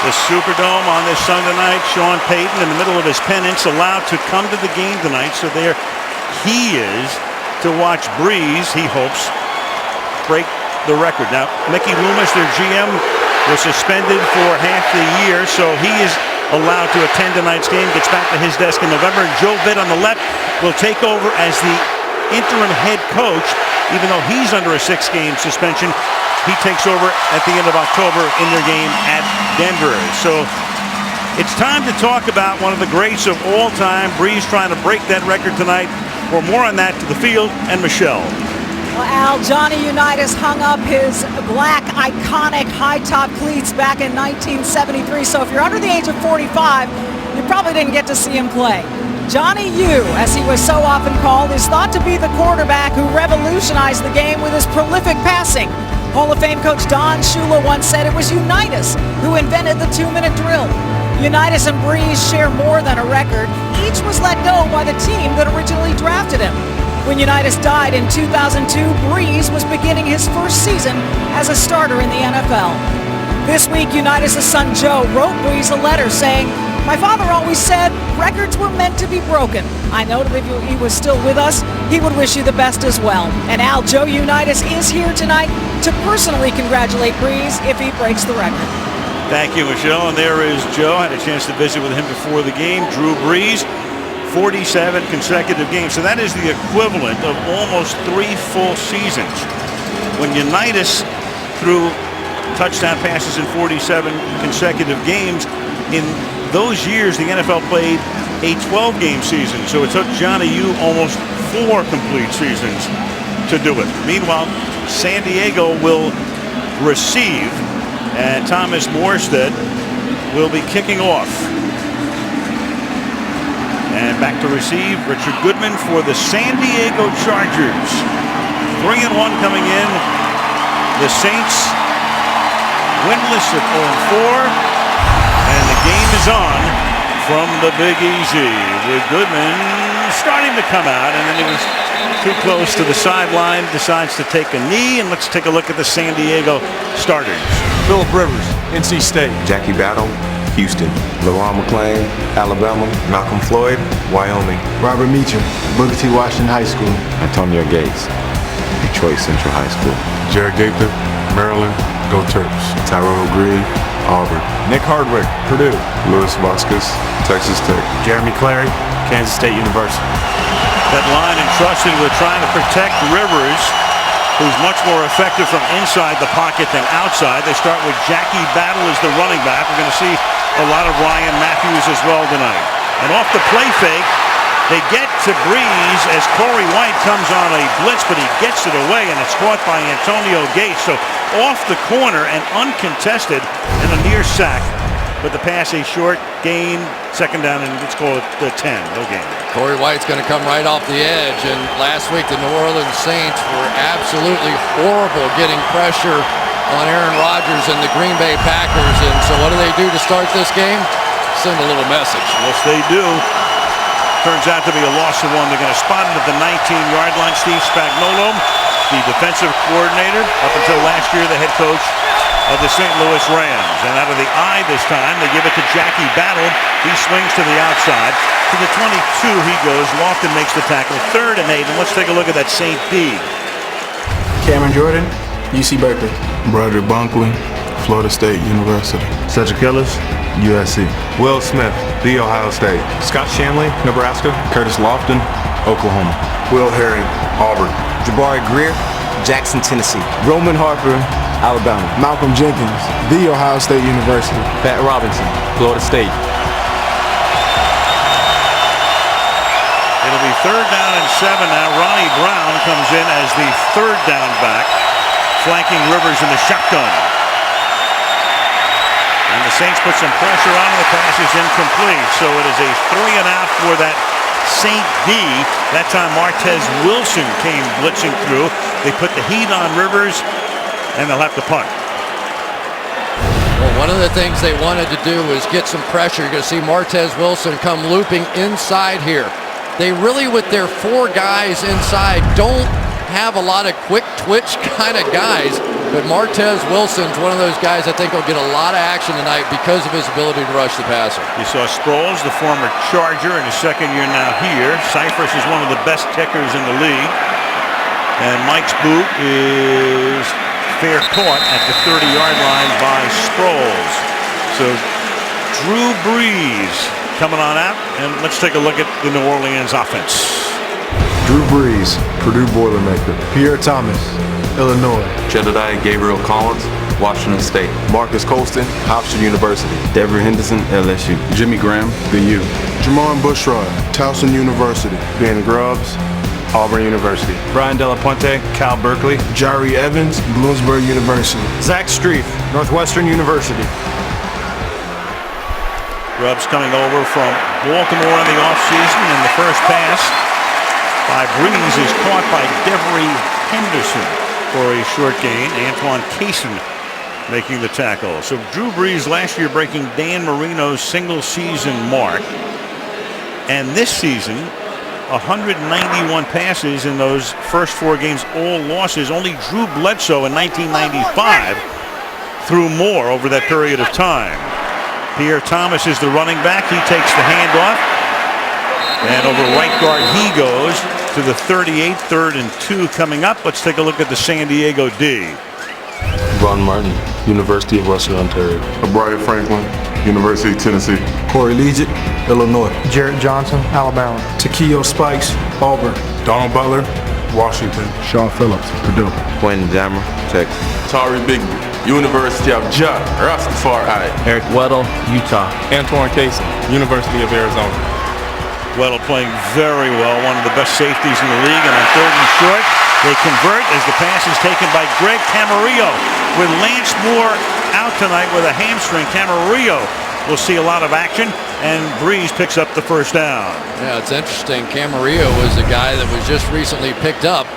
The Superdome on this Sunday night. Sean Payton in the middle of his penance allowed to come to the game tonight. So there he is to watch Brees, he hopes, break the record. Now, Mickey Loomis, their GM, was suspended for half the year, so he is allowed to attend tonight's game, gets back to his desk in November. And Joe Vitt on the left will take over as the interim head coach, even though he's under a 6-game suspension. He takes over at the end of October in their game at Denver. So it's time to talk about one of the greats of all time. Brees trying to break that record tonight. For more on that, to the field and Michelle. Well, Al, Johnny Unitas hung up his black iconic high-top cleats back in 1973. So if you're under the age of 45, you probably didn't get to see him play. Johnny U, as he was so often called, is thought to be the quarterback who revolutionized the game with his prolific passing. Hall of Fame coach Don Shula once said it was Unitas who invented the 2-minute drill. Unitas and Brees share more than a record. Each was let go by the team that originally drafted him. When Unitas died in 2002, Brees was beginning his first season as a starter in the NFL. This week, Unitas' son Joe wrote Brees a letter saying, "My father always said records were meant to be broken. I know that if he was still with us, he would wish you the best as well." And Al, Joe Unitas is here tonight to personally congratulate Brees if he breaks the record. Thank you, Michelle. And there is Joe. I had a chance to visit with him before the game. Drew Brees, 47 consecutive games. So that is the equivalent of almost 3 full seasons. When Unitas threw touchdown passes in 47 consecutive games, in those years the NFL played a 12-game season. So it took Johnny U almost 4 complete seasons to do it. Meanwhile, San Diego will receive, and Thomas Morstead will be kicking off. And back to receive, Richard Goodman for the San Diego Chargers. 3-1 coming in. The Saints winless at 0-4. And the game is on from the Big Easy, with Goodman starting to come out, and then he was too close to the sideline, decides to take a knee. And let's take a look at the San Diego starters. Phillip Rivers, NC State. Jackie Battle, Houston. LaRon McClain, Alabama. Malcolm Floyd, Wyoming. Robert Meacham, Booker T. Washington High School. Antonio Gates, Detroit Central High School. Jared Gaither, Maryland, Go Terps. Tyrone Green, Auburn. Nick Hardwick, Purdue. Louis Vasquez, Texas Tech. Jeremy Clary, Kansas State University. That line entrusted with trying to protect Rivers, who's much more effective from inside the pocket than outside. They start with Jackie Battle as the running back. We're going to see a lot of Ryan Matthews as well tonight. And off the play fake, they get to Brees as Corey White comes on a blitz, but he gets it away, and it's caught by Antonio Gates. So off the corner and uncontested, and a near sack. But the pass a short gain, second down, and let's call it the 10. No gain. Corey White's going to come right off the edge. And last week, the New Orleans Saints were absolutely horrible getting pressure on Aaron Rodgers and the Green Bay Packers. And so what do to start this game? Send a little message. Yes, they do. Turns out to be a loss of 1. They're going to spot it at the 19-yard line. Steve Spagnuolo, the defensive coordinator, up until last year, the head coach of the St. Louis Rams. And out of the eye this time, they give it to Jackie Battle. He swings to the outside. To the 22 he goes. Lofton makes the tackle. 3rd and 8. And let's take a look at that St. D. Cameron Jordan, UC Berkeley. Broderick Bonkley, Florida State University. Cedric Ellis, USC. Will Smith, The Ohio State. Scott Shanley, Nebraska. Curtis Lofton, Oklahoma. Will Herring, Auburn. Jabari Greer, Jackson, Tennessee. Roman Harper, Alabama. Malcolm Jenkins, The Ohio State University. Pat Robinson, Florida State. It'll be 3rd down and 7 now. Ronnie Brown comes in as the 3rd down back, flanking Rivers in the shotgun. And the Saints put some pressure on him. The pass is incomplete. So it is a 3-and-out for that St. D. That time Martez Wilson came blitzing through. They put the heat on Rivers, and they'll have to punt. Well, one of the things they wanted to do was get some pressure. You're going to see Martez Wilson come looping inside here. They really, with their 4 guys inside, don't have a lot of quick twitch kind of guys. But Martez Wilson's one of those guys I think will get a lot of action tonight because of his ability to rush the passer. You saw Sproles, the former Charger, in his second year now here. Cyphers is one of the best kickers in the league. And Mike's boot is fair caught at the 30-yard line by Sproles. So Drew Brees coming on out, and let's take a look at the New Orleans offense. Drew Brees, Purdue Boilermaker. Pierre Thomas, Illinois. Jedediah Gabriel Collins, Washington State. Marcus Colston, Hofstra University. Deborah Henderson, LSU. Jimmy Graham, the U. Jamon Bushrod, Towson University. Ben Grubbs, Auburn University. Brian Della Puente, Cal Berkeley. Jari Evans, Bloomsburg University. Zach Streif, Northwestern University. Grubbs coming over from Baltimore in the offseason, and the first pass by Brees is caught by Devery Henderson for a short gain. Antoine Cason making the tackle. So Drew Brees last year breaking Dan Marino's single season mark, and this season 191 passes in those first 4 games, all losses. Only Drew Bledsoe in 1995 threw more over that period of time. Pierre Thomas is the running back. He takes the handoff, and over right guard he goes to the 38, 3rd and 2 coming up. Let's take a look at the San Diego D. Ron Martin, University of Western Ontario. Brian Franklin, University of Tennessee. Corey Legitt, Illinois. Jarrett Johnson, Alabama. Taquillo Spikes, Auburn. Donald Butler, Washington. Sean Phillips, Purdue. Quentin Jammer, Texas. Tari Bigby, University of Jah Rastafari. Eric Weddle, Utah. Antoine Cason, University of Arizona. Weddle playing very well, one of the best safeties in the league, and on 3rd and short, they convert as the pass is taken by Greg Camarillo. With Lance Moore out tonight with a hamstring, Camarillo will see a lot of action, and Brees picks up the first down. Yeah, it's interesting. Camarillo was a guy that was just recently picked up,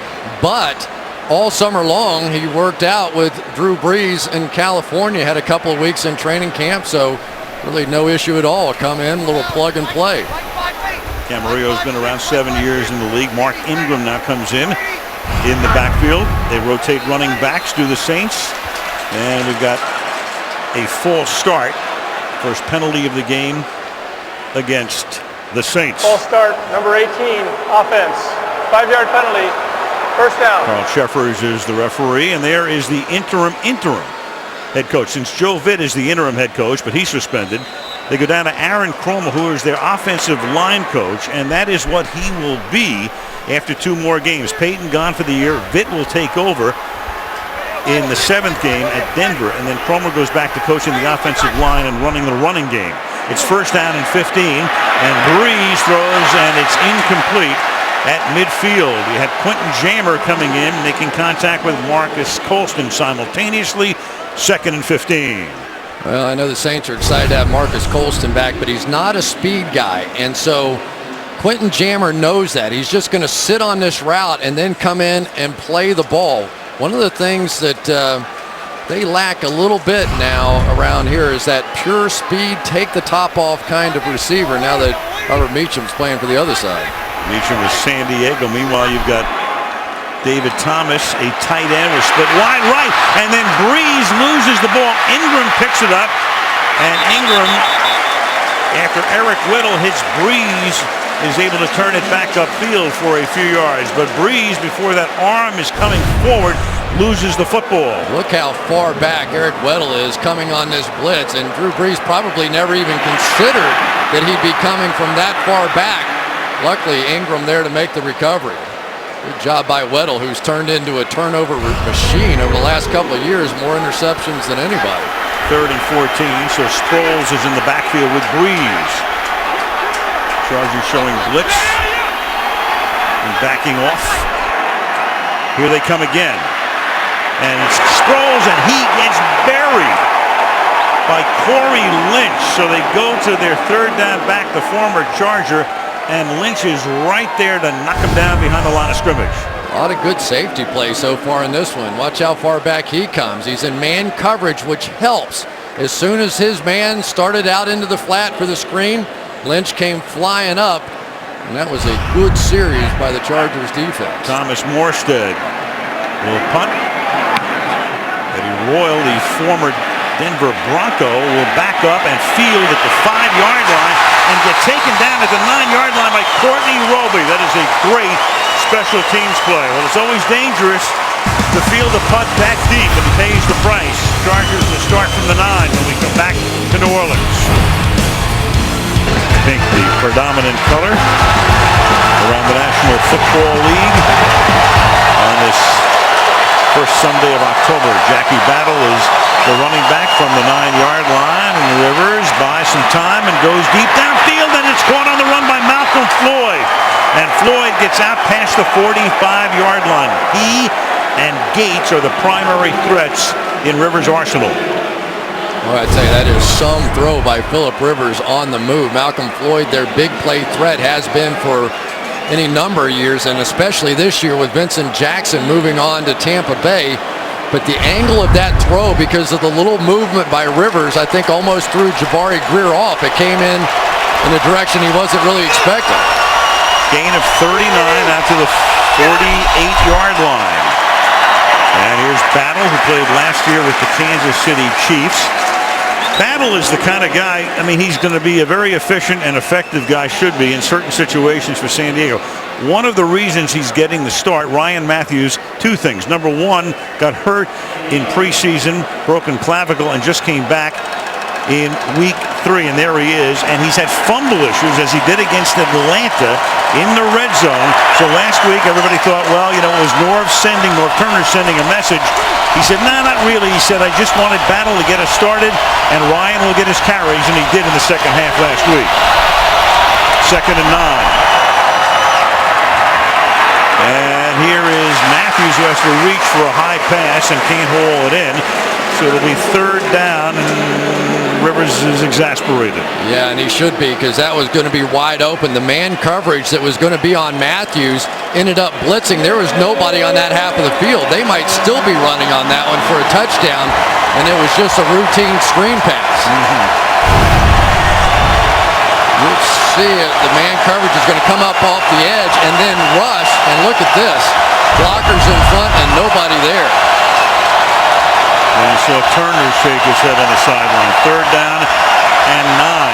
but all summer long he worked out with Drew Brees in California, had a couple of weeks in training camp, so really no issue at all. Come in, a little plug and play. Camarillo's been around 7 years in the league. Mark Ingram now comes in the backfield. They rotate running backs, do the Saints, and we've got a false start. First penalty of the game against the Saints. False start, number 18, offense. 5-yard penalty, first down. Carl Sheffers is the referee, and there is the interim head coach. Since Joe Vitt is the interim head coach, but he's suspended, they go down to Aaron Kromer, who is their offensive line coach, and that is what he will be after 2 more games. Payton gone for the year. Vitt will take over in the 7th game at Denver, and then Kromer goes back to coaching the offensive line and running the running game. It's first down and 15, and Brees throws, and it's incomplete at midfield. You had Quentin Jammer coming in, making contact with Marcus Colston simultaneously. 2nd and 15. Well, I know the Saints are excited to have Marcus Colston back, but he's not a speed guy, and so Quentin Jammer knows that. He's just going to sit on this route and then come in and play the ball. One of the things that they lack a little bit now around here is that pure speed, take the top off kind of receiver, now that Robert Meacham's playing for the other side. Meacham with San Diego. Meanwhile, you've got David Thomas, a tight end, was split wide right, and then Brees loses the ball. Ingram picks it up, and Ingram, after Eric Weddle hits Brees, is able to turn it back upfield for a few yards. But Brees, before that arm is coming forward, loses the football. Look how far back Eric Weddle is coming on this blitz, and Drew Brees probably never even considered that he'd be coming from that far back. Luckily, Ingram there to make the recovery. Good job by Weddle, who's turned into a turnover machine over the last couple of years, more interceptions than anybody. 3rd and 14, so Sproles is in the backfield with Brees. Chargers showing blitz and backing off. Here they come again. And it's Sproles, and he gets buried by Corey Lynch. So they go to their 3rd down back, the former Charger, and Lynch is right there to knock him down behind the line of scrimmage. A lot of good safety play so far in this one. Watch how far back he comes. He's in man coverage, which helps. As soon as his man started out into the flat for the screen, Lynch came flying up, and that was a good series by the Chargers defense. Thomas Morstead will punt. Eddie Royal, the former Denver Bronco, will back up and field at the 5-yard line and get taken down at the 9-yard line by Courtney Roby. That is a great special teams play. Well, it's always dangerous to field a putt that deep, and it pays the price. Chargers will start from the 9 when we come back to New Orleans. Pink, the predominant color around the National Football League on this first Sunday of October. Jackie Battle is the running back from the 9-yard line, and Rivers buys some time and goes deep downfield, and it's caught on the run by Malcolm Floyd. And Floyd gets out past the 45-yard line. He and Gates are the primary threats in Rivers' arsenal. Well, I tell you, that is some throw by Phillip Rivers on the move. Malcolm Floyd, their big play threat, has been for any number of years, and especially this year with Vincent Jackson moving on to Tampa Bay. But the angle of that throw, because of the little movement by Rivers, I think almost threw Jabari Greer off. It came in a direction he wasn't really expecting. Gain of 39 out to the 48-yard line. And here's Battle, who played last year with the Kansas City Chiefs. Battle is the kind of guy, I mean, he's going to be a very efficient and effective guy, should be, in certain situations for San Diego. One of the reasons he's getting the start, Ryan Matthews, two things. Number one, got hurt in preseason, broken clavicle, and just came back in week 3, and there he is. And he's had fumble issues, as he did against Atlanta in the red zone. So last week, everybody thought, well, you know, it was Norv Turner sending a message. He said, no, not really. He said, I just wanted Battle to get us started, and Ryan will get his carries, and he did in the second half last week. 2nd and 9. And here is Matthews, who has to reach for a high pass and can't haul it in. So it'll be 3rd down, and Rivers is exasperated. Yeah, and he should be, because that was going to be wide open. The man coverage that was going to be on Matthews ended up blitzing. There was nobody on that half of the field. They might still be running on that one for a touchdown, and it was just a routine screen pass. Let's see it. The man coverage is going to come up off the edge and then rush, and look at this. Blockers in front and nobody there. And you saw Turner shake his head on the sideline. 3rd down and 9.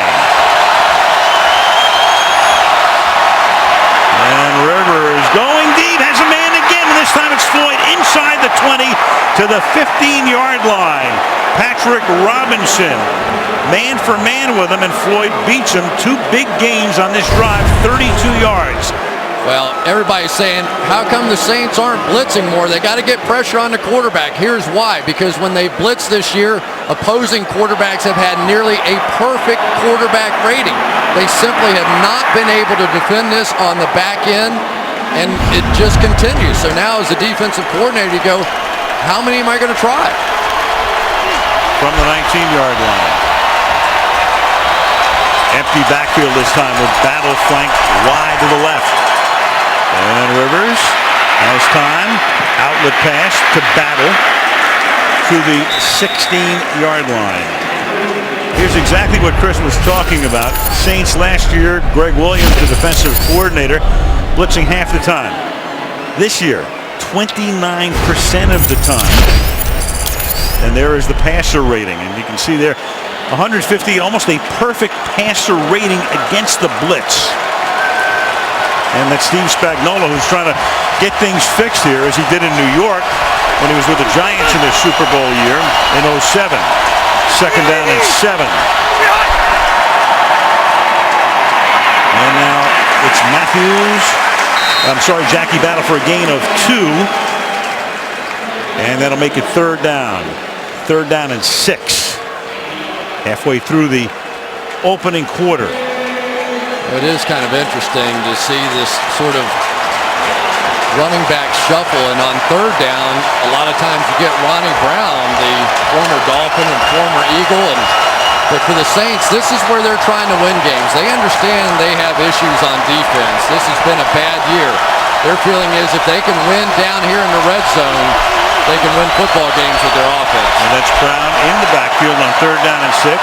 And Rivers going deep, has a man again. This time it's Floyd inside the 20 to the 15-yard line. Patrick Robinson, man for man with him, and Floyd beats him. 2 big gains on this drive, 32 yards. Well, everybody's saying, how come the Saints aren't blitzing more? They got to get pressure on the quarterback. Here's why. Because when they blitz this year, opposing quarterbacks have had nearly a perfect quarterback rating. They simply have not been able to defend this on the back end, and it just continues. So now as a defensive coordinator, you go, how many am I going to try? From the 19-yard line. Empty backfield this time with Battle flanked wide to the left. And Rivers has time. Outlet pass to Battle to the 16-yard line. Here's exactly what Chris was talking about. Saints last year, Greg Williams, the defensive coordinator, blitzing half the time. This year, 29% of the time. And there is the passer rating. And you can see there, 150, almost a perfect passer rating against the blitz. And that's Steve Spagnuolo, who's trying to get things fixed here, as he did in New York when he was with the Giants in their Super Bowl year in 07. 2nd down and 7. And now it's Jackie Battle for a gain of 2. And that'll make it 3rd down. 3rd down and 6. Halfway through the opening quarter. It is kind of interesting to see this sort of running back shuffle, and on 3rd down, a lot of times you get Ronnie Brown, the former Dolphin and former Eagle, but for the Saints, this is where they're trying to win games. They understand they have issues on defense. This has been a bad year. Their feeling is if they can win down here in the red zone, they can win football games with their offense. And that's Brown in the backfield on 3rd down and 6.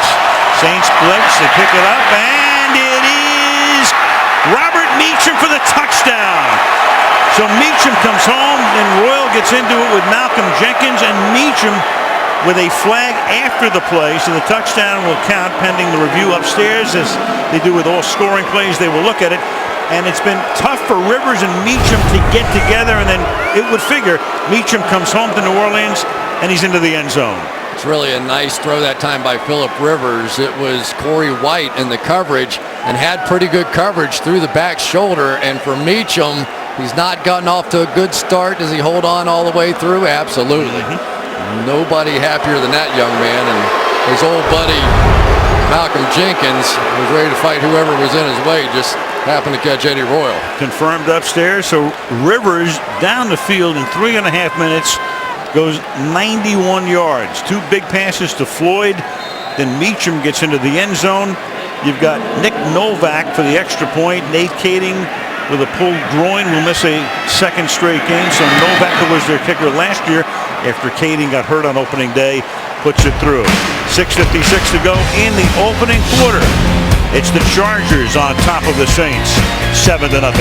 Saints blitz, they pick it up, and it is Robert Meacham for the touchdown. So Meacham comes home, and Royal gets into it with Malcolm Jenkins, and Meacham with a flag after the play, so the touchdown will count pending the review upstairs. As they do with all scoring plays, they will look at it. And it's been tough for Rivers and Meacham to get together, and then it would figure Meacham comes home to New Orleans, and he's into the end zone. It's really a nice throw that time by Phillip Rivers. It was Corey White in the coverage and had pretty good coverage through the back shoulder. And for Meacham, he's not gotten off to a good start. Does he hold on all the way through? Absolutely. Nobody happier than that young man. And his old buddy, Malcolm Jenkins, was ready to fight whoever was in his way. Just happened to catch Eddie Royal. Confirmed upstairs. So Rivers down the field in 3.5 minutes. Goes 91 yards. 2 big passes to Floyd. Then Meacham gets into the end zone. You've got Nick Novak for the extra point. Nate Kading with a pulled groin will miss a second straight game. So Novak, who was their kicker last year after Kading got hurt on opening day, puts it through. 6:56 to go in the opening quarter. It's the Chargers on top of the Saints, 7-0.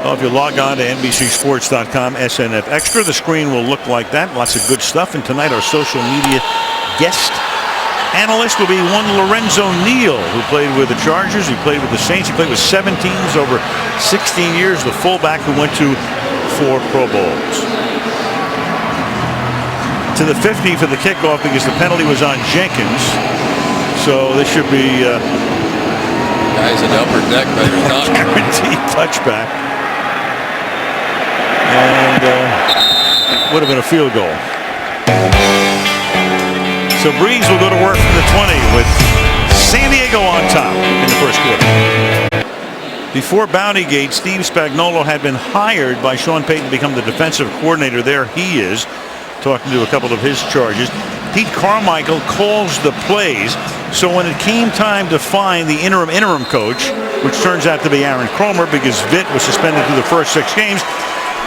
Well, if you log on to NBCSports.com, SNF Extra, the screen will look like that. Lots of good stuff. And tonight, our social media guest analyst will be one Lorenzo Neal, who played with the Chargers. He played with the Saints. He played with 7 teams over 16 years. The fullback who went to 4 Pro Bowls. To the 50 for the kickoff because the penalty was on Jenkins. So this should be guys in the upper deck better not. Guaranteed touchback. And would have been a field goal. So Brees will go to work from the 20 with San Diego on top in the first quarter. Before Bountygate, Steve Spagnuolo had been hired by Sean Payton to become the defensive coordinator. There he is, talking to a couple of his Chargers. Pete Carmichael calls the plays. So when it came time to find the interim coach, which turns out to be Aaron Kromer because Vitt was suspended through the first 6 games,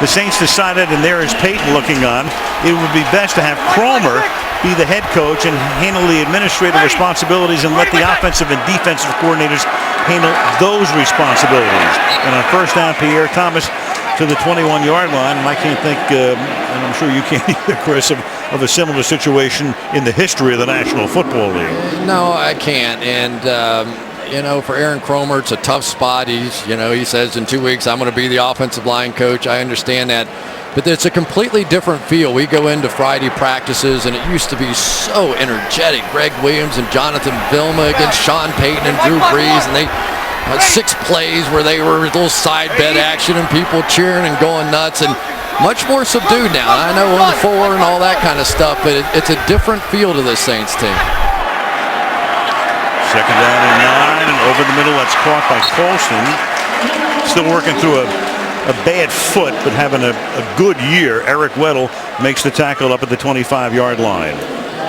the Saints decided, and there is Payton looking on, it would be best to have Kromer be the head coach and handle the administrative responsibilities and let the offensive and defensive coordinators handle those responsibilities. And on first down, Pierre Thomas to the 21-yard line. And I can't think, and I'm sure you can't either, Chris, of a similar situation in the history of the National Football League. No, I can't. And you know, for Aaron Kromer, it's a tough spot. He says in 2 weeks I'm going to be the offensive line coach. I understand that, but it's a completely different feel. We go into Friday practices, and it used to be so energetic. Greg Williams and Jonathan Vilma against Sean Payton and Drew Brees, and they had 6 plays where they were a little side bet action and people cheering and going nuts, and much more subdued now. I know 1-4 and all that kind of stuff, but it's a different feel to this Saints team. Second down and 9, and over the middle, that's caught by Colston. Still working through a bad foot, but having a good year. Eric Weddle makes the tackle up at the 25-yard line.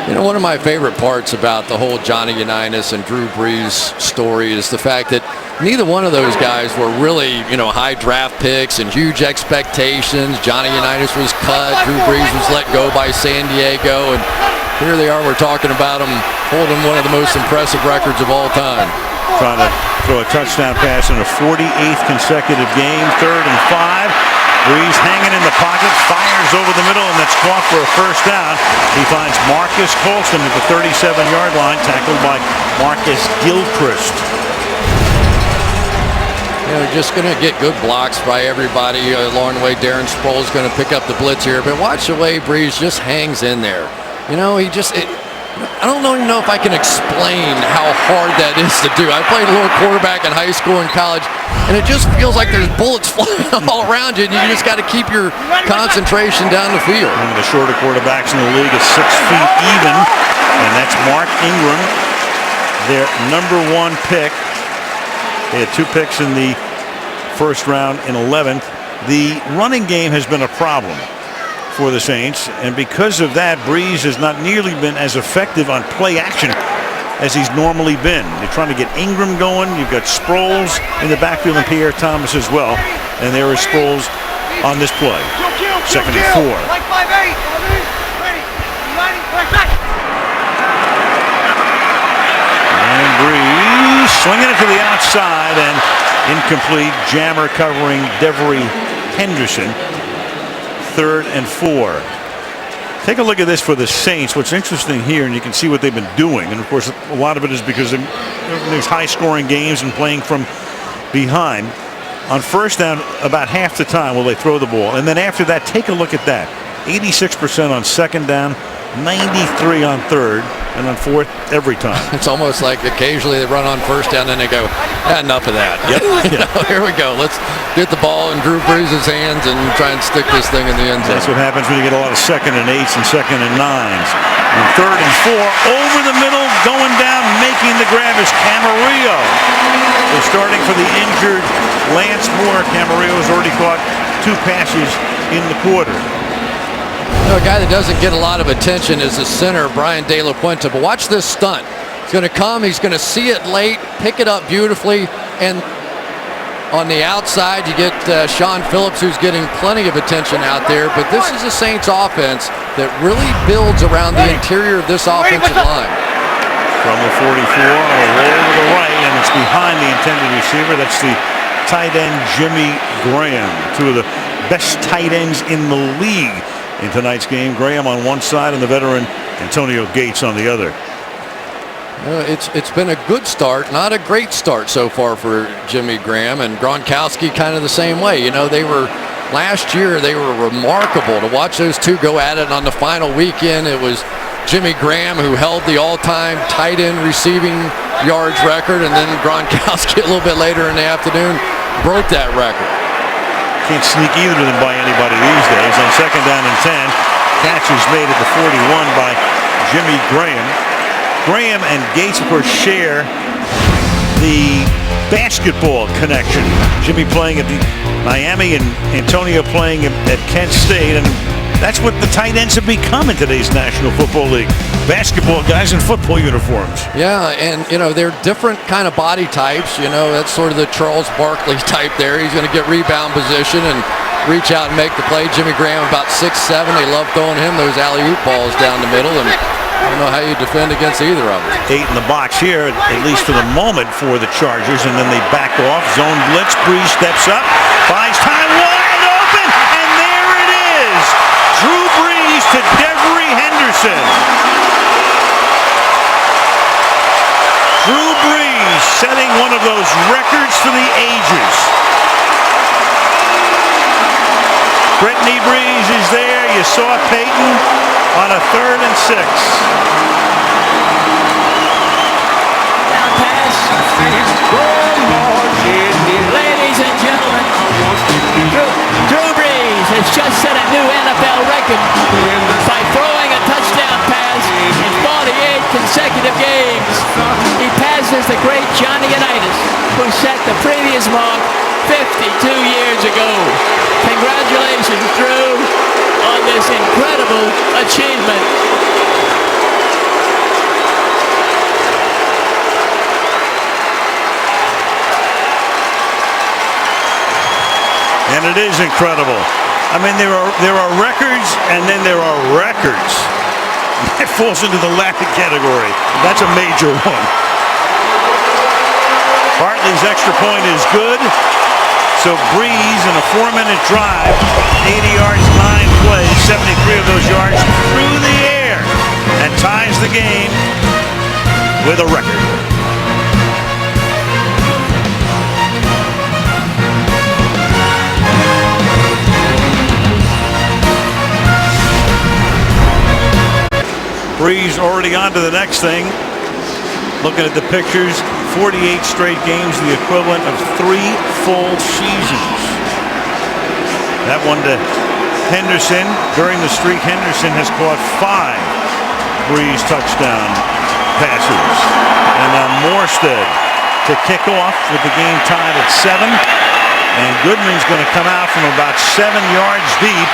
You know, one of my favorite parts about the whole Johnny Unitas and Drew Brees story is the fact that neither one of those guys were really, high draft picks and huge expectations. Johnny Unitas was cut. Drew Brees was let go by San Diego, and here they are, we're talking about them holding one of the most impressive records of all time. Trying to throw a touchdown pass in a 48th consecutive game. 3rd and 5. Brees hanging in the pocket, fires over the middle, and that's caught for a first down. He finds Marcus Colston at the 37-yard line, tackled by Marcus Gilchrist. Just going to get good blocks by everybody along the way. Darren Sproles going to pick up the blitz here, but watch the way Brees just hangs in there. I don't even know if I can explain how hard that is to do. I played a little quarterback in high school and college, and it just feels like there's bullets flying all around you, and you just got to keep your concentration down the field. One of the shorter quarterbacks in the league is 6 feet even, and that's Mark Ingram, their number 1 pick. They had 2 picks in the first round in 11th. The running game has been a problem for the Saints, and because of that, Brees has not nearly been as effective on play action as he's normally been. They're trying to get Ingram going. You've got Sproles in the backfield and Pierre Thomas as well, and there is Sproles on this play. 2nd and 4. And Brees swinging it to the outside, and incomplete. Jammer covering Devery Henderson. 3rd and 4. Take a look at this for the Saints. What's interesting here, and you can see what they've been doing, and of course a lot of it is because there's high-scoring games and playing from behind. On first down, about half the time will they throw the ball, and then after that, take a look at that. 86% on second down, 93 on third, and on fourth every time. It's almost like occasionally they run on first down and they go, enough of that. Yep. Here we go. Let's get the ball in Drew Brees' hands and try and stick this thing in the end zone. That's what happens when you get a lot of 2nd and 8s and 2nd and 9s. And 3rd and 4, over the middle, going down, making the grab is Camarillo. So starting for the injured Lance Moore, Camarillo has already caught 2 passes in the quarter. A guy that doesn't get a lot of attention is the center, Brian De La Puente. But watch this stunt. He's going to come. He's going to see it late, pick it up beautifully. And on the outside, you get Sean Phillips, who's getting plenty of attention out there. But this is a Saints offense that really builds around the interior of this offensive line. From the 44, on a roll to the right, and it's behind the intended receiver. That's the tight end, Jimmy Graham. 2 of the best tight ends in the league in tonight's game. Graham on one side and the veteran Antonio Gates on the other. It's been a good start, not a great start so far for Jimmy Graham, and Gronkowski kind of the same way. You know, last year they were remarkable to watch those two go at it. On the final weekend, it was Jimmy Graham who held the all-time tight end receiving yards record, and then Gronkowski a little bit later in the afternoon broke that record. Can't sneak either of them by anybody these days. On 2nd down and 10, catch is made at the 41 by Jimmy Graham. Graham and Gates, of course, share the basketball connection. Jimmy playing at the Miami and Antonio playing at Kent State, and that's what the tight ends have become in today's National Football League. Basketball guys in football uniforms. Yeah, and you know, they're different kind of body types. You know, that's sort of the Charles Barkley type there. He's going to get rebound position and reach out and make the play. Jimmy Graham about 6'7". They love throwing him those alley-oop balls down the middle, and I don't know how you defend against either of them. 8 in the box here, at least for the moment, for the Chargers, and then they back off. Zone blitz. Brees steps up, buys time, wide open, and there it is. Drew Brees to Devery Henderson. Drew Brees setting one of those records for the ages. Brittany Brees is there. You saw Peyton on a 3rd and 6. Down pass. Ladies and gentlemen, Drew Brees has just set a new NFL record by throwing a touchdown pass in 48 consecutive games. He passes the great Johnny Unitas, who set the previous mark 52 years ago. Congratulations, Drew, on this incredible achievement. And it is incredible. I mean, there are records, and then there are records. That falls into the latter category. That's a major one. Hartley's extra point is good. So Brees in a 4-minute drive, 80 yards, 9 plays, 73 of those yards through the air, and ties the game with a record. Brees already on to the next thing. Looking at the pictures, 48 straight games, the equivalent of 3 full seasons. That one to Henderson. During the streak, Henderson has caught 5 Brees touchdown passes. And now Morstead to kick off with the game tied at 7. And Goodman's going to come out from about 7 yards deep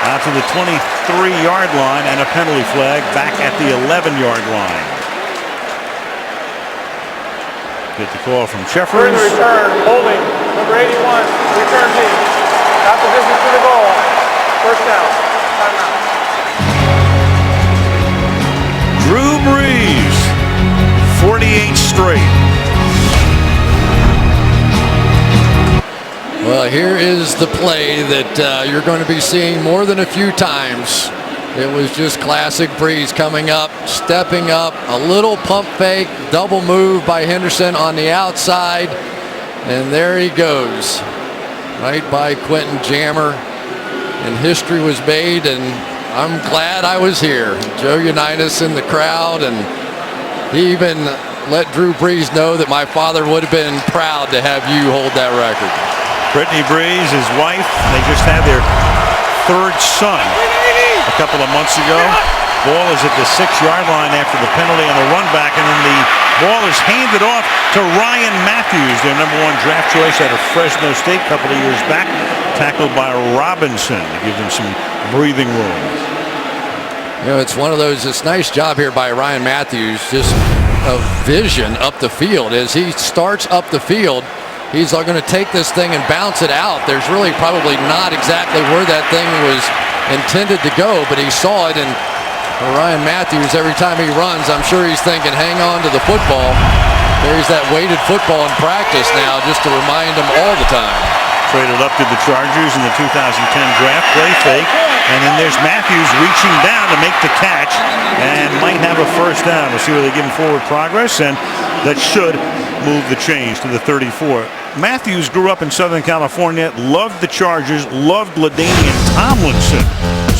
out to the 23-yard line, and a penalty flag back at the 11-yard line. Get the call from Sheffers. During the return, holding, number 81, return team. Half the distance to the goal. First down. Timeout. Drew Brees, 48 straight. Well, here is the play that you're going to be seeing more than a few times. It was just classic Brees coming up, stepping up, a little pump fake, double move by Henderson on the outside, and there he goes, right by Quentin Jammer, and history was made, and I'm glad I was here. Joe Unitas in the crowd, and he even let Drew Brees know that my father would have been proud to have you hold that record. Brittany Brees, his wife, they just had their third son a couple of months ago. Ball is at the 6-yard line after the penalty on the run back, and then the ball is handed off to Ryan Matthews, their #1 draft choice out of Fresno State a couple of years back, tackled by Robinson to give them some breathing room. You know, it's one of those, it's nice job here by Ryan Matthews, just a vision up the field. As he starts up the field, he's going to take this thing and bounce it out. There's really probably not exactly where that thing was intended to go, but he saw it, and for Ryan Matthews, every time he runs, I'm sure he's thinking, hang on to the football. There's that weighted football in practice now just to remind him all the time. Traded up to the Chargers in the 2010 draft, play fake, and then there's Matthews reaching down to make the catch and might have a first down. We'll see where they give him forward progress, and that should move the change to the 34. Matthews grew up in Southern California, loved the Chargers, loved LaDainian Tomlinson.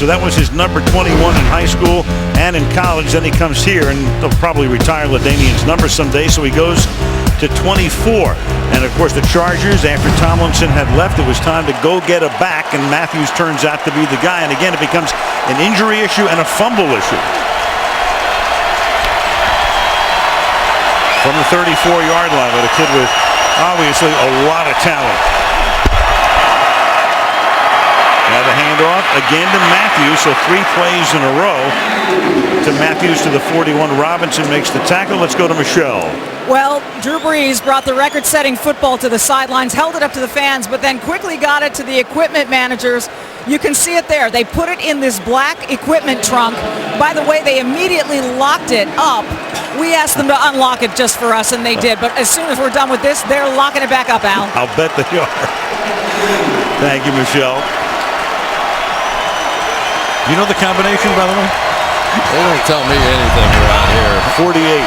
So that was his number 21 in high school and in college. Then he comes here, and they'll probably retire LaDainian's number someday, so he goes to 24. And of course the Chargers, after Tomlinson had left, it was time to go get a back, and Matthews turns out to be the guy. And again, it becomes an injury issue and a fumble issue. From the 34-yard line with a kid with obviously a lot of talent. Now the handoff again to Matthews, so 3 plays in a row to Matthews to the 41. Robinson makes the tackle. Let's go to Michelle. Well, Drew Brees brought the record-setting football to the sidelines, held it up to the fans, but then quickly got it to the equipment managers. You can see it there. They put it in this black equipment trunk. By the way, they immediately locked it up. We asked them to unlock it just for us, and they did. But as soon as we're done with this, they're locking it back up, Al. I'll bet they are. Thank you, Michelle. You know the combination, by the way? They don't tell me anything around here. 48.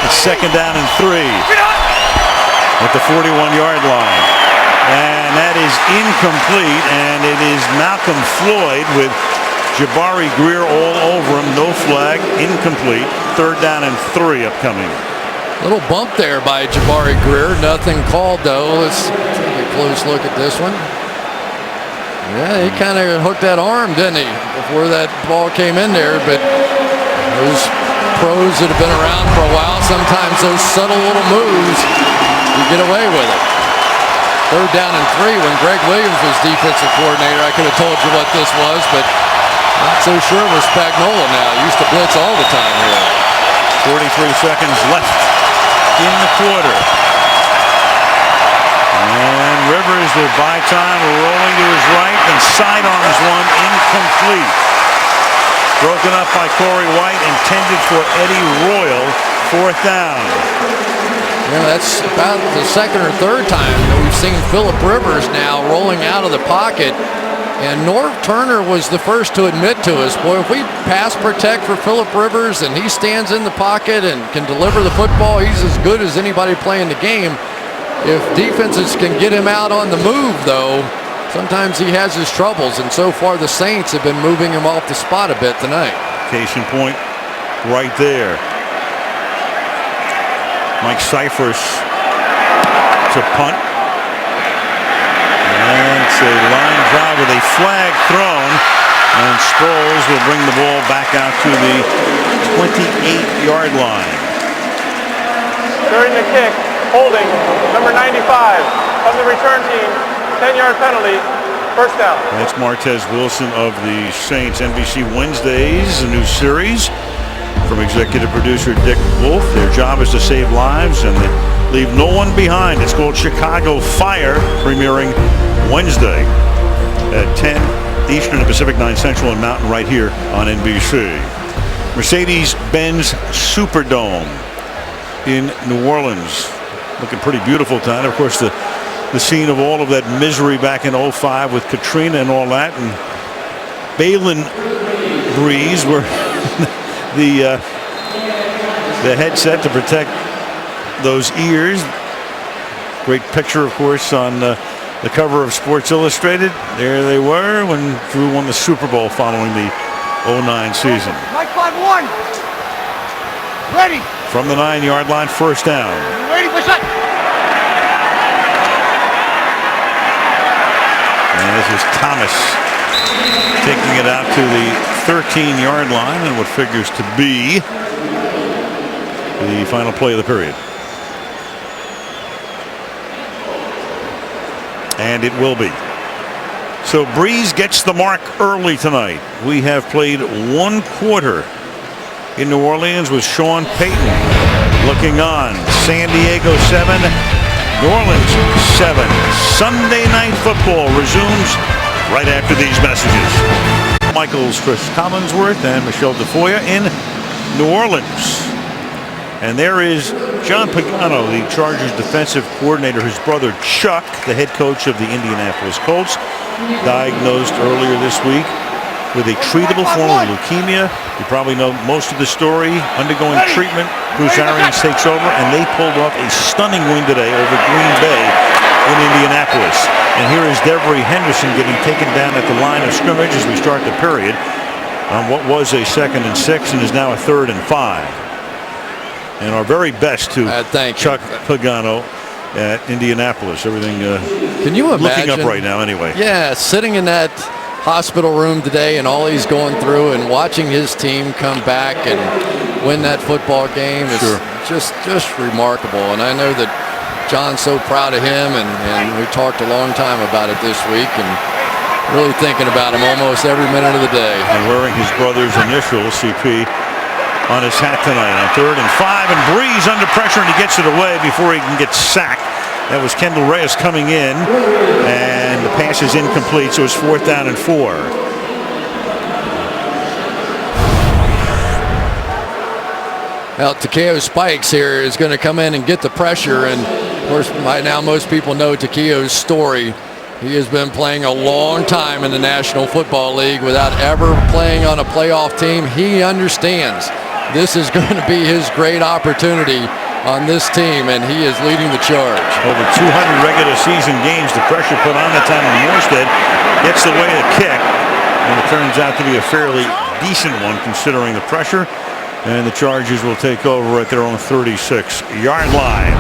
Second down and 3 at the 41-yard line. And that is incomplete, and it is Malcolm Floyd with Jabari Greer all over him. No flag, incomplete. Third down and 3 upcoming. Little bump there by Jabari Greer. Nothing called, though. Let's take a close look at this one. Yeah, he kind of hooked that arm, didn't he, before that ball came in there. But those pros that have been around for a while, sometimes those subtle little moves, you get away with it. Third down and 3 when Greg Williams was defensive coordinator. I could have told you what this was, but not so sure it was Spagnuolo now. He used to blitz all the time here. 43 seconds left in the quarter. And Rivers will buy time, rolling to his right, and sidearms one, incomplete. Broken up by Corey White, intended for Eddie Royal. Fourth down. Yeah, that's about the second or third time that we've seen Phillip Rivers now rolling out of the pocket. And Norv Turner was the first to admit to us, boy, if we pass protect for Phillip Rivers and he stands in the pocket and can deliver the football, he's as good as anybody playing the game. If defenses can get him out on the move, though, sometimes he has his troubles, and so far the Saints have been moving him off the spot a bit tonight. Case in point, right there. Mike Cyphers to punt. And it's a line drive with a flag thrown, and Sproles will bring the ball back out to the 28-yard line. During the kick, holding number 95 of the return team, 10-yard penalty, first down. That's Martez Wilson of the Saints. NBC Wednesdays, a new series from executive producer Dick Wolf. Their job is to save lives, and they leave no one behind. It's called Chicago Fire, premiering Wednesday at 10 Eastern and Pacific, 9 Central and Mountain, right here on NBC. Mercedes-Benz Superdome in New Orleans. Looking pretty beautiful tonight. Of course, the the scene of all of that misery back in '05 with Katrina and all that. And Balin Brees were the headset to protect those ears. Great picture, of course, on the cover of Sports Illustrated. There they were when Drew won the Super Bowl following the '09 season. Mike 5-1. Ready. From the 9-yard line, first down. Ready for shot. And this is Thomas taking it out to the 13-yard line and what figures to be the final play of the period. And it will be. So Brees gets the mark early tonight. We have played 1 quarter in New Orleans with Sean Payton looking on. San Diego 7, New Orleans 7. Sunday Night Football resumes right after these messages. Michaels, Chris Collinsworth, and Michelle DeFoya in New Orleans. And there is John Pagano, the Chargers defensive coordinator. His brother Chuck, the head coach of the Indianapolis Colts, diagnosed earlier this week with a treatable form of leukemia. You probably know most of the story. Undergoing treatment, Bruce Arians takes over, and they pulled off a stunning win today over Green Bay in Indianapolis. And here is Devery Henderson getting taken down at the line of scrimmage as we start the period on what was a 2nd and 6 and is now a 3rd and 5. And our very best to Chuck Pagano at Indianapolis. Everything can you imagine, looking up right now anyway. Yeah, sitting in that hospital room today and all he's going through and watching his team come back and win that football game is just remarkable. And I know that John's so proud of him, and we talked a long time about it this week and really thinking about him almost every minute of the day. And wearing his brother's initials, CP, on his hat tonight on 3rd and 5, and Brees under pressure, and he gets it away before he can get sacked. That was Kendall Reyes coming in, and the pass is incomplete, so it's 4th down and 4. Well, Takeo Spikes here is going to come in and get the pressure, and of course by now most people know Takeo's story. He has been playing a long time in the National Football League without ever playing on a playoff team. He understands this is going to be his great opportunity on this team, and he is leading the charge. Over 200 regular season games, the pressure put on the time in Morstead gets away the kick, and it turns out to be a fairly decent one considering the pressure, and the Chargers will take over at their own 36-yard line.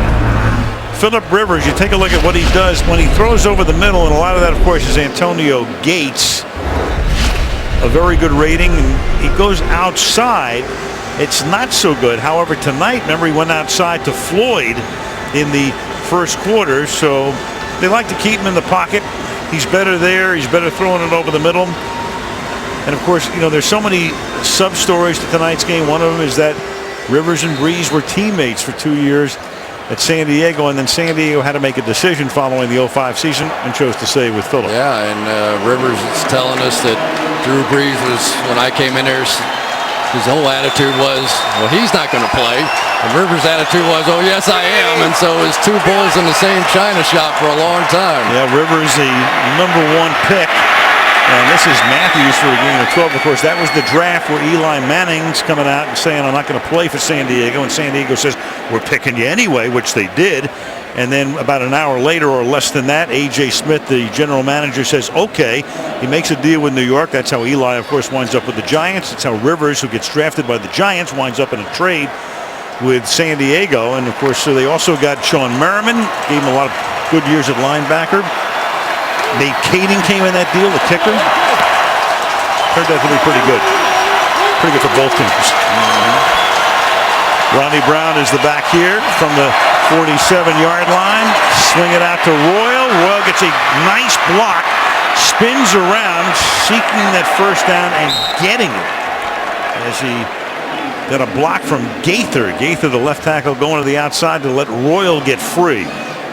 Phillip Rivers, you take a look at what he does when he throws over the middle, and a lot of that, of course, is Antonio Gates. A very good rating, and he goes outside. It's not so good. However, tonight, remember, he went outside to Floyd in the first quarter, so they like to keep him in the pocket. He's better there. He's better throwing it over the middle. And, of course, you know, there's so many sub-stories to tonight's game. One of them is that Rivers and Brees were teammates for 2 years at San Diego, and then San Diego had to make a decision following the '05 season and chose to stay with Phillip. Yeah, and Rivers is telling us that Drew Brees was, when I came in there, his whole attitude was, well, he's not going to play. And Rivers' attitude was, oh, yes, I am. And so it was two bulls in the same china shop for a long time. Yeah, Rivers, the #1 pick. And this is Matthews for a game of 12. Of course, that was the draft where Eli Manning's coming out and saying, I'm not going to play for San Diego. And San Diego says, we're picking you anyway, which they did. And then about an hour later or less than that, A.J. Smith, the general manager, says, okay. He makes a deal with New York. That's how Eli, of course, winds up with the Giants. That's how Rivers, who gets drafted by the Giants, winds up in a trade with San Diego. And, of course, so they also got Sean Merriman, gave him a lot of good years at linebacker. Nate Kading came in that deal, the kicker. Turned out to be pretty good. Pretty good for both teams. Ronnie Brown is the back here from the 47-yard line. Swing it out to Royal. Royal gets a nice block. Spins around, seeking that first down and getting it. As he got a block from Gaither. Gaither, the left tackle, going to the outside to let Royal get free.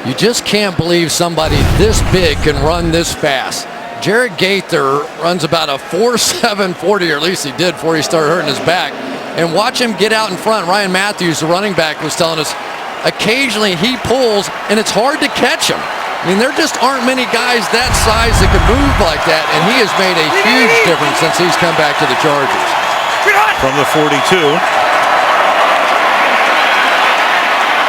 You just can't believe somebody this big can run this fast. Jared Gaither runs about a 4.7 40, or at least he did before he started hurting his back. And watch him get out in front. Ryan Matthews, the running back, was telling us occasionally he pulls and it's hard to catch him. I mean, there just aren't many guys that size that can move like that, and he has made a huge difference since he's come back to the Chargers. From the 42.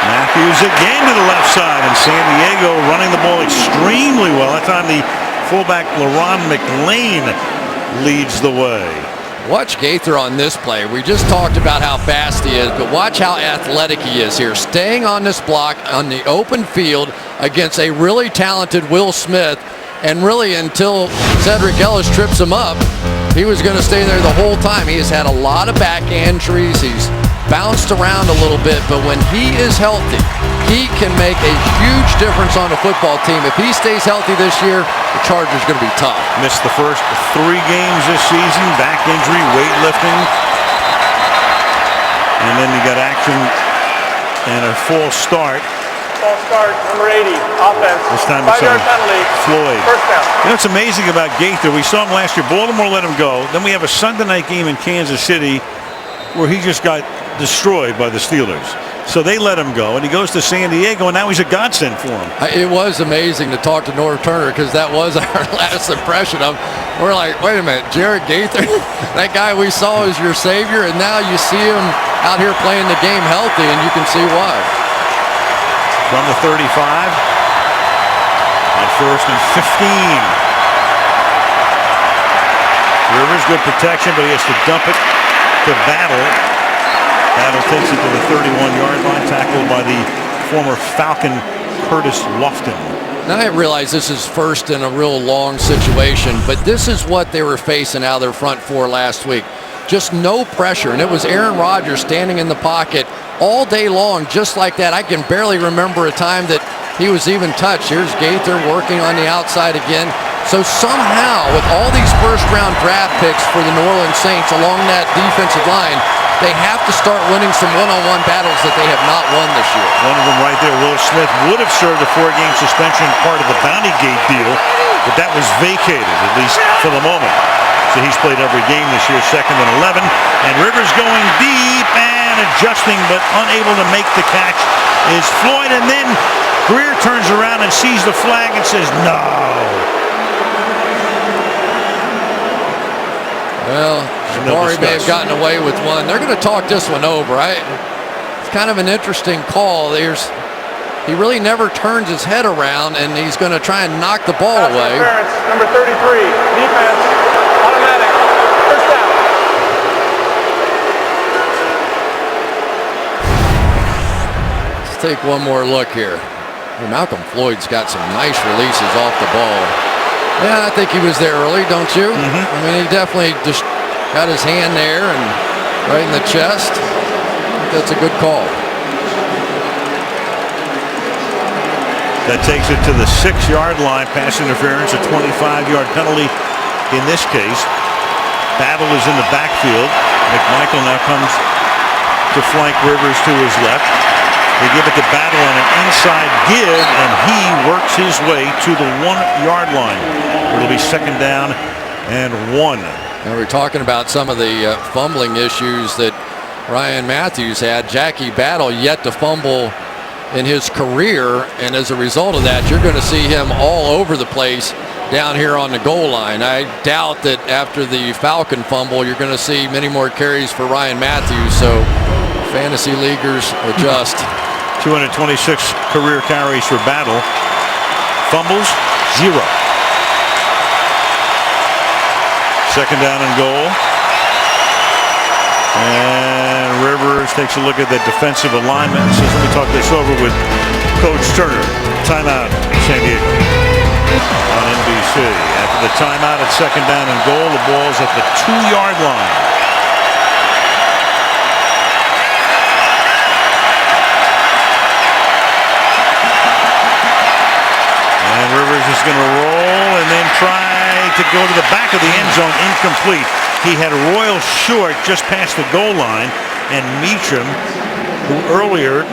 Matthews again to the left side, and San Diego running the ball extremely well. That time the fullback LaRon McLean leads the way. Watch Gaither on this play. We just talked about how fast he is, but watch how athletic he is here. Staying on this block on the open field against a really talented Will Smith, and really until Cedric Ellis trips him up, he was going to stay there the whole time. He has had a lot of back injuries. He's bounced around a little bit, but when he is healthy, he can make a huge difference on a football team. If he stays healthy this year, the Chargers are going to be tough. Missed the first 3 games this season, back injury, weightlifting. And then you got action and a false start. False start, number 80, offense. This time 5-yard penalty. Floyd. First down. You know what's amazing about Gaither? We saw him last year. Baltimore let him go. Then we have a Sunday night game in Kansas City where he just got destroyed by the Steelers. So they let him go, and he goes to San Diego, and now he's a godsend for him. It was amazing to talk to Norv Turner, because that was our last impression of him. We're like, wait a minute, Jared Gaither, that guy we saw as your savior, and now you see him out here playing the game healthy, and you can see why. From the 35, at first and 15. Rivers, good protection, but he has to dump it to Battle. Battle takes it to the 31-yard line, tackled by the former Falcon Curtis Lofton. Now I realize this is first in a real long situation, but this is what they were facing out of their front four last week. Just no pressure, and it was Aaron Rodgers standing in the pocket all day long just like that. I can barely remember a time that he was even touched. Here's Gaither working on the outside again. So somehow, with all these first-round draft picks for the New Orleans Saints along that defensive line, they have to start winning some one-on-one battles that they have not won this year. One of them right there, Will Smith, would have served a 4-game suspension, part of the Bounty Gate deal, but that was vacated, at least for the moment. So he's played every game this year, 2nd and 11. And Rivers going deep and adjusting, but unable to make the catch is Floyd. And then Greer turns around and sees the flag and says, no. Well, Jabari may have gotten away with one. They're going to talk this one over. It's kind of an interesting call. He really never turns his head around, and he's going to try and knock the ball away. Number 33, defense, automatic, first down. Let's take one more look here. Malcolm Floyd's got some nice releases off the ball. Yeah, I think he was there early, don't you? I mean, he definitely just got his hand there and right in the chest. I think that's a good call. That takes it to the 6-yard line. Pass interference, a 25-yard penalty in this case. Battle is in the backfield. McMichael now comes to flank Rivers to his left. They give it to Battle on an inside give, and he works his way to the 1-yard line. It'll be 2nd down and 1. And we're talking about some of the fumbling issues that Ryan Matthews had. Jackie Battle yet to fumble in his career, and as a result of that, you're going to see him all over the place down here on the goal line. I doubt that after the Falcon fumble, you're going to see many more carries for Ryan Matthews, so fantasy leaguers adjust. 226 career carries for Battle. Fumbles, 0. 2nd down and goal. And Rivers takes a look at the defensive alignment and says, let me talk this over with Coach Turner. Timeout, San Diego. On NBC. After the timeout at 2nd down and goal, the ball's at the 2-yard line. And Rivers is going to roll and then try to go to the back of the end zone. Incomplete. He had Royal short just past the goal line, and Meacham, who earlier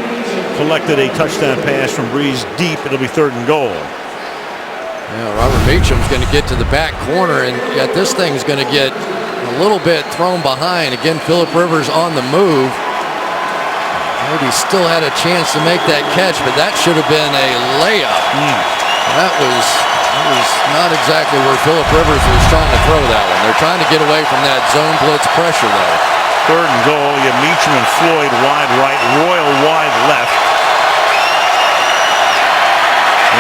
collected a touchdown pass from Brees deep, it'll be 3rd and goal. Yeah, Robert Meacham's going to get to the back corner, and yet this thing's going to get a little bit thrown behind. Again, Phillip Rivers on the move. Maybe still had a chance to make that catch, but that should have been a layup. That was not exactly where Phillip Rivers was trying to throw that one. They're trying to get away from that zone blitz pressure, though. Third and goal. You have Meacham and Floyd wide right, Royal wide left.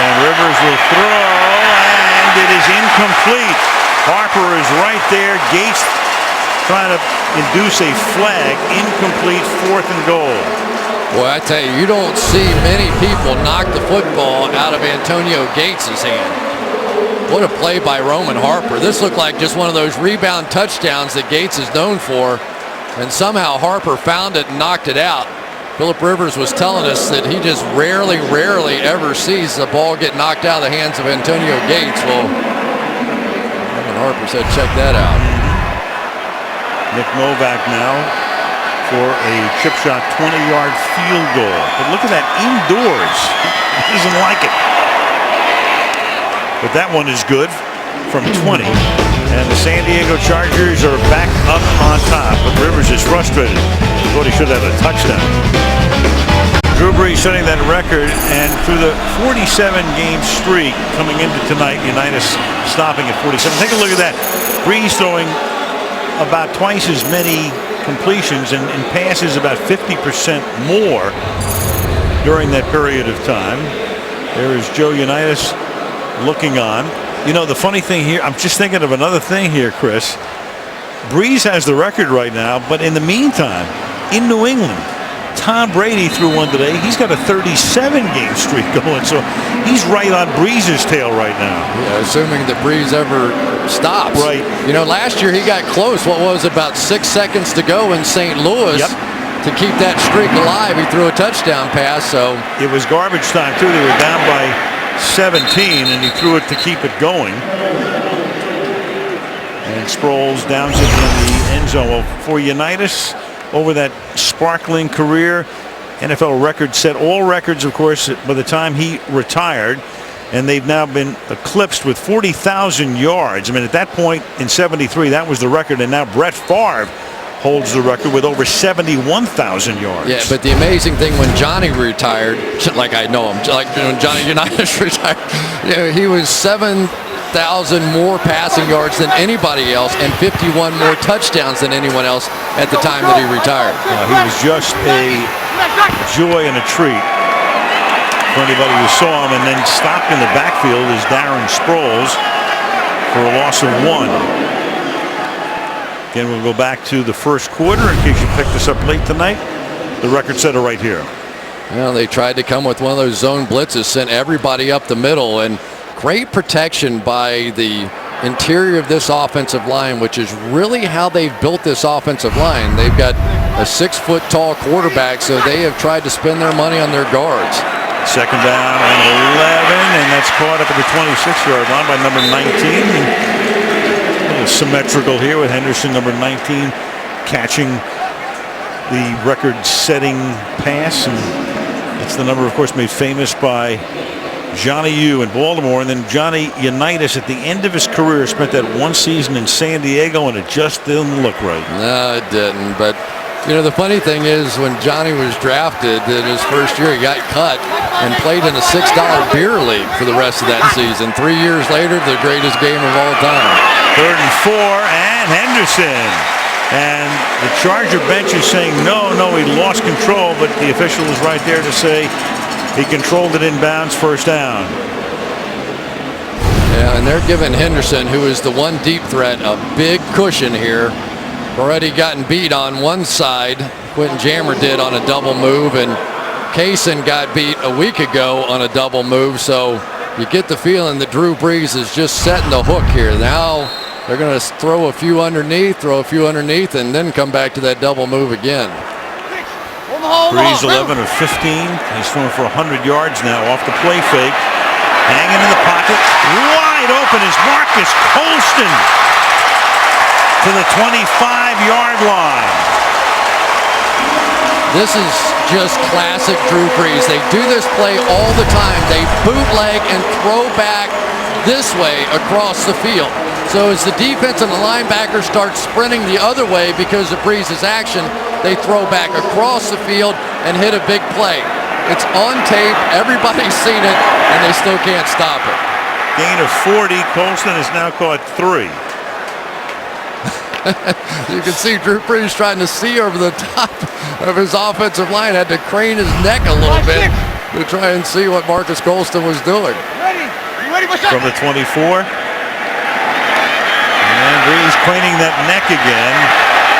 And Rivers will throw, and it is incomplete. Harper is right there. Gates trying to induce a flag. Incomplete, 4th and goal. Boy, I tell you, you don't see many people knock the football out of Antonio Gates' hand. What a play by Roman Harper. This looked like just one of those rebound touchdowns that Gates is known for, and somehow Harper found it and knocked it out. Phillip Rivers was telling us that he just rarely ever sees the ball get knocked out of the hands of Antonio Gates. Well, Roman Harper said, check that out. Nick Novak now for a chip shot 20-yard field goal. But look at that indoors. He doesn't like it. But that one is good from 20. And the San Diego Chargers are back up on top. But Rivers is frustrated. He thought he should have had a touchdown. Drew Brees setting that record, and through the 47-game streak coming into tonight, Unitas stopping at 47. Take a look at that. Brees throwing about twice as many completions and passes about 50% more during that period of time. There is Joe Unitas looking on. You know, the funny thing here, I'm just thinking of another thing here, Chris. Brees has the record right now, but in the meantime, in New England, Tom Brady threw one today. He's got a 37-game streak going, so he's right on Brees' tail right now. Yeah, assuming that Brees ever stops. Right. You know, last year he got close. What was it, about 6 seconds to go in St. Louis? Yep. To keep that streak alive, he threw a touchdown pass. So it was garbage time too. They were down by 17, and he threw it to keep it going. And Sproles downs it in the end zone. Well, for Unitas, over that sparkling career, NFL record set all records, of course, by the time he retired. And they've now been eclipsed with 40,000 yards. I mean, at that point in 73, that was the record. And now Brett Favre holds the record with over 71,000 yards. Yeah, but the amazing thing, when Johnny retired, like I know him, like when Johnny Unitas retired, you know, he was 7,000 more passing yards than anybody else and 51 more touchdowns than anyone else at the time that he retired. He was just a joy and a treat for anybody who saw him. And then stopped in the backfield is Darren Sproles for a loss of 1. Again, we'll go back to the first quarter in case you picked this up late tonight. The record setter right here. Well, they tried to come with one of those zone blitzes, sent everybody up the middle, and great protection by the interior of this offensive line, which is really how they've built this offensive line. They've got a 6-foot-tall quarterback, so they have tried to spend their money on their guards. Second down and 11, and that's caught up at the 26-yard line by number 19. Symmetrical here with Henderson, number 19, catching the record-setting pass, and it's the number, of course, made famous by Johnny U in Baltimore. And then Johnny Unitas, at the end of his career, spent that one season in San Diego, and it just didn't look right. No, it didn't. But you know, the funny thing is, when Johnny was drafted in his first year, he got cut and played in a $6 beer league for the rest of that season. 3 years later, the greatest game of all time. 3rd and 4, and Henderson. And the Charger bench is saying no, he lost control, but the official is right there to say he controlled it inbounds, first down. Yeah, and they're giving Henderson, who is the one deep threat, a big cushion here. Already gotten beat on one side. Quentin Jammer did on a double move, and Kaysen got beat a week ago on a double move. So you get the feeling that Drew Brees is just setting the hook here. Now they're going to throw a few underneath, and then come back to that double move again. Brees 11 of 15. He's thrown for 100 yards now off the play fake. Hanging in the pocket. Wide open is Marcus Colston to the 25-yard line. This is just classic Drew Brees. They do this play all the time. They bootleg and throw back this way across the field. So as the defense and the linebackers start sprinting the other way because of Brees' action, they throw back across the field and hit a big play. It's on tape. Everybody's seen it, and they still can't stop it. Gain of 40. Colston has now caught 3. You can see Drew Brees trying to see over the top of his offensive line. Had to crane his neck a little bit to try and see what Marcus Colston was doing. Ready? You ready for From the 24. And Brees cleaning that neck again.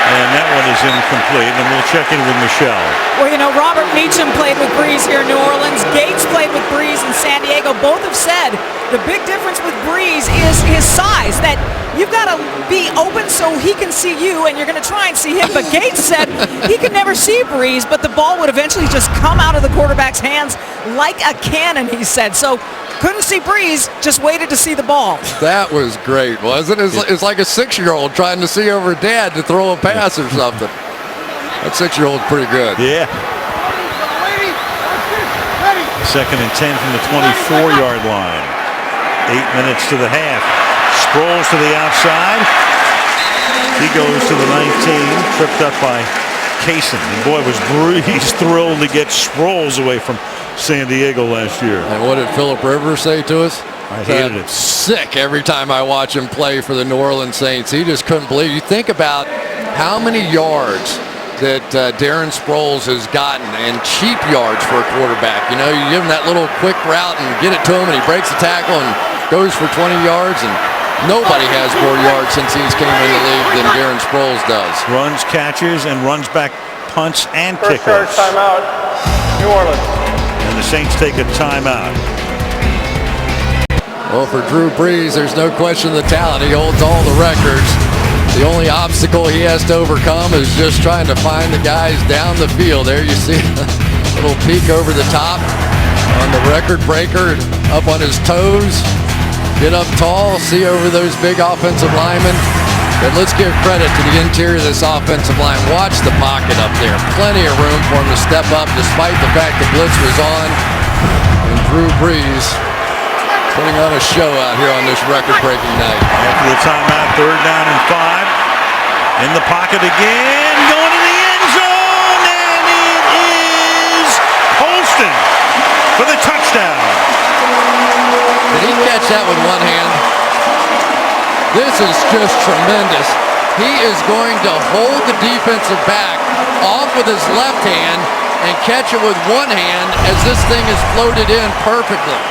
And that one is incomplete. And we'll check in with Michelle. Well, you know, Robert Meacham played with Brees here in New Orleans. Gates played with Brees in San Diego. Both have said the big difference with Brees is his size, that you've got to be open so he can see you, and you're going to try and see him. But Gates said he could never see Brees, but the ball would eventually just come out of the quarterback's hands like a cannon, he said. So couldn't see Brees, just waited to see the ball. That was great, wasn't it? It's like a 6-year-old trying to see over dad to throw a pass or something. That 6-year-old's pretty good. Yeah. Second and 10 from the 24-yard line. 8 minutes to the half. Sproles to the outside. He goes to the 19, tripped up by Kaysen. And boy, was Brees thrilled to get Sproles away from San Diego last year. And what did Philip Rivers say to us? I hated it. Sick every time I watch him play for the New Orleans Saints. He just couldn't believe. You think about how many yards that Darren Sproles has gotten, and cheap yards for a quarterback. You know, you give him that little quick route and get it to him, and he breaks the tackle and goes for 20 yards. And nobody has more yards since he's came in the league than Darren Sproles does. Runs, catches, and runs back punts and First kickoffs. charge timeout, New Orleans. And the Saints take a timeout. Well, for Drew Brees, there's no question the talent. He holds all the records. The only obstacle he has to overcome is just trying to find the guys down the field. There you see a little peek over the top on the record breaker, up on his toes. Get up tall, see over those big offensive linemen. But let's give credit to the interior of this offensive line. Watch the pocket up there. Plenty of room for him to step up despite the fact the blitz was on. And Drew Brees putting on a show out here on this record-breaking night. After the timeout, 3rd down and 5. In the pocket again, going to the end zone, and it is Colston for the touchdown. Did he catch that with one hand? This is just tremendous. He is going to hold the defensive back off with his left hand and catch it with one hand as this thing is floated in perfectly.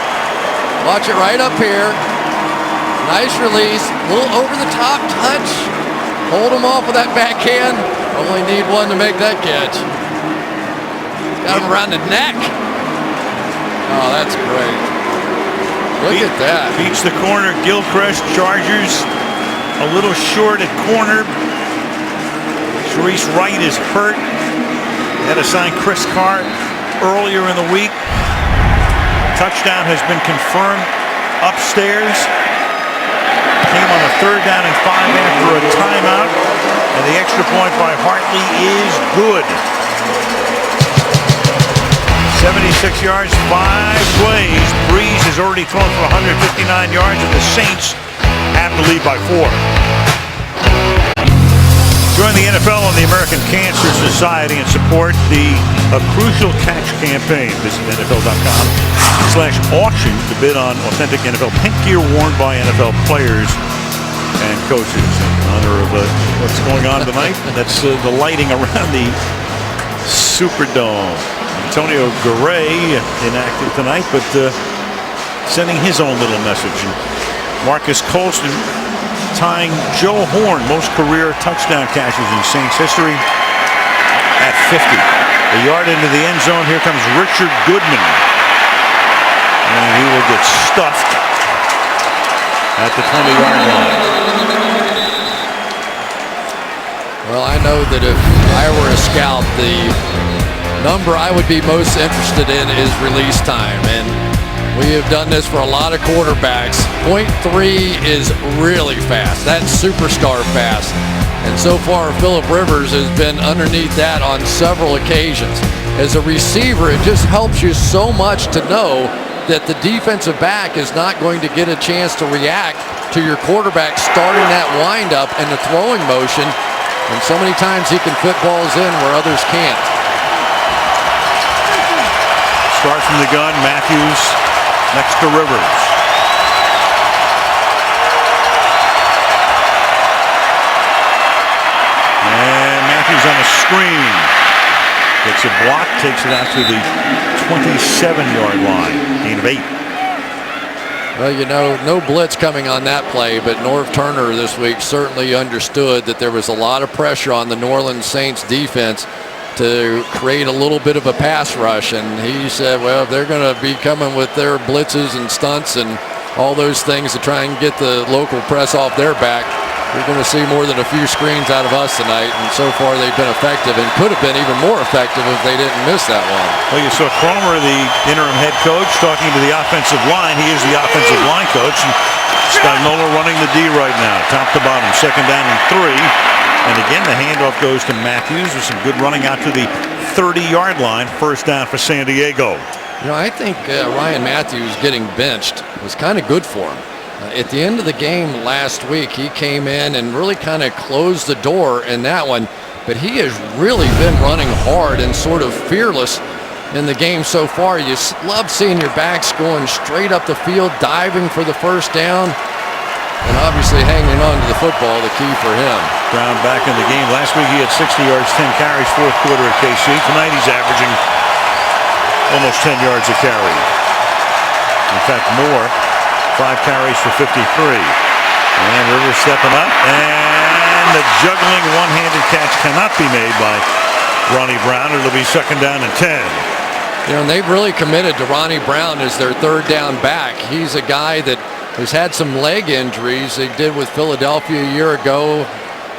Watch it right up here. Nice release. A little over the top touch. Hold him off with that backhand. Only need one to make that catch. Got him around the neck. Oh, that's great. Look at that. Beats the corner. Gilchrist, Chargers a little short at corner. Sharice Wright is hurt. Had to sign Chris Carr earlier in the week. Touchdown has been confirmed upstairs. Came on a 3rd down and 5 after a timeout. And the extra point by Hartley is good. 76 yards, 5 plays. Brees has already thrown for 159 yards, and the Saints have the lead by 4. Join the NFL and the American Cancer Society and support a Crucial Catch campaign. Visit NFL.com/auction to bid on authentic NFL pink gear worn by NFL players and coaches. In honor of what's going on tonight, that's the lighting around the Superdome. Antonio Garay inactive tonight, but sending his own little message. And Marcus Colston tying Joe Horn, most career touchdown catches in Saints history, at 50. A yard into the end zone. Here comes Richard Goodman. And he will get stuffed at the 20-yard line. Well, I know that if I were a scout, the number I would be most interested in is release time. And we have done this for a lot of quarterbacks. 0.3 is really fast. That's superstar fast. And so far, Philip Rivers has been underneath that on several occasions. As a receiver, it just helps you so much to know that the defensive back is not going to get a chance to react to your quarterback starting that windup and the throwing motion. And so many times he can fit balls in where others can't. Start from the gun. Matthews next to Rivers. And Matthews on a screen. Gets a block, takes it out to the 27-yard line. Gain of 8. Well, you know, no blitz coming on that play, but Norv Turner this week certainly understood that there was a lot of pressure on the New Orleans Saints defense to create a little bit of a pass rush. And he said, well, if they're going to be coming with their blitzes and stunts and all those things to try and get the local press off their back, you're going to see more than a few screens out of us tonight, and so far they've been effective and could have been even more effective if they didn't miss that one. Well, you saw Cromer, the interim head coach, talking to the offensive line. He is the offensive line coach, and Spagnuolo running the D right now, top to bottom, 2nd down and 3. And again, the handoff goes to Matthews with some good running out to the 30-yard line, 1st down for San Diego. You know, I think Ryan Matthews getting benched was kind of good for him. At the end of the game last week, he came in and really kind of closed the door in that one. But he has really been running hard and sort of fearless in the game so far. You love seeing your backs going straight up the field, diving for the 1st down, and obviously hanging on to the football, the key for him. Brown back in the game. Last week he had 60 yards, 10 carries, 4th quarter at KC. Tonight he's averaging almost 10 yards a carry. In fact, more. 5 carries for 53. And Rivers stepping up. And the juggling one-handed catch cannot be made by Ronnie Brown. It'll be 2nd down and 10. You know, and they've really committed to Ronnie Brown as their 3rd down back. He's a guy that has had some leg injuries. They did with Philadelphia a year ago.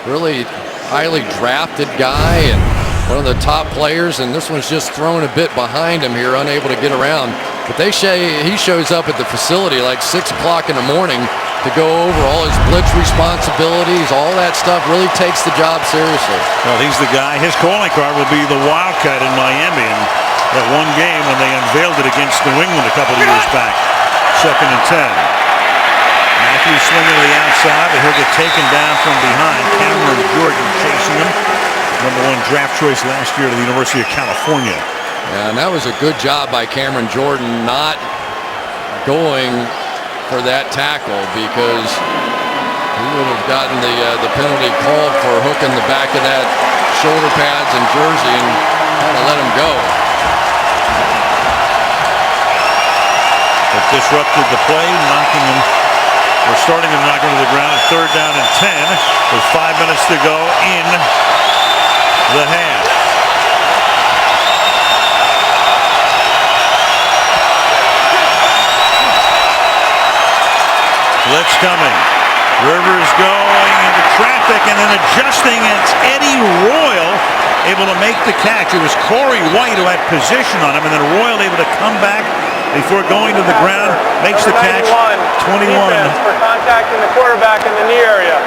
Really highly drafted guy and one of the top players. And this one's just thrown a bit behind him here, unable to get around. But he shows up at the facility like 6 o'clock in the morning to go over all his blitz responsibilities. All that stuff really takes the job seriously. Well, he's the guy. His calling card will be the Wildcat in Miami. And that one game when they unveiled it against New England a couple of years back. 2nd and 10. Matthews swinging to the outside, but he'll get taken down from behind. Cameron Jordan chasing him. #1 draft choice last year to the University of California. And that was a good job by Cameron Jordan not going for that tackle, because he would have gotten the penalty called for hooking the back of that shoulder pads and jersey and kind of let him go. It disrupted the play, knocking him, or starting him knocking to the ground. 3rd down and 10 with 5 minutes to go in the half. Blitz coming. Rivers going into traffic and then adjusting. And it's Eddie Royal able to make the catch. It was Corey White who had position on him, and then Royal able to come back before going to the ground. Makes the catch. 21. For contacting the quarterback in the knee area.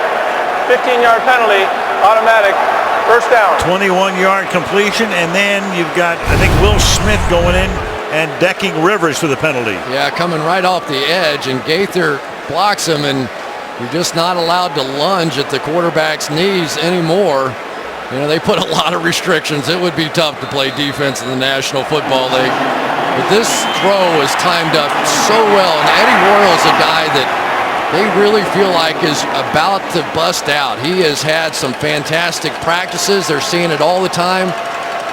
15-yard penalty, automatic. 1st down. 21-yard completion, and then you've got, I think, Will Smith going in and decking Rivers for the penalty. Yeah, coming right off the edge, and Gaither blocks him, and you're just not allowed to lunge at the quarterback's knees anymore. You know, they put a lot of restrictions. It would be tough to play defense in the National Football League. But this throw is timed up so well, and Eddie Royal is a guy that they really feel like is about to bust out. He has had some fantastic practices. They're seeing it all the time.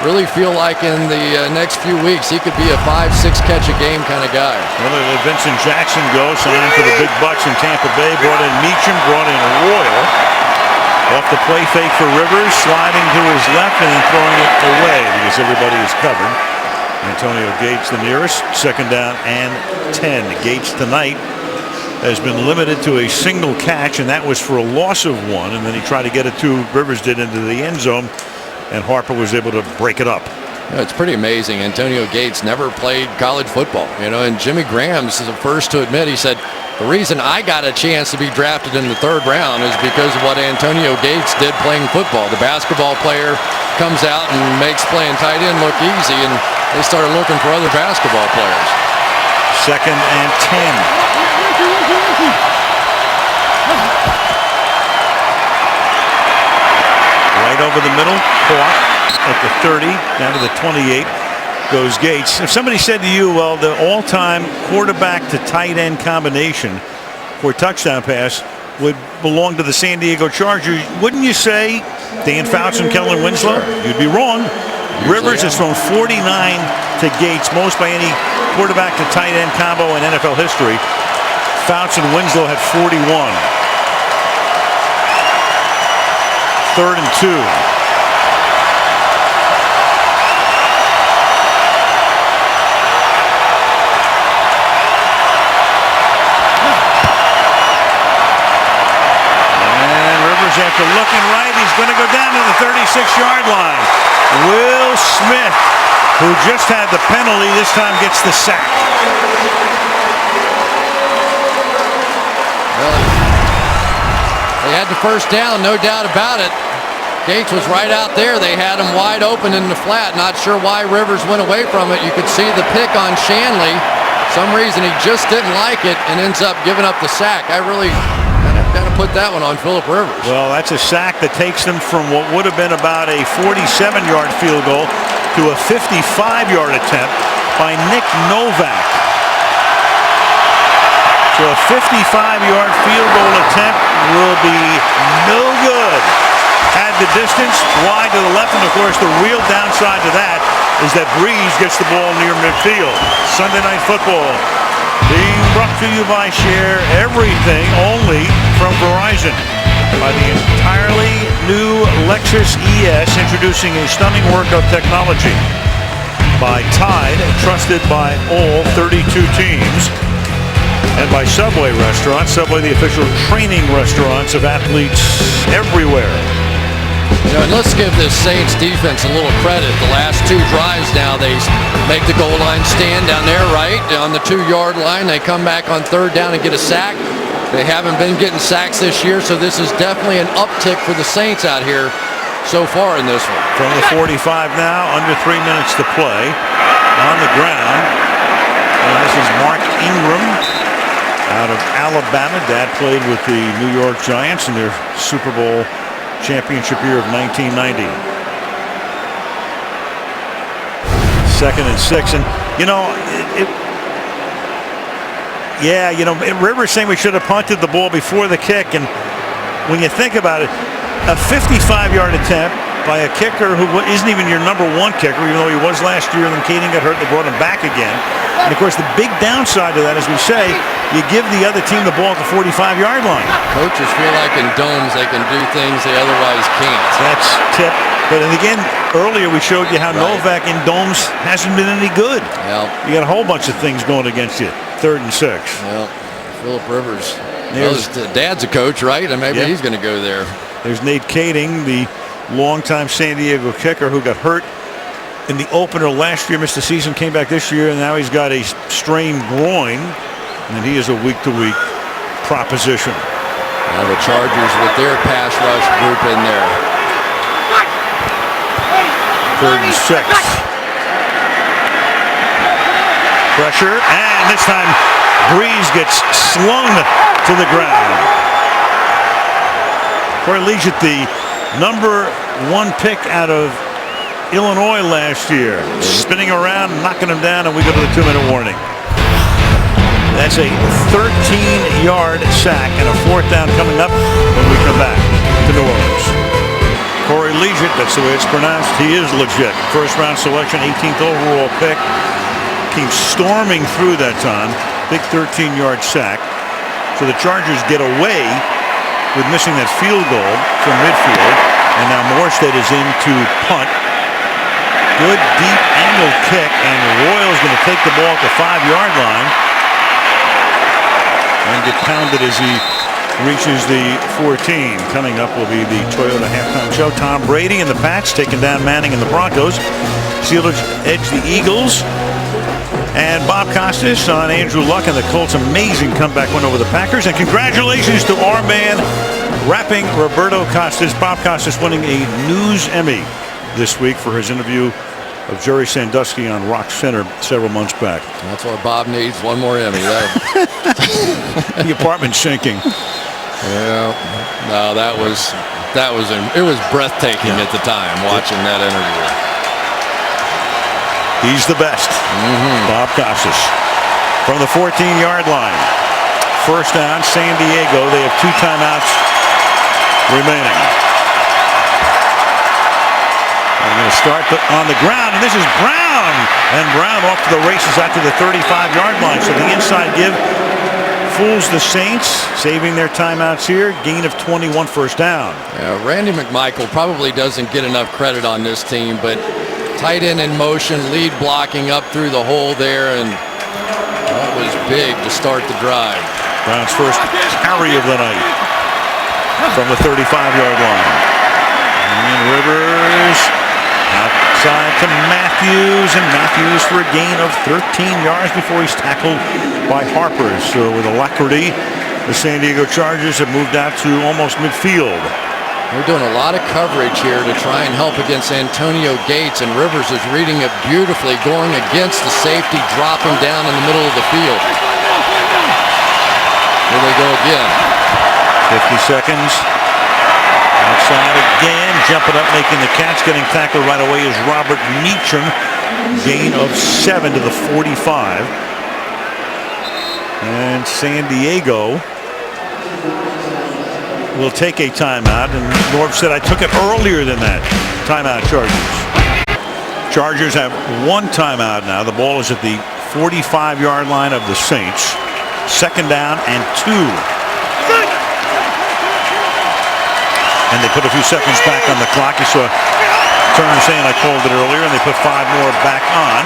Really feel like in the next few weeks he could be a 5-6 catch a game kind of guy. Well, they let Vincent Jackson go, signed for the big bucks in Tampa Bay. Brought in Meacham, brought in Royal. Off the play fake for Rivers, sliding to his left and then throwing it away because everybody is covered. Antonio Gates the nearest. 2nd down and 10. Gates tonight has been limited to a single catch, and that was for a loss of 1. And then he tried to get it to, Rivers did, into the end zone, and Harper was able to break it up. Yeah, it's pretty amazing. Antonio Gates never played college football, you know, and Jimmy Graham is the first to admit. He said, the reason I got a chance to be drafted in the 3rd round is because of what Antonio Gates did playing football. The basketball player comes out and makes playing tight end look easy, and they started looking for other basketball players. 2nd and 10. Right over the middle, caught at the 30, down to the 28. goes Gates. If somebody said to you, well, the all-time quarterback to tight end combination for touchdown pass would belong to the San Diego Chargers, wouldn't you say Dan Fouts and Kellen Winslow? You'd be wrong. Rivers has thrown 49 to Gates, most by any quarterback to tight end combo in NFL history. Fouts and Winslow had 41. 3rd and 2. After looking right, he's going to go down to the 36-yard line. Will Smith, who just had the penalty, this time gets the sack. Well, they had the first down, no doubt about it. Gates was right out there. They had him wide open in the flat. Not sure why Rivers went away from it. You could see the pick on Shanley. Some reason he just didn't like it and ends up giving up the sack. I really got to put that one on Philip Rivers. Well, that's a sack that takes them from what would have been about a 47-yard field goal to a 55-yard attempt by Nick Novak. So a 55-yard field goal attempt will be no good. Add the distance wide to the left, and of course the real downside to that is that Brees gets the ball near midfield. Sunday Night Football being brought to you by Share Everything, only from Verizon. By the entirely new Lexus ES, introducing a stunning work of technology. By Tide, trusted by all 32 teams. And by Subway Restaurants, Subway the official training restaurants of athletes everywhere. You know, and let's give this Saints defense a little credit. The last 2 drives now, they make the goal line stand down there, right? On the 2-yard line, they come back on 3rd down and get a sack. They haven't been getting sacks this year, so this is definitely an uptick for the Saints out here so far in this one. From the 45 now, under 3 minutes to play. On the ground. And this is Mark Ingram out of Alabama. Dad played with the New York Giants in their Super Bowl championship year of 1990. 2nd and 6, and you know, Rivers saying we should have punted the ball before the kick, and when you think about it, a 55-yard attempt by a kicker who isn't even your number 1 kicker, even though he was last year, and then Kading got hurt, they brought him back again. And of course, the big downside to that, as we say, you give the other team the ball at the 45-yard line. Coaches feel like in domes they can do things they otherwise can't. That's tip. But and again, earlier we showed you how Novak in domes hasn't been any good. Well, you got a whole bunch of things going against you. 3rd and 6. Well, Philip Rivers. Well, his dad's a coach, right? And maybe he's going to go there. There's Nate Kading, the longtime San Diego kicker who got hurt in the opener last year, missed the season, came back this year, and now he's got a strained groin, and he is a week-to-week proposition. Now the Chargers with their pass rush group in there. 3rd and 6. Pressure, and this time Brees gets slung to the ground. Corey Liuget, the number 1 pick out of Illinois last year, spinning around, knocking him down, and we go to the 2-minute warning. That's a 13-yard sack and a 4th down coming up when we come back to New Orleans. Corey Liuget, that's the way it's pronounced. He is legit. 1st-round selection, 18th overall pick. Came storming through that time. Big 13-yard sack. So the Chargers get away with missing that field goal from midfield. And now Morstead is in to punt. Good deep angle kick, and Royal's going to take the ball at the 5-yard line and get pounded as he reaches the 14. Coming up will be the Toyota halftime show. Tom Brady and the Pats taking down Manning and the Broncos. Steelers edge the Eagles. And Bob Costas on Andrew Luck and the Colts' amazing comeback win over the Packers. And congratulations to our man, rapping Roberto Costas. Bob Costas winning a News Emmy this week for his interview of Jerry Sandusky on Rock Center several months back. That's why Bob needs one more Emmy. The apartment's sinking. Yeah. No, it was breathtaking at the time watching that interview. He's the best. Bob Costas from the 14-yard line. First down, San Diego. They have 2 timeouts remaining. They're going to start on the ground, and this is Brown. And Brown off to the races out to the 35-yard line. So the inside give fools the Saints, saving their timeouts here. Gain of 21, first down. Yeah, Randy McMichael probably doesn't get enough credit on this team, but tight end in motion, lead blocking up through the hole there, and that was big to start the drive. Brown's first carry of the night from the 35-yard line. And Rivers outside to Matthews, and Matthews for a gain of 13 yards before he's tackled by Harper. So with alacrity, the San Diego Chargers have moved out to almost midfield. They're doing a lot of coverage here to try and help against Antonio Gates, and Rivers is reading it beautifully, going against the safety, dropping down in the middle of the field. Here they go again. 50 seconds. Outside again, jumping up, making the catch, getting tackled right away is Robert Meacham. Gain of 7 to the 45. And San Diego will take a timeout, and Norv said I took it earlier than that. Timeout, Chargers. Chargers have 1 timeout now. The ball is at the 45-yard line of the Saints. Second down and 2. And they put a few seconds back on the clock. You saw Turner saying I called it earlier, and they put 5 more back on.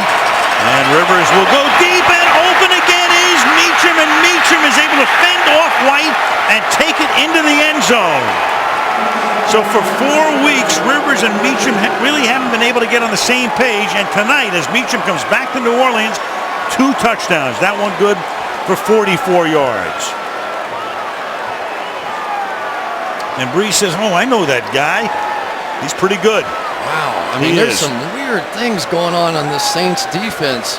And Rivers will go deep, and open again is Meacham, and Meacham is able to fend off White and take it into the end zone. So for 4 weeks, Rivers and Meacham really haven't been able to get on the same page. And tonight, as Meacham comes back to New Orleans, 2 touchdowns. That one good for 44 yards. And Brees says, oh, I know that guy. He's pretty good. Wow. I mean, there's some weird things going on the Saints defense.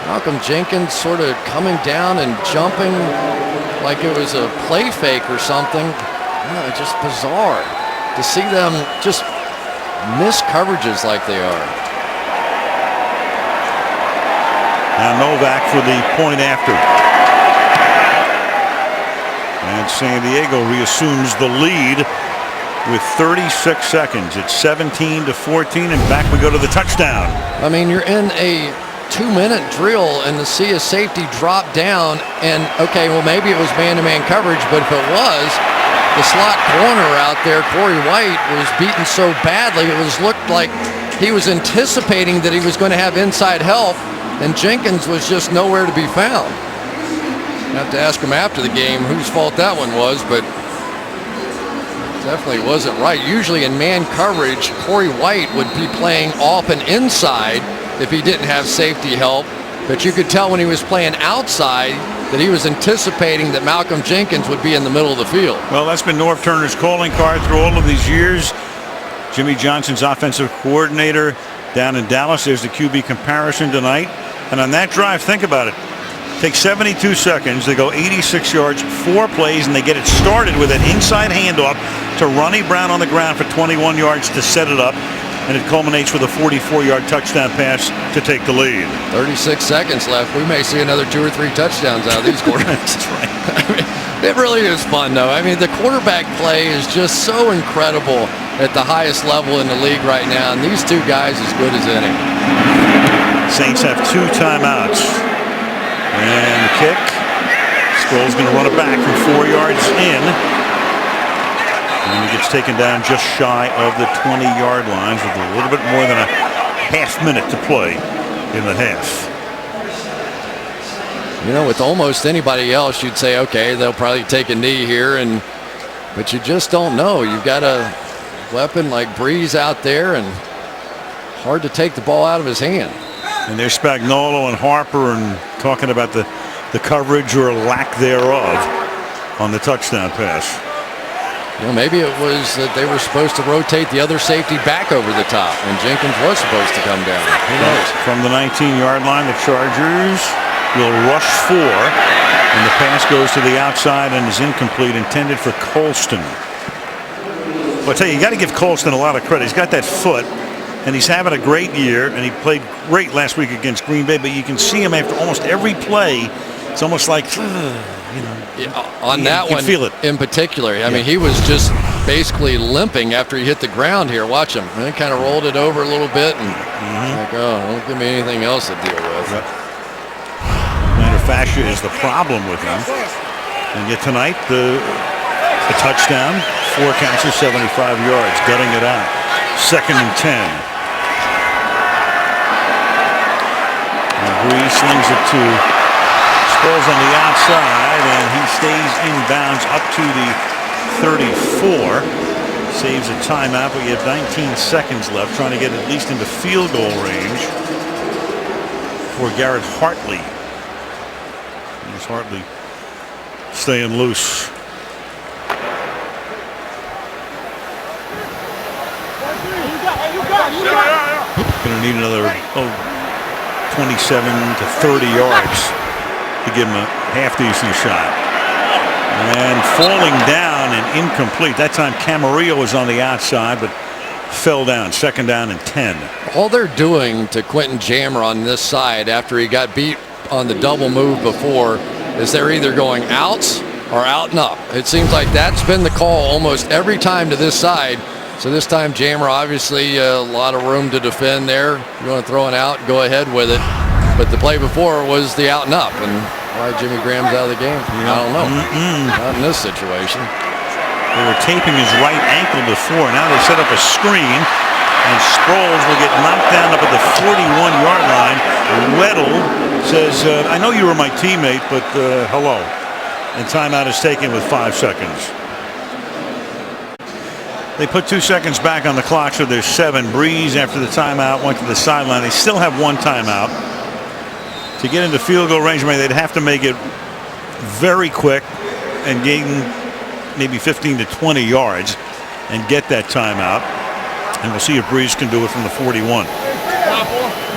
Malcolm Jenkins sort of coming down and jumping like it was a play fake or something. Just bizarre to see them just miss coverages like they are. Now Novak for the point after. And San Diego reassumes the lead with 36 seconds. It's 17 to 14, and back we go to the touchdown. I mean, you're in a 2-minute drill and to see a safety drop down, and okay, well, maybe it was man-to-man coverage, but if it was, the slot corner out there, Corey White, was beaten so badly it looked like he was anticipating that he was going to have inside help, and Jenkins was just nowhere to be found. Have to ask him after the game whose fault that one was, but definitely wasn't right. Usually in man coverage, Corey White would be playing off and inside if he didn't have safety help, but you could tell when he was playing outside that he was anticipating that Malcolm Jenkins would be in the middle of the field. Well, that's been Norv Turner's calling card through all of these years. Jimmy Johnson's offensive coordinator down in Dallas. There's the QB comparison tonight. And on that drive, think about it. Takes 72 seconds. They go 86 yards, 4 plays, and they get it started with an inside handoff to Ronnie Brown on the ground for 21 yards to set it up. And it culminates with a 44-yard touchdown pass to take the lead. 36 seconds left. We may see another 2 or 3 touchdowns out of these quarterbacks. That's right. I mean, it really is fun, though. I mean, the quarterback play is just so incredible at the highest level in the league right now, and these 2 guys as good as any. Saints have 2 timeouts. And the kick. Sproul's going to run it back from 4 yards in. And he gets taken down just shy of the 20-yard lines with a little bit more than a half minute to play in the half. You know, with almost anybody else, you'd say, okay, they'll probably take a knee here, but you just don't know. You've got a weapon like Brees out there, and hard to take the ball out of his hand. And there's Spagnuolo and Harper and talking about the coverage or lack thereof on the touchdown pass. You know, maybe it was that they were supposed to rotate the other safety back over the top, and Jenkins was supposed to come down. Who knows? From the 19-yard line, the Chargers will rush 4, and the pass goes to the outside and is incomplete, intended for Colston. Well, I tell you, you got to give Colston a lot of credit. He's got that foot. and he's having a great year, and he played great last week against Green Bay, but you can see him after almost every play. It's almost like, on that one feel it. in particular. I mean, he was just basically limping after he hit the ground here. Watch him. And he kind of rolled it over a little bit, and like, oh, don't give me anything else to deal with. Yep. Plantar fascia is the problem with him. And yet tonight, the touchdown, 4 counts of 75 yards, gutting it out. 2nd and 10. And Brees slings it to Sproles on the outside, and he stays inbounds up to the 34. Saves a timeout, but you have 19 seconds left, trying to get at least into field goal range for Garrett Hartley. Here's Hartley staying loose. Going to need another 27 to 30 yards to give him a half decent shot. And falling down and incomplete. That time Camarillo was on the outside, but fell down. 2nd down and 10. All they're doing to Quentin Jammer on this side after he got beat on the double move before is they're either going outs or out and up. It seems like that's been the call almost every time to this side. So this time Jammer, obviously a lot of room to defend there. You want to throw it out, go ahead with it. But the play before was the out and up, and why Jimmy Graham's out of the game, I don't know. Not in this situation. They were taping his right ankle before. Now they set up a screen, and Sproles will get knocked down up at the 41-yard line. Weddle says, I know you were my teammate, but hello. And timeout is taken with 5 seconds. They put 2 seconds back on the clock, so there's 7. Brees, after the timeout, went to the sideline. They still have 1 timeout. To get into field goal range, they'd have to make it very quick and gain maybe 15 to 20 yards and get that timeout. And we'll see if Brees can do it from the 41.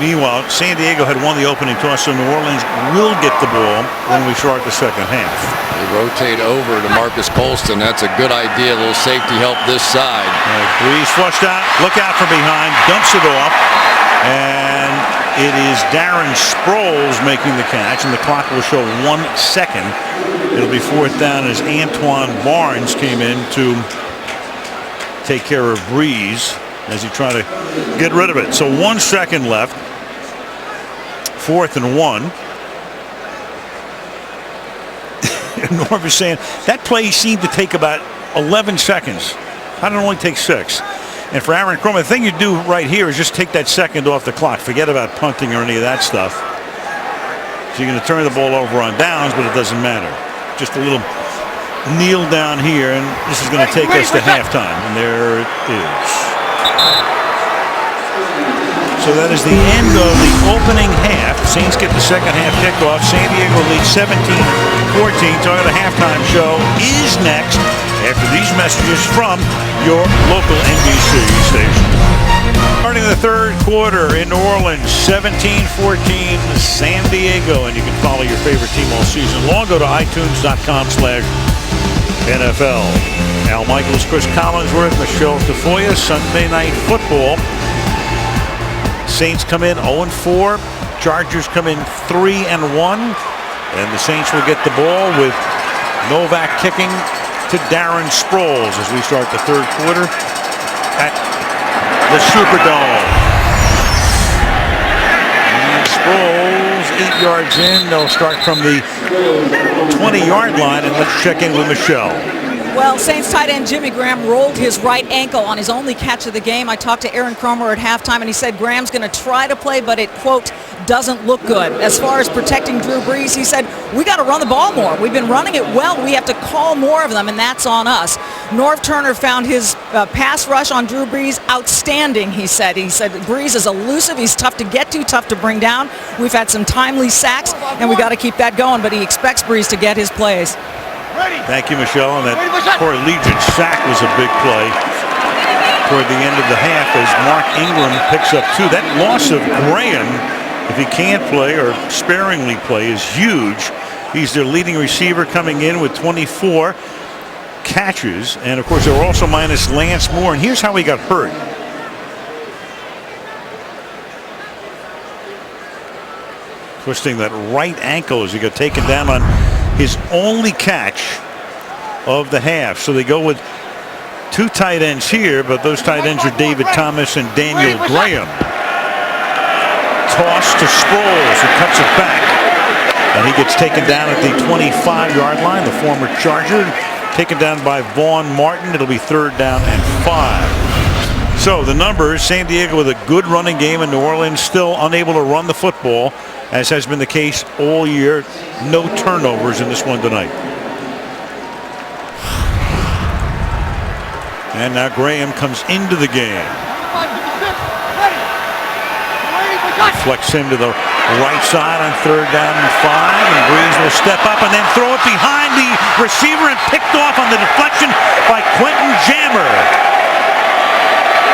Meanwhile, San Diego had won the opening toss, so New Orleans will get the ball when we start the second half. They rotate over to Marcus Colston. That's a good idea. A little safety help this side. Brees flushed out. Look out from behind. Dumps it off. And it is Darren Sproles making the catch, and the clock will show 1 second. It'll be 4th down as Antoine Barnes came in to take care of Brees as he tried to get rid of it. So 1 second left. 4th and 1. Norv is saying that play seemed to take about 11 seconds. How did it only take 6? And for Aaron Cromer, the thing you do right here is just take that second off the clock. Forget about punting or any of that stuff. So you're going to turn the ball over on downs, but it doesn't matter. Just a little kneel down here, and this is going to take us to halftime. And there it is. So that is the end of the opening half. Saints get the second half kickoff. San Diego leads 17-14. Toyota halftime show is next after these messages from your local NBC station. Starting the third quarter in New Orleans, 17-14 San Diego, and you can follow your favorite team all season long. Go to iTunes.com/NFL. Al Michaels, Chris Collinsworth, Michelle Tafoya. Sunday Night Football. Saints come in 0-4. Chargers come in 3-1. And the Saints will get the ball with Novak kicking to Darren Sproles as we start the third quarter at the Superdome. And Sproles 8 yards in. They'll start from the 20-yard line, and let's check in with Michelle. Well, Saints tight end Jimmy Graham rolled his right ankle on his only catch of the game. I talked to Aaron Cromer at halftime, and he said Graham's going to try to play, but it, quote, doesn't look good. As far as protecting Drew Brees, he said, we got to run the ball more. We've been running it well. We have to call more of them, and that's on us. Norv Turner found his pass rush on Drew Brees outstanding, he said. He said Brees is elusive. He's tough to get to, tough to bring down. We've had some timely sacks, and we got to keep that going, but he expects Brees to get his plays. Thank you, Michelle. And that Corlegiate sack was a big play toward the end of the half as Mark Ingram picks up 2. That loss of Graham, if he can't play or sparingly play, is huge. He's their leading receiver coming in with 24 catches. And, of course, they were also minus Lance Moore. And here's how he got hurt. twisting that right ankle as he got taken down on his only catch of the half. So they go with two tight ends here, but those tight ends are David Thomas and Daniel Graham. Toss to Sproles, who cuts it back, and he gets taken down at the 25-yard line. The former Charger taken down by Vaughn Martin. It'll be 3rd down and 5. So the numbers: San Diego with a good running game, and New Orleans still unable to run the football, as has been the case all year. No turnovers in this one tonight. And now Graham comes into the game. Flex him to the right side on 3rd down and 5, and Brees will step up and then throw it behind the receiver and picked off on the deflection by Quentin Jammer.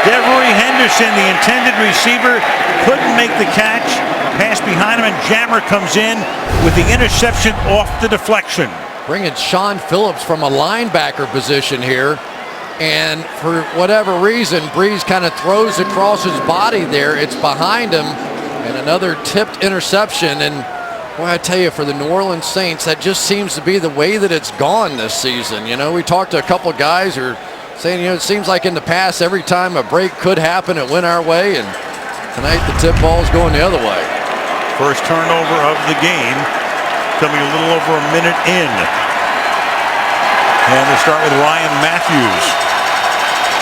Devery Henderson, the intended receiver, couldn't make the catch. Pass behind him, and Jammer comes in with the interception off the deflection. Bringing Sean Phillips from a linebacker position here. And for whatever reason, Brees kind of throws across his body there. It's behind him, and another tipped interception. And boy, I tell you, for the New Orleans Saints, that just seems to be the way that it's gone this season. You know, we talked to a couple guys who are saying, you know, it seems like in the past, every time a break could happen, it went our way. And tonight, the tip ball is going the other way. First turnover of the game, coming a little over a minute in. And they start with Ryan Matthews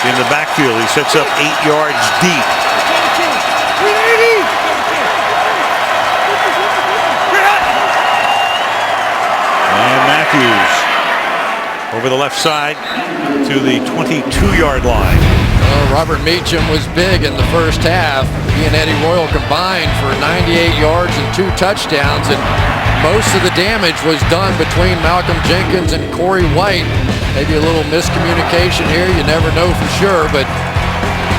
in the backfield. He sets up 8 yards deep. And Matthews over the left side to the 22-yard line. Robert Meacham was big in the first half. He and Eddie Royal combined for 98 yards and 2 touchdowns, and most of the damage was done between Malcolm Jenkins and Corey White. Maybe a little miscommunication here, you never know for sure, but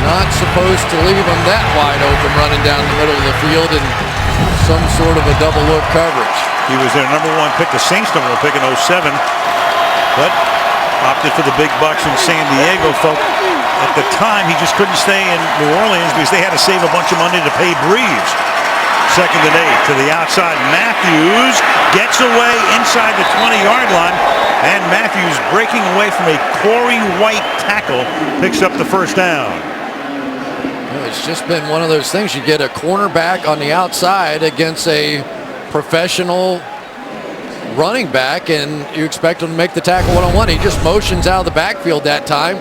not supposed to leave him that wide open running down the middle of the field in some sort of a double look coverage. He was their #1 pick, the Saints #1 pick in 07, but opted for the big bucks in San Diego. Felt at the time he just couldn't stay in New Orleans because they had to save a bunch of money to pay Brees. 2nd and 8 to the outside. Matthews gets away inside the 20-yard line, and Matthews, breaking away from a Corey White tackle, picks up the 1st down. It's just been one of those things. You get a cornerback on the outside against a professional running back, and you expect him to make the tackle one-on-one. He just motions out of the backfield that time,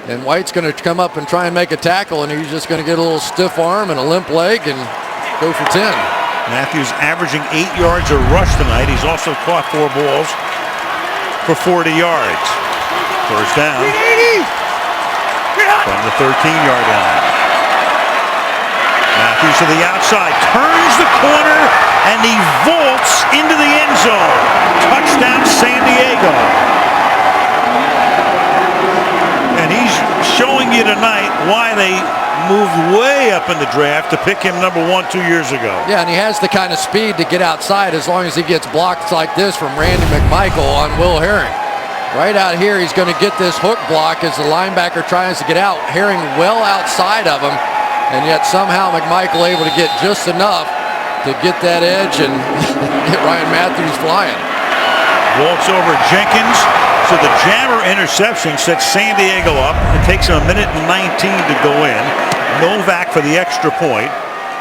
and White's going to come up and try and make a tackle, and he's just going to get a little stiff arm and a limp leg and go for 10. Matthews averaging 8 yards a rush tonight. He's also caught 4 balls for 40 yards. 1st down from the 13-yard line. Matthews to the outside, turns the corner, and he vaults into the end zone. Touchdown, San Diego. And he's showing you tonight why they moved way up in the draft to pick him #1 2 years ago. Yeah, and he has the kind of speed to get outside as long as he gets blocks like this from Randy McMichael on Will Herring. Right out here, he's going to get this hook block as the linebacker tries to get out. Herring well outside of him, and yet somehow McMichael able to get just enough to get that edge and get Ryan Matthews flying. Walks over Jenkins. So the Jammer interception sets San Diego up. It takes him 1:19 to go in. Novak for the extra point.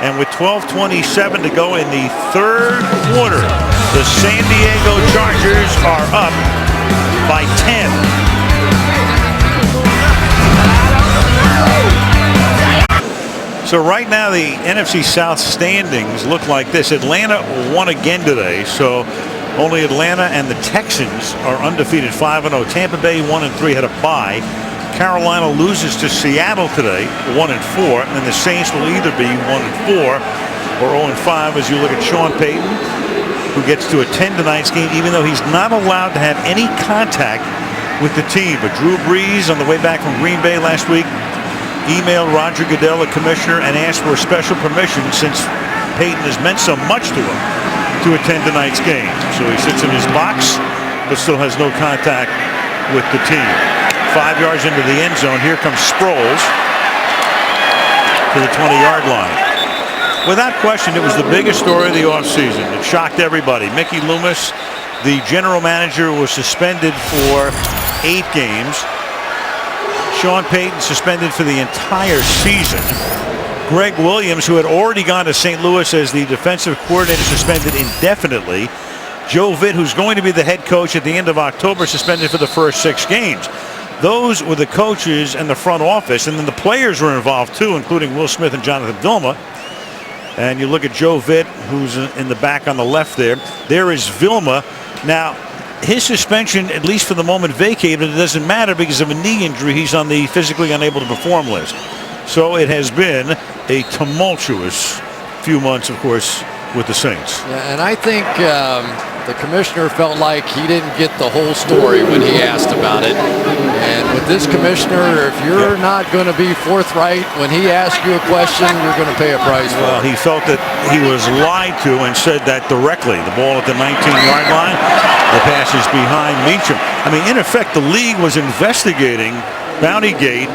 And with 12:27 to go in the 3rd quarter, the San Diego Chargers are up by 10. So right now the NFC South standings look like this. Atlanta won again today, so only Atlanta and the Texans are undefeated, 5-0. Tampa Bay 1-3, had a bye. Carolina loses to Seattle today, 1-4, and the Saints will either be 1-4 or 0-5 as you look at Sean Payton, who gets to attend tonight's game even though he's not allowed to have any contact with the team. But Drew Brees, on the way back from Green Bay last week, emailed Roger Goodell, the commissioner, and asked for special permission since Payton has meant so much to him to attend tonight's game. So he sits in his box but still has no contact with the team. 5 yards into the end zone. Here comes Sproles to the 20-yard line. Without question, it was the biggest story of the offseason. It shocked everybody. Mickey Loomis, the general manager, was suspended for 8 games. Sean Payton suspended for the entire season. Greg Williams, who had already gone to St. Louis as the defensive coordinator, suspended indefinitely. Joe Vitt, who's going to be the head coach at the end of October, suspended for the first 6 games. Those were the coaches and the front office, and then the players were involved too, including Will Smith and Jonathan Vilma. And you look at Joe Vitt, who's in the back on the left there. There is Vilma. Now, his suspension, at least for the moment, vacated. It doesn't matter because of a knee injury. He's on the physically unable to perform list. So it has been a tumultuous few months, of course, with the Saints. Yeah, and I think the commissioner felt like he didn't get the whole story when he asked about it. And with this commissioner, if you're not going to be forthright when he asks you a question, you're going to pay a price for it. Well, he felt that he was lied to and said that directly. The ball at the 19-yard line, the pass is behind Meacham. I mean, in effect, the league was investigating Bountygate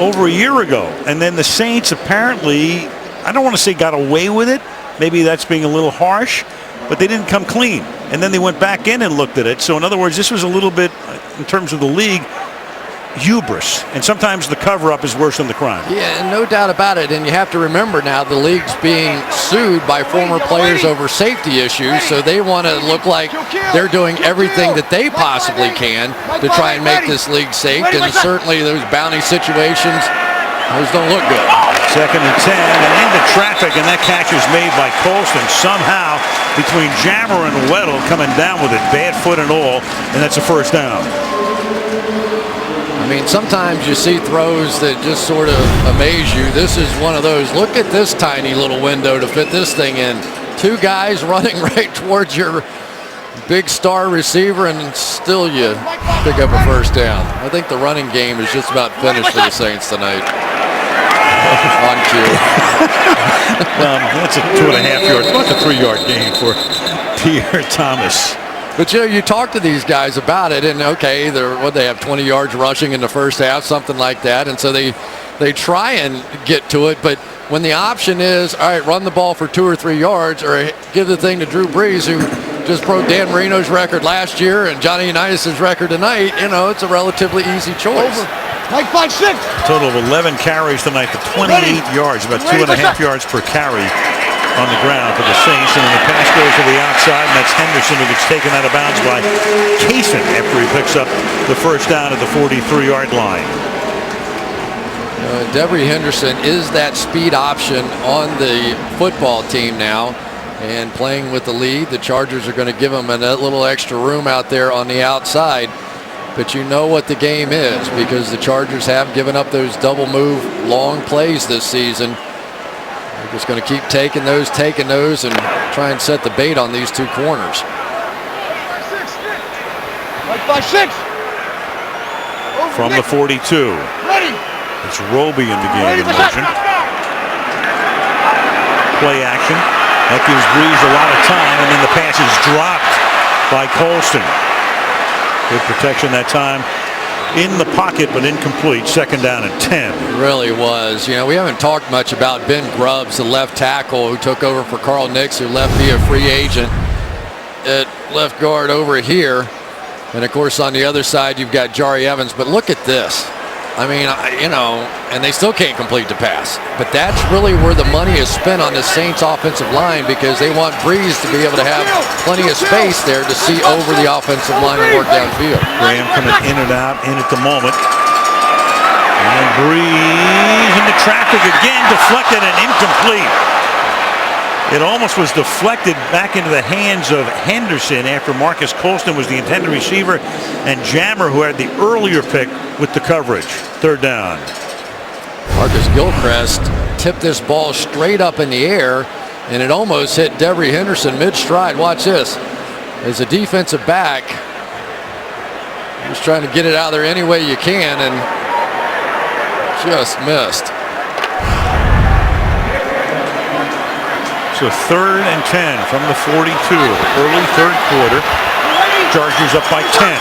over a year ago. And then the Saints apparently, I don't want to say got away with it. Maybe that's being a little harsh, but they didn't come clean. And then they went back in and looked at it. So in other words, this was a little bit, in terms of the league, hubris. And sometimes the cover-up is worse than the crime. Yeah, no doubt about it. And you have to remember now the league's being sued by former players over safety issues. So they want to look like they're doing everything that they possibly can to try and make this league safe. And certainly those bounty situations, those don't look good. 2nd and 10, and into traffic, and that catch is made by Colston somehow between Jammer and Weddle, coming down with it, bad foot and all, and that's a first down. I mean, sometimes you see throws that just sort of amaze you. This is one of those. Look at this tiny little window to fit this thing in. 2 guys running right towards your big star receiver, and still you pick up a first down. I think the running game is just about finished for the Saints tonight. On cue. That's a 2.5 yard, what's a 3-yard gain for Pierre Thomas. But you talk to these guys about it, and okay, they have 20 yards rushing in the first half, something like that, and so they try and get to it. But when the option is, all right, run the ball for 2 or 3 yards, or give the thing to Drew Brees, who just broke Dan Marino's record last year and Johnny Unitas' record tonight, it's a relatively easy choice. Like 5-6. Total of 11 carries tonight for 28 yards, about 2.5 yards per carry on the ground for the Saints. And then the pass goes to the outside, and that's Henderson who gets taken out of bounds by Kaysen after he picks up the first down at the 43-yard line. Devery Henderson is that speed option on the football team now, and playing with the lead, the Chargers are going to give him a little extra room out there on the outside. But you know what the game is, because the Chargers have given up those double move long plays this season. They're just going to keep taking those, and try and set the bait on these 2 corners. Like 5-6. From the 42. Ready. It's Roby in the game in motion. Play action. That gives Brees a lot of time, and then the pass is dropped by Colston. Good protection that time in the pocket, but incomplete. 2nd down and 10. It really was. We haven't talked much about Ben Grubbs, the left tackle who took over for Carl Nix, who left via free agent at left guard over here. And of course on the other side you've got Jari Evans. But look at this. I mean, and they still can't complete the pass. But that's really where the money is spent on the Saints offensive line, because they want Brees to be able to have plenty of space there to see over the offensive line and work downfield. Graham coming in and out in at the moment. And Brees into traffic again, deflected and incomplete. It almost was deflected back into the hands of Henderson after Marcus Colston was the intended receiver, and Jammer, who had the earlier pick, with the coverage. 3rd down. Marcus Gilchrist tipped this ball straight up in the air, and it almost hit Devery Henderson mid-stride. Watch this. As a defensive back, just trying to get it out there any way you can, and just missed. So 3rd and 10 from the 42. Early 3rd quarter. Chargers up by 10.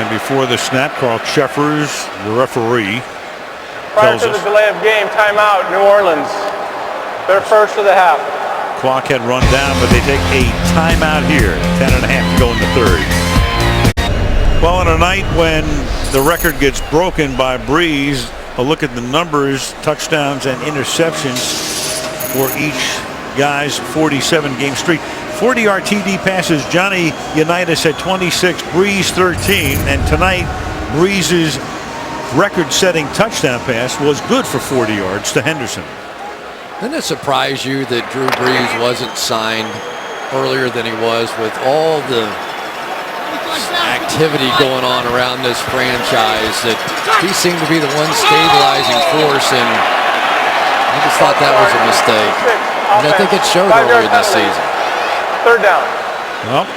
And before the snap, Carl Cheffers, the referee, Prior tells to the us delay of game, timeout, New Orleans. Their first of the half. clock had run down, but they take a timeout here. 10 and a half to go in the third. Well, on a night when the record gets broken by Brees, a look at the numbers, touchdowns and interceptions for each guy's 47-game streak. 40-yard TD passes, Johnny Unitas had 26, Brees 13, and tonight Brees' record-setting touchdown pass was good for 40 yards to Henderson. Didn't it surprise you that Drew Brees wasn't signed earlier than he was with all the activity going on around this franchise, that he seemed to be the one stabilizing force, and I just thought that was a mistake. And I think it showed earlier this season. Third down. Well,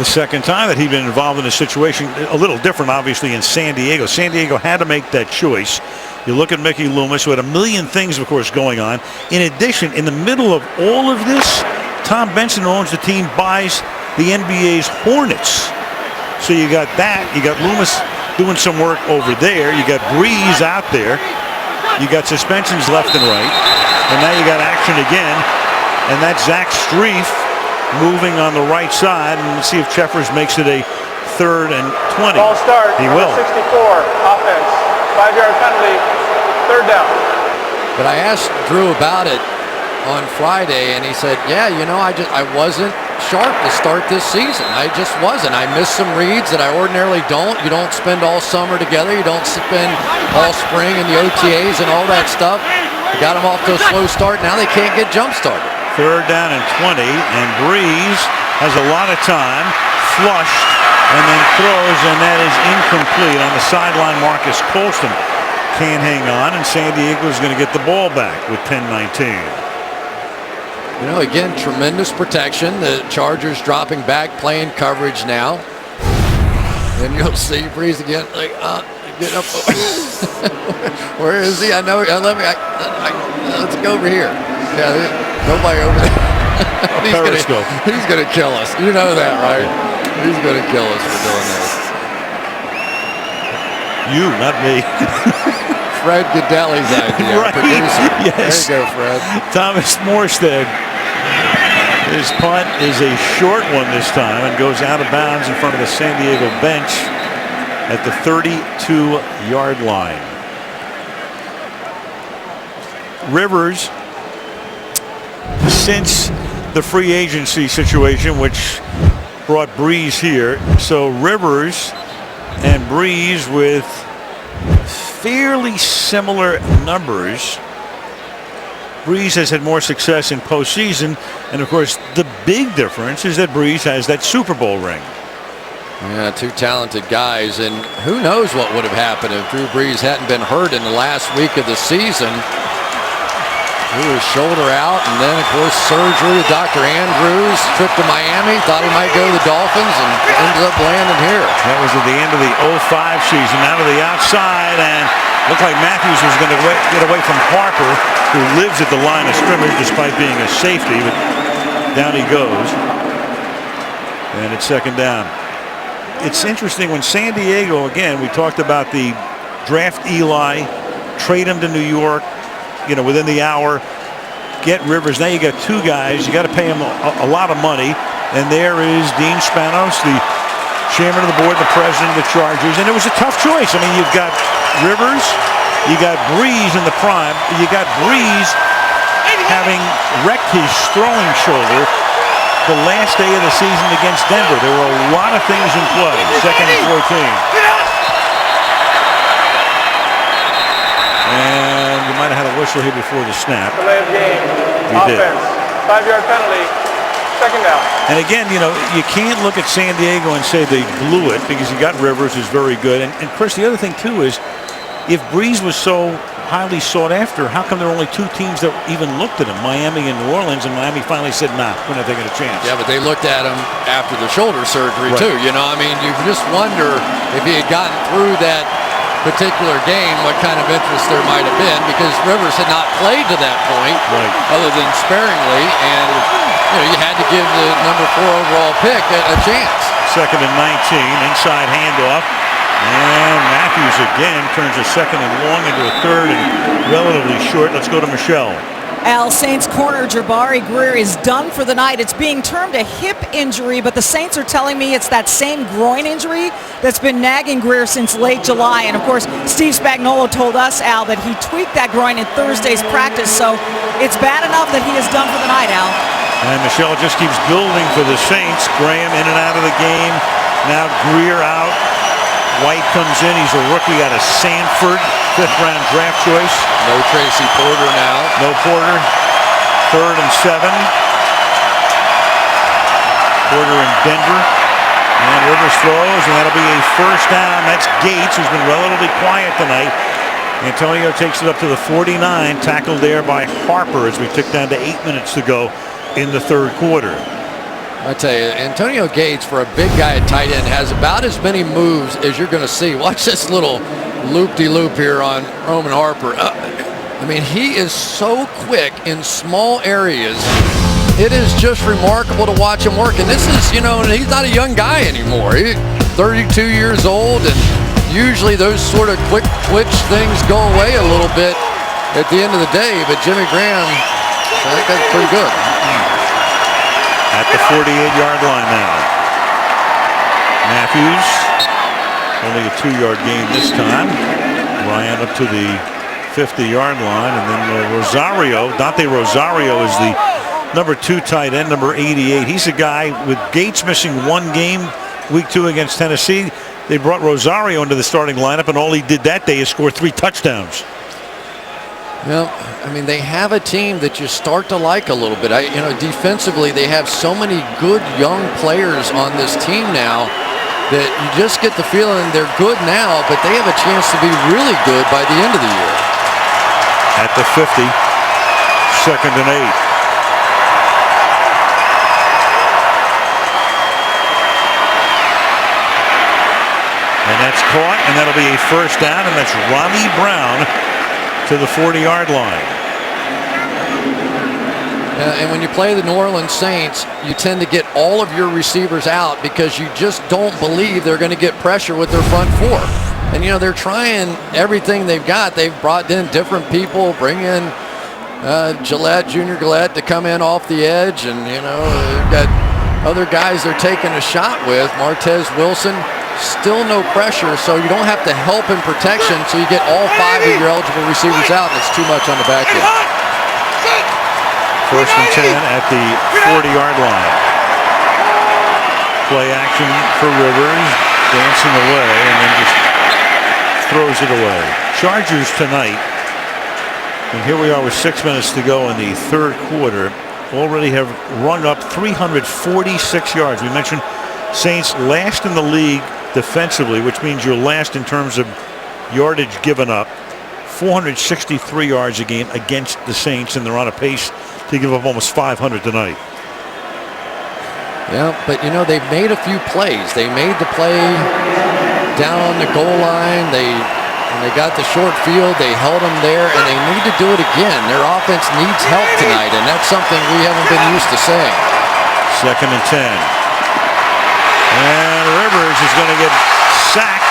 the second time that he'd been involved in a situation, a little different obviously in San Diego. San Diego had to make that choice. You look at Mickey Loomis, who had a million things, of course, going on. In addition, in the middle of all of this, Tom Benson, who owns the team, buys the NBA's Hornets. So you got that. You got Loomis doing some work over there. You got Brees out there. You got suspensions left and right. And now you got action again. And that's Zach Strief moving on the right side. And let's see if Cheffers makes it a 3rd and 20. Ball start. He number will. 64, offense. 5-yard penalty. Third down. But I asked Drew about it on Friday, and he said, yeah, you know, I wasn't sharp to start this season. I just wasn't. I missed some reads that I ordinarily don't. You don't spend all summer together. You don't spend all spring in the OTAs and all that stuff. You got them off to a slow start. Now they can't get jump started. 3rd down and 20, and Brees has a lot of time, flushed, and then throws, and that is incomplete. On the sideline, Marcus Colston can't hang on, and San Diego is going to get the ball back with 10-19. You know, again, tremendous protection. The Chargers dropping back, playing coverage now. And you'll see Brees again, like, get up. Where is he? I know. Let's go over here. Yeah, nobody over there. He's gonna kill us. You know that, right? He's gonna kill us for doing this. You, not me. Fred Goodell's idea, right. Producer. Yes. There you go, Fred. Thomas Morstead. His punt is a short one this time and goes out of bounds in front of the San Diego bench at the 32-yard line. Rivers, since the free agency situation, which brought Brees here, so Rivers and Brees with fairly similar numbers. Brees has had more success in postseason, and of course the big difference is that Brees has that Super Bowl ring. Yeah, two talented guys, and who knows what would have happened if Drew Brees hadn't been hurt in the last week of the season. He was shoulder out, and then of course surgery. Dr. Andrews, trip to Miami, thought he might go to the Dolphins, and ended up landing here. That was at the end of the 05 season. Now to the outside, and looked like Matthews was going to get away from Harper, who lives at the line of scrimmage despite being a safety, but down he goes. And it's 2nd down. It's interesting when San Diego, again, we talked about the draft Eli, trade him to New York, you know, within the hour, get Rivers. Now you got two guys. You got to pay him a lot of money. And there is Dean Spanos, the chairman of the board, the president of the Chargers. And it was a tough choice. I mean, you've got Rivers, you got Brees in the prime. You got Brees having wrecked his throwing shoulder the last day of the season against Denver. There were a lot of things in play. 2nd and 14. And you might have had a whistle here before the snap. Delay of game. Offense. 5-yard penalty. 2nd down. And again, you know, you can't look at San Diego and say they blew it because you got Rivers, who's very good. And Chris, the other thing too is, if Brees was so highly sought after, how come there were only two teams that even looked at him, Miami and New Orleans, and Miami finally said, nah, we're not taking a chance. Yeah, but they looked at him after the shoulder surgery too. You know, I mean, you just wonder if he had gotten through that particular game, what kind of interest there might have been, because Rivers had not played to that point, other than sparingly, and you know, you had to give the number 4 overall pick a chance. 2nd and 19, inside handoff. And Matthews again turns a 2nd and long into a 3rd and relatively short. Let's go to Michelle. Al, Saints corner Jabari Greer is done for the night. It's being termed a hip injury, but the Saints are telling me it's that same groin injury that's been nagging Greer since late July. And of course, Steve Spagnuolo told us, Al, that he tweaked that groin in Thursday's practice. So it's bad enough that he is done for the night, Al. And Michelle just keeps building for the Saints. Graham in and out of the game. Now Greer out. White comes in. He's a rookie out of Sanford, 5th-round draft choice. No Tracy Porter now. No Porter. 3rd and 7. Porter in Denver. And Rivers throws, and that'll be a first down. That's Gates, who's been relatively quiet tonight. Antonio takes it up to the 49, tackled there by Harper as we tick down to 8 minutes to go in the 3rd quarter. I tell you, Antonio Gates, for a big guy at tight end, has about as many moves as you're going to see. Watch this little loop-de-loop here on Roman Harper. I mean, he is so quick in small areas. It is just remarkable to watch him work. And this is, you know, he's not a young guy anymore. He's 32 years old, and usually those sort of quick twitch things go away a little bit at the end of the day. But Jimmy Graham, I think that's pretty good. At the 48-yard line now. Matthews, only a 2-yard gain this time. Ryan up to the 50-yard line, and then Rosario, Dante Rosario is the number 2 tight end, number 88. He's a guy with Gates missing 1 game, week 2 against Tennessee. They brought Rosario into the starting lineup, and all he did that day is score 3 touchdowns. Well, I mean, they have a team that you start to like a little bit. You know, defensively, they have so many good young players on this team now that you just get the feeling they're good now, but they have a chance to be really good by the end of the year. At the 50, 2nd and 8. And that's caught, and that'll be a first down, and that's Ronnie Brown to the 40-yard line. And when you play the New Orleans Saints, you tend to get all of your receivers out because you just don't believe they're going to get pressure with their front 4. And, you know, they're trying everything they've got. They've brought in different people, bring in Junior Gillette to come in off the edge. And, you know, they've got other guys they're taking a shot with. Martez Wilson, still no pressure, so you don't have to help in protection, so you get all 5 of your eligible receivers out, and it's too much on the back end. 1st and 10 at the 40-yard line. Play action for Rivers, dancing away, and then just throws it away. Chargers tonight, and here we are with 6 minutes to go in the 3rd quarter, already have run up 346 yards. We mentioned Saints last in the league defensively, which means you're last in terms of yardage given up. 463 yards a game against the Saints, and they're on a pace to give up almost 500 tonight. Yeah, but you know, they've made a few plays. They made the play down on the goal line. When they got the short field, they held them there, and they need to do it again. Their offense needs help tonight, and that's something we haven't been used to saying. 2nd and 10. And Rivers is going to get sacked.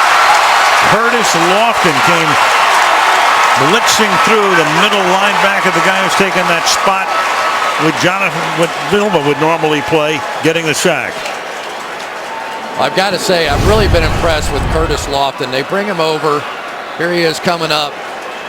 Curtis Lofton came blitzing through the middle linebacker, the guy who's taken that spot with what Vilma would normally play, getting the sack. I've got to say, I've really been impressed with Curtis Lofton. They bring him over. Here he is coming up,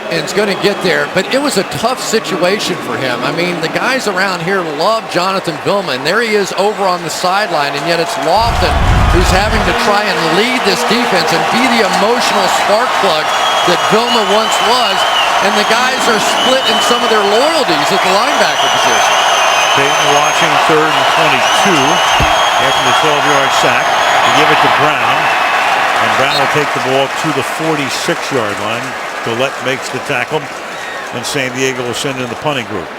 and it's going to get there. But it was a tough situation for him. I mean, the guys around here love Jonathan Vilma, and there he is over on the sideline, and yet it's Lofton who's having to try and lead this defense and be the emotional spark plug that Vilma once was, and the guys are split in some of their loyalties at the linebacker position. Peyton watching 3rd and 22 after the 12-yard sack. They give it to Brown, and Brown will take the ball to the 46-yard line. Gillette makes the tackle, and San Diego will send in the punting group.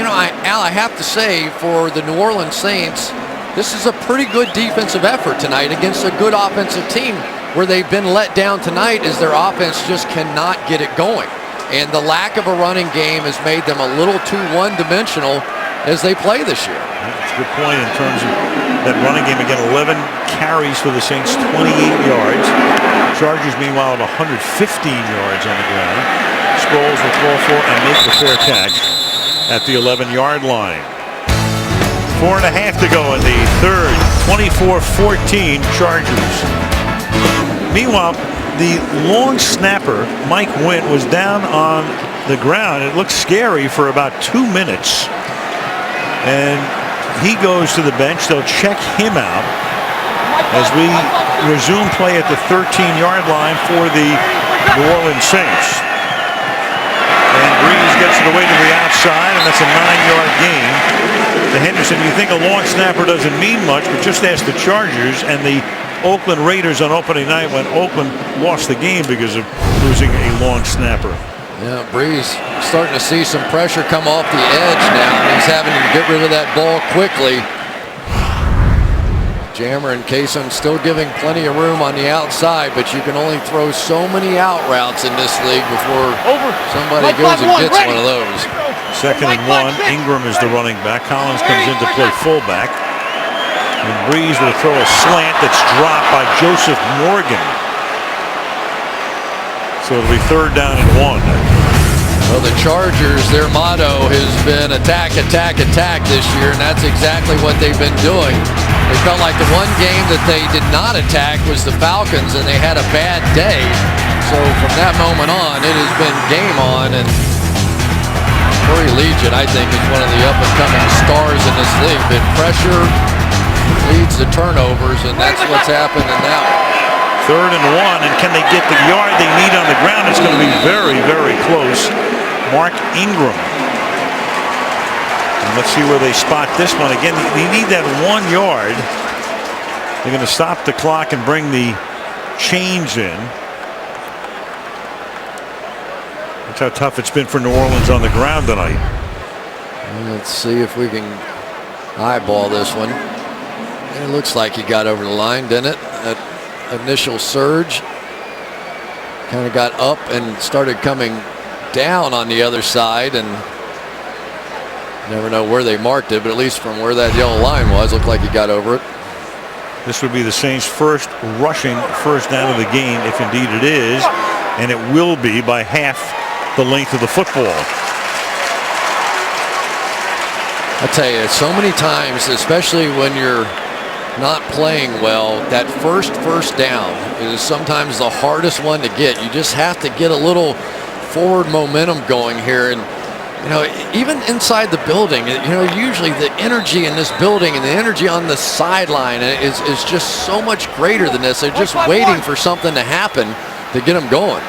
You know, Al, I have to say, for the New Orleans Saints, this is a pretty good defensive effort tonight against a good offensive team. Where they've been let down tonight is their offense just cannot get it going. And the lack of a running game has made them a little too one-dimensional. as they play this year. That's a good point in terms of that running game. Again, 11 carries for the Saints, 28 yards. Chargers, meanwhile, at 115 yards on the ground. Sproles will throw for and make the fair catch at the 11-yard line. 4.5 to go in the third. 24-14 Chargers. Meanwhile, the long snapper, Mike Wint, was down on the ground. It looked scary for about 2 minutes. And he goes to the bench. They'll check him out as we resume play at the 13-yard line for the New Orleans Saints. And Brees gets it away to the outside, and that's a 9-yard gain to Henderson. You think a long snapper doesn't mean much, but just ask the Chargers and the Oakland Raiders on opening night when Oakland lost the game because of losing a long snapper. Yeah, Brees starting to see some pressure come off the edge now. He's having to get rid of that ball quickly. Jammer and Kaysen still giving plenty of room on the outside, but you can only throw so many out routes in this league before somebody goes and gets one of those. 2nd and 1. Ingram is the running back. Collins comes in to play fullback. And Brees will throw a slant that's dropped by Joseph Morgan. So it'll be 3rd down and 1. Well, the Chargers, their motto has been attack, attack, attack this year, and that's exactly what they've been doing. They felt like the one game that they did not attack was the Falcons, and they had a bad day. So from that moment on, it has been game on, and Murray Legion, I think, is one of the up-and-coming stars in this league. But pressure leads to turnovers, and that's what's happened in that one. 3rd and 1, and can they get the yard they need on the ground? It's going to be very, very close. Mark Ingram. And let's see where they spot this one. Again, they need that 1 yard. They're going to stop the clock and bring the chains in. That's how tough it's been for New Orleans on the ground tonight. Let's see if we can eyeball this one. It looks like he got over the line, didn't it? That initial surge kind of got up and started coming down on the other side, and never know where they marked it, but at least from where that yellow line was, looked like he got over it. This would be the Saints' first rushing first down of the game, if indeed it is, and it will be by half the length of the football. I tell you, so many times, especially when you're not playing well, that first down is sometimes the hardest one to get. You just have to get a little forward momentum going here, and you know, even inside the building, you know, usually the energy in this building and the energy on the sideline is just so much greater than this. They're just waiting for something to happen to get them going.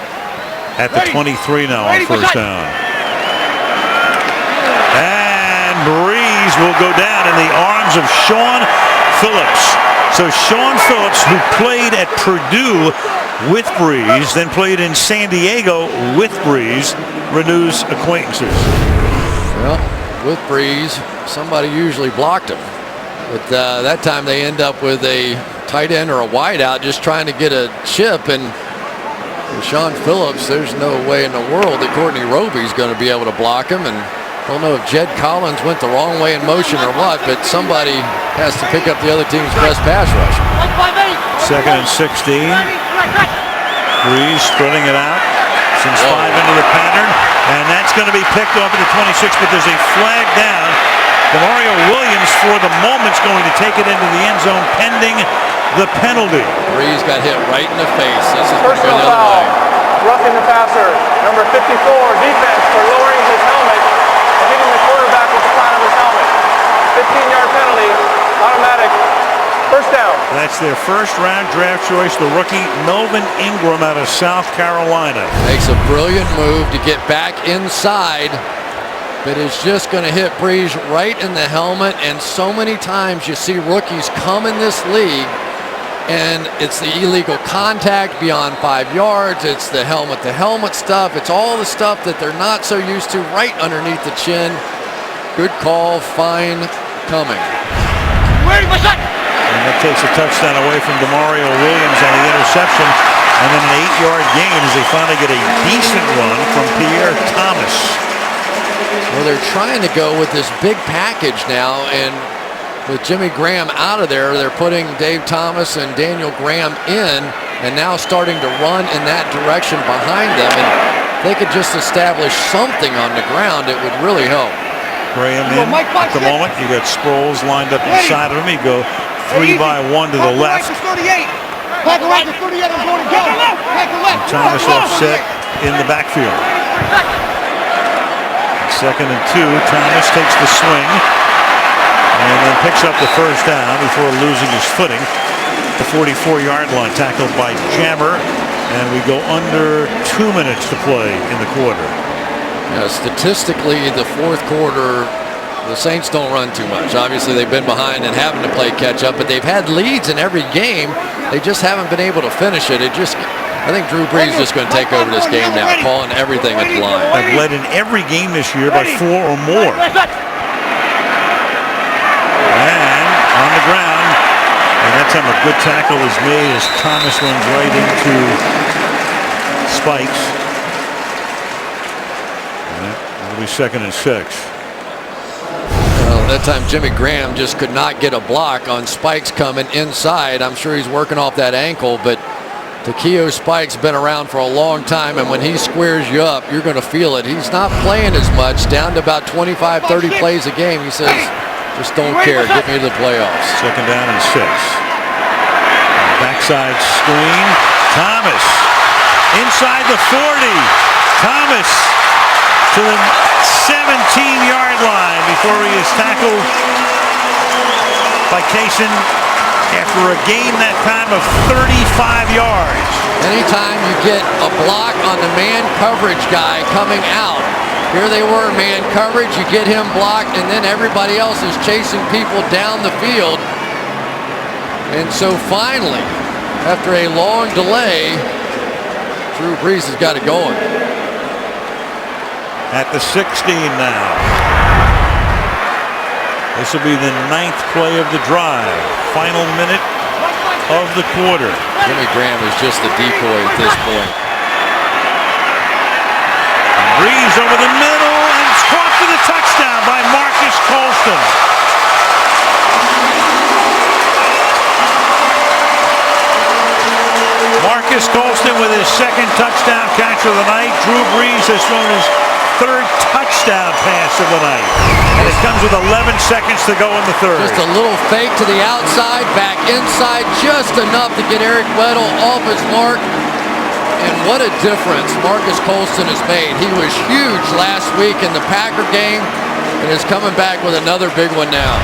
At the 23 now on first down. And Brees will go down in the arms of Sean Phillips. So Sean Phillips, who played at Purdue with Brees, then played in San Diego with Brees, renews acquaintances. Well, with Brees, somebody usually blocked him. But that time they end up with a tight end or a wide out just trying to get a chip. And for Sean Phillips, there's no way in the world that Courtney Roby's going to be able to block him. And I don't know if Jed Collins went the wrong way in motion or what, but somebody has to pick up the other team's best pass rush. 2nd and 16. Brees splitting it out. Sends 5 into the pattern, and that's going to be picked off at the 26, but there's a flag down. Demario Williams, for the moment, is going to take it into the end zone pending the penalty. Brees got hit right in the face. This is Personal foul. Roughing the passer. Number 54, defense for lowering his helmet and hitting the quarterback with the crown of his helmet. 15-yard penalty, automatic. First down. That's their first-round draft choice, the rookie Melvin Ingram out of South Carolina. Makes a brilliant move to get back inside, but it's just going to hit Brees right in the helmet. And so many times you see rookies come in this league, and it's the illegal contact beyond 5 yards. It's the helmet-to-helmet stuff. It's all the stuff that they're not so used to right underneath the chin. Good call, fine coming. And that takes a touchdown away from Demario Williams on the interception. And then an 8-yard gain as they finally get a decent run from Pierre Thomas. Well, they're trying to go with this big package now, and with Jimmy Graham out of there, they're putting Dave Thomas and Daniel Graham in, and now starting to run in that direction behind them. And if they could just establish something on the ground, it would really help. Graham in at the moment. You got Sproles lined up inside of him. You go 3-by-1 to the left. And Thomas offset in the backfield. Second and 2. Thomas takes the swing and then picks up the first down before losing his footing. The 44-yard line, tackled by Jammer, and we go under 2 minutes to play in the quarter. Yeah, statistically, the fourth quarter, the Saints don't run too much. Obviously, they've been behind and having to play catch up, but they've had leads in every game. They just haven't been able to finish it. I think Drew Brees is just going to take over this game now, calling everything at the line. I've led in every game this year by 4 or more. And on the ground, and that time a good tackle is made as Thomas runs right into Spikes. It'll be 2nd and 6. Well, that time Jimmy Graham just could not get a block on Spikes coming inside. I'm sure he's working off that ankle, but Takeo Spike's been around for a long time, and when he squares you up, you're going to feel it. He's not playing as much, down to about 25, 30 plays a game. He says, just don't care, get me to the playoffs. 2nd down and 6. Backside screen. Thomas inside the 40. Thomas to the 17-yard line before he is tackled by Kaysen after a gain that time of 35 yards. Anytime you get a block on the man coverage guy coming out, here they were, man coverage, you get him blocked, and then everybody else is chasing people down the field. And so finally, after a long delay, Drew Brees has got it going. At the 16 now. This will be the 9th play of the drive. Final minute of the quarter. Jimmy Graham is just a decoy at this point. Brees over the middle and it's caught for the touchdown by Marcus Colston. Marcus Colston with his 2nd touchdown catch of the night. Drew Brees has thrown his 3rd touchdown pass of the night. And it comes with 11 seconds to go in the 3rd. Just a little fake to the outside, back inside, just enough to get Eric Weddle off his mark. And what a difference Marcus Colston has made. He was huge last week in the Packer game and is coming back with another big one now.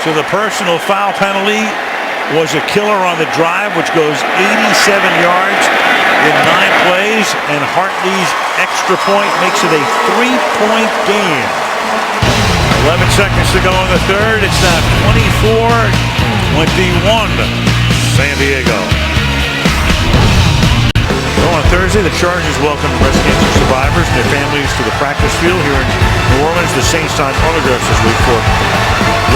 So the personal foul penalty was a killer on the drive, which goes 87 yards in 9 plays, and Hartley's extra point makes it a 3-point game. 11 seconds to go in the 3rd. It's now 24-21 San Diego. So on Thursday, the Chargers welcome breast cancer survivors and their families to the practice field here in New Orleans. The Saints signed autographs this week for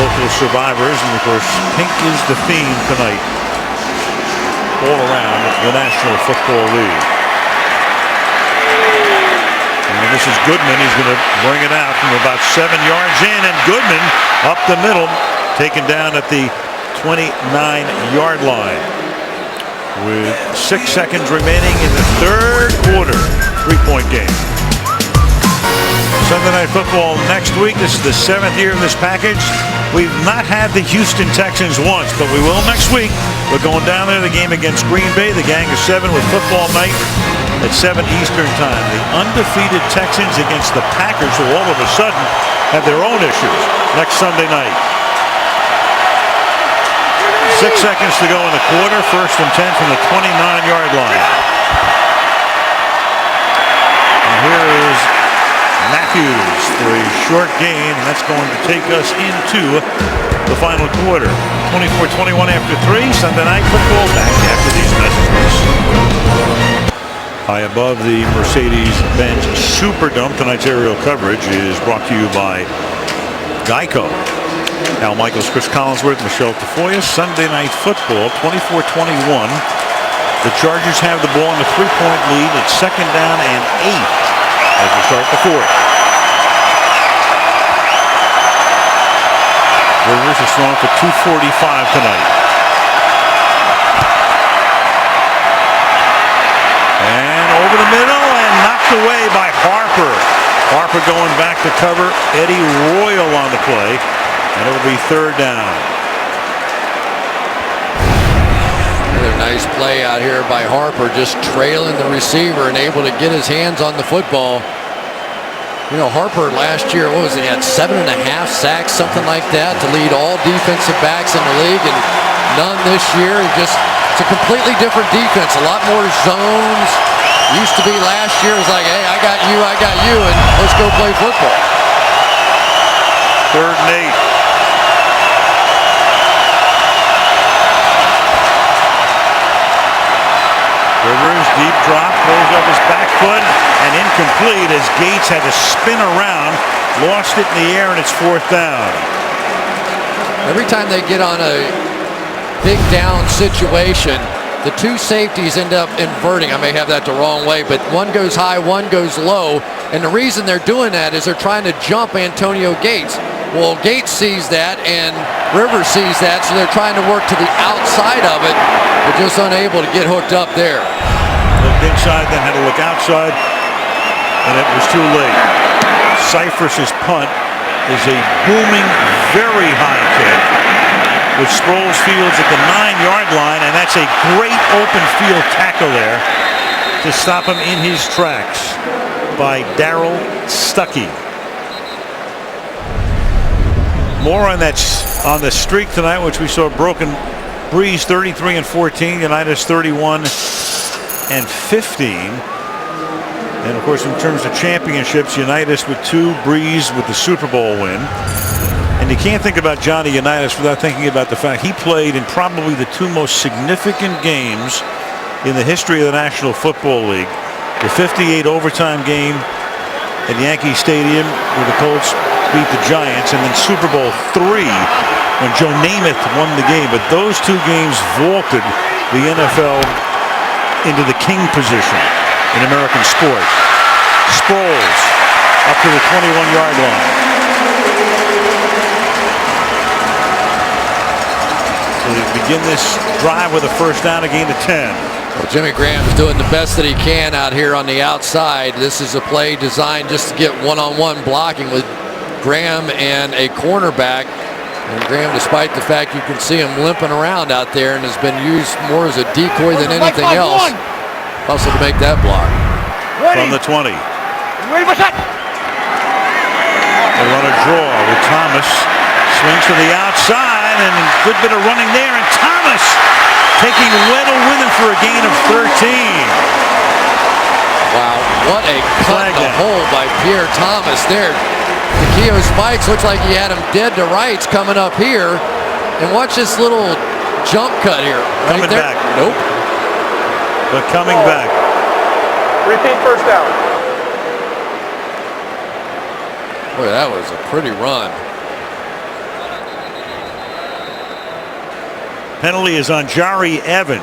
local survivors, and of course, pink is the theme tonight all around the National Football League. And this is Goodman. He's going to bring it out from about 7 yards in, and Goodman up the middle, taken down at the 29-yard line. With 6 seconds remaining in the 3rd quarter, 3-point game. Sunday Night Football next week. This is the 7th year of this package. We've not had the Houston Texans once, but we will next week. We're going down there, the game against Green Bay. The Gang of 7 with football night at 7 Eastern time. The undefeated Texans against the Packers, who all of a sudden have their own issues next Sunday night. 6 seconds to go in the quarter. 1st and 10 from the 29-yard line. And here is Matthews for a short gain, and that's going to take us into the final quarter. 24-21 after 3. Sunday Night Football back after these messages. High above the Mercedes-Benz Superdome, tonight's aerial coverage is brought to you by Geico. Al Michaels, Chris Collinsworth, Michelle Tafoya. Sunday Night Football, 24-21. The Chargers have the ball in a 3-point lead. It's 2nd down and 8. as we start the fourth. Rivers is throwing for 245 tonight. And over the middle and knocked away by Harper. Harper going back to cover Eddie Royal on the play, and it'll be third down. Another nice play out here by Harper, just trailing the receiver and able to get his hands on the football. You know, Harper last year, what was it, he had 7.5 sacks, something like that, to lead all defensive backs in the league, and none this year. It's a completely different defense, a lot more zones. Used to be last year, it was like, hey, I got you, and let's go play football. 3rd and 8. Rivers, deep drop, throws up his back foot, and incomplete as Gates had to spin around, lost it in the air, and it's 4th down. Every time they get on a big down situation, the two safeties end up inverting. I may have that the wrong way, but one goes high, one goes low, and the reason they're doing that is they're trying to jump Antonio Gates. Well, Gates sees that, and Rivers sees that, so they're trying to work to the outside of it, but just unable to get hooked up there. Looked inside, then had to look outside, and it was too late. Cyphers' punt is a booming, very high kick, with Sproles Fields at the 9-yard line, and that's a great open field tackle there to stop him in his tracks by Darrell Stuckey. More on the streak tonight, which we saw broken. Brees 33-14, Unitas 31-15, and of course in terms of championships, Unitas with 2, Brees with the Super Bowl win. And you can't think about Johnny Unitas without thinking about the fact he played in probably the 2 most significant games in the history of the National Football League. The 58 overtime game at Yankee Stadium where the Colts beat the Giants, and then Super Bowl III when Joe Namath won the game. But those 2 games vaulted the NFL into the king position in American sport. Sproles up to the 21-yard line. So they begin this drive with a first down, a gain of 10. Well, Jimmy Graham's doing the best that he can out here on the outside. This is a play designed just to get one-on-one blocking with Graham and a cornerback. And Graham, despite the fact you can see him limping around out there and has been used more as a decoy than anything else, also to make that block. From the 20. Ready for shot. They run a draw with Thomas. Swings to the outside, and a good bit of running there, and Thomas taking Weddle with him for a gain of 13. Wow, what a cut in the hole by Pierre Thomas there. Takeo Spikes looks like he had him dead to rights coming up here. And watch this little jump cut here. Right coming there. Back. Nope. But coming back. Repeat first down. Boy, that was a pretty run. Penalty is on Jari Evans.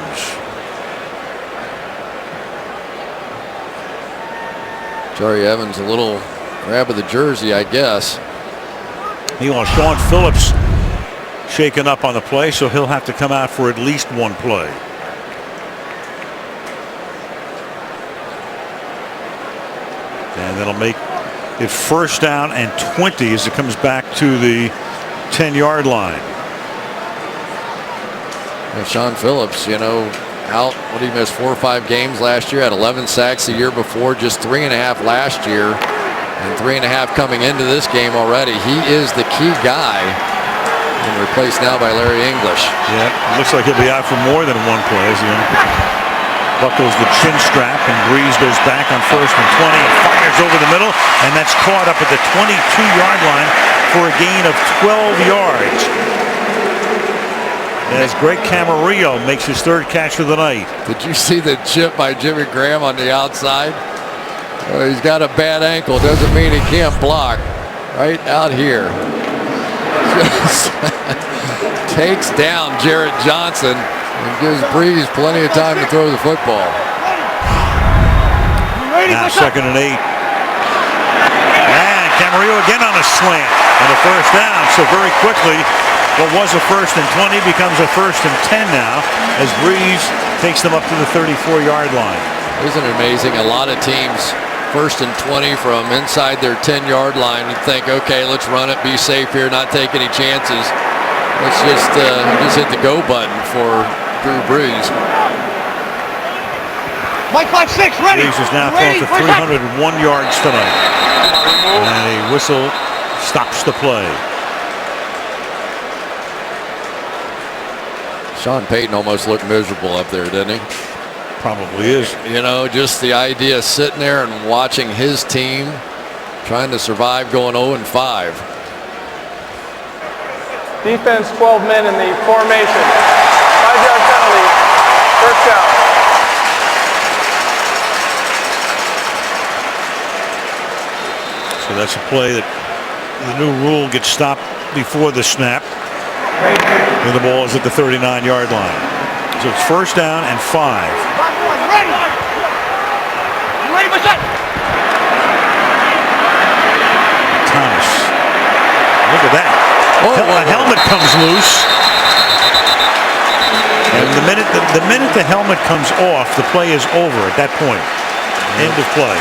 Jari Evans, a little grab of the jersey, I guess. Meanwhile, Sean Phillips shaken up on the play, so he'll have to come out for at least one play. And that'll make it first down and 20 as it comes back to the 10-yard line. And Sean Phillips, you know, out, what did he miss, 4 or 5 games last year, had 11 sacks the year before, just 3.5 last year, and 3.5 coming into this game already. He is the key guy, and replaced now by Larry English. Yeah, it looks like he'll be out for more than one play as he buckles the chin strap, and Brees goes back on 1st and 20 and fires over the middle, and that's caught up at the 22-yard line for a gain of 12 yards. As Greg Camarillo makes his 3rd catch of the night. Did you see the chip by Jimmy Graham on the outside? He's got a bad ankle. Doesn't mean he can't block. Right out here. Just takes down Jarrett Johnson and gives Brees plenty of time to throw the football. Now 2nd and 8. Camarillo again on a slant and a first down. So very quickly, what was a 1st and 20 becomes a 1st and 10 now as Brees takes them up to the 34-yard line. Isn't it amazing? A lot of teams 1st and 20 from inside their 10-yard line and think, okay, let's run it, be safe here, not take any chances. Let's just hit the go button for Drew Brees. Mike 5-6, ready. Brees is now thrown for 301 yards tonight. And a whistle stops the play. Sean Payton almost looked miserable up there, didn't he? Probably is. You know, just the idea of sitting there and watching his team trying to survive going 0-5. Defense 12 men in the formation. 5-yard penalty. First down. So that's a play that the new rule gets stopped before the snap. And the ball is at the 39-yard line. So it's first down and 5. Ready. You ready, my son? Thomas. Look at that. A helmet comes loose. And the minute the helmet comes off, the play is over at that point. End of play.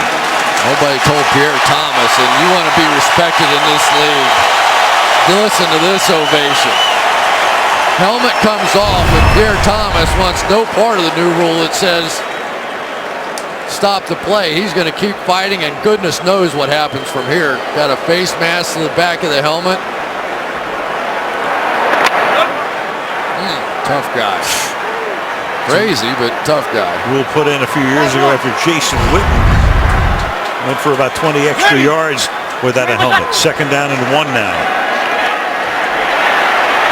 Nobody told Pierre Thomas, and you want to be respected in this league. Listen to this ovation. Helmet comes off, and Pierre Thomas wants no part of the new rule that says stop the play. He's going to keep fighting, and goodness knows what happens from here. Got a face mask to the back of the helmet. Tough guy. Crazy, but tough guy. Rule put in a few years ago after Jason Witten went for about 20 extra yards without a helmet. Second down and 1 now.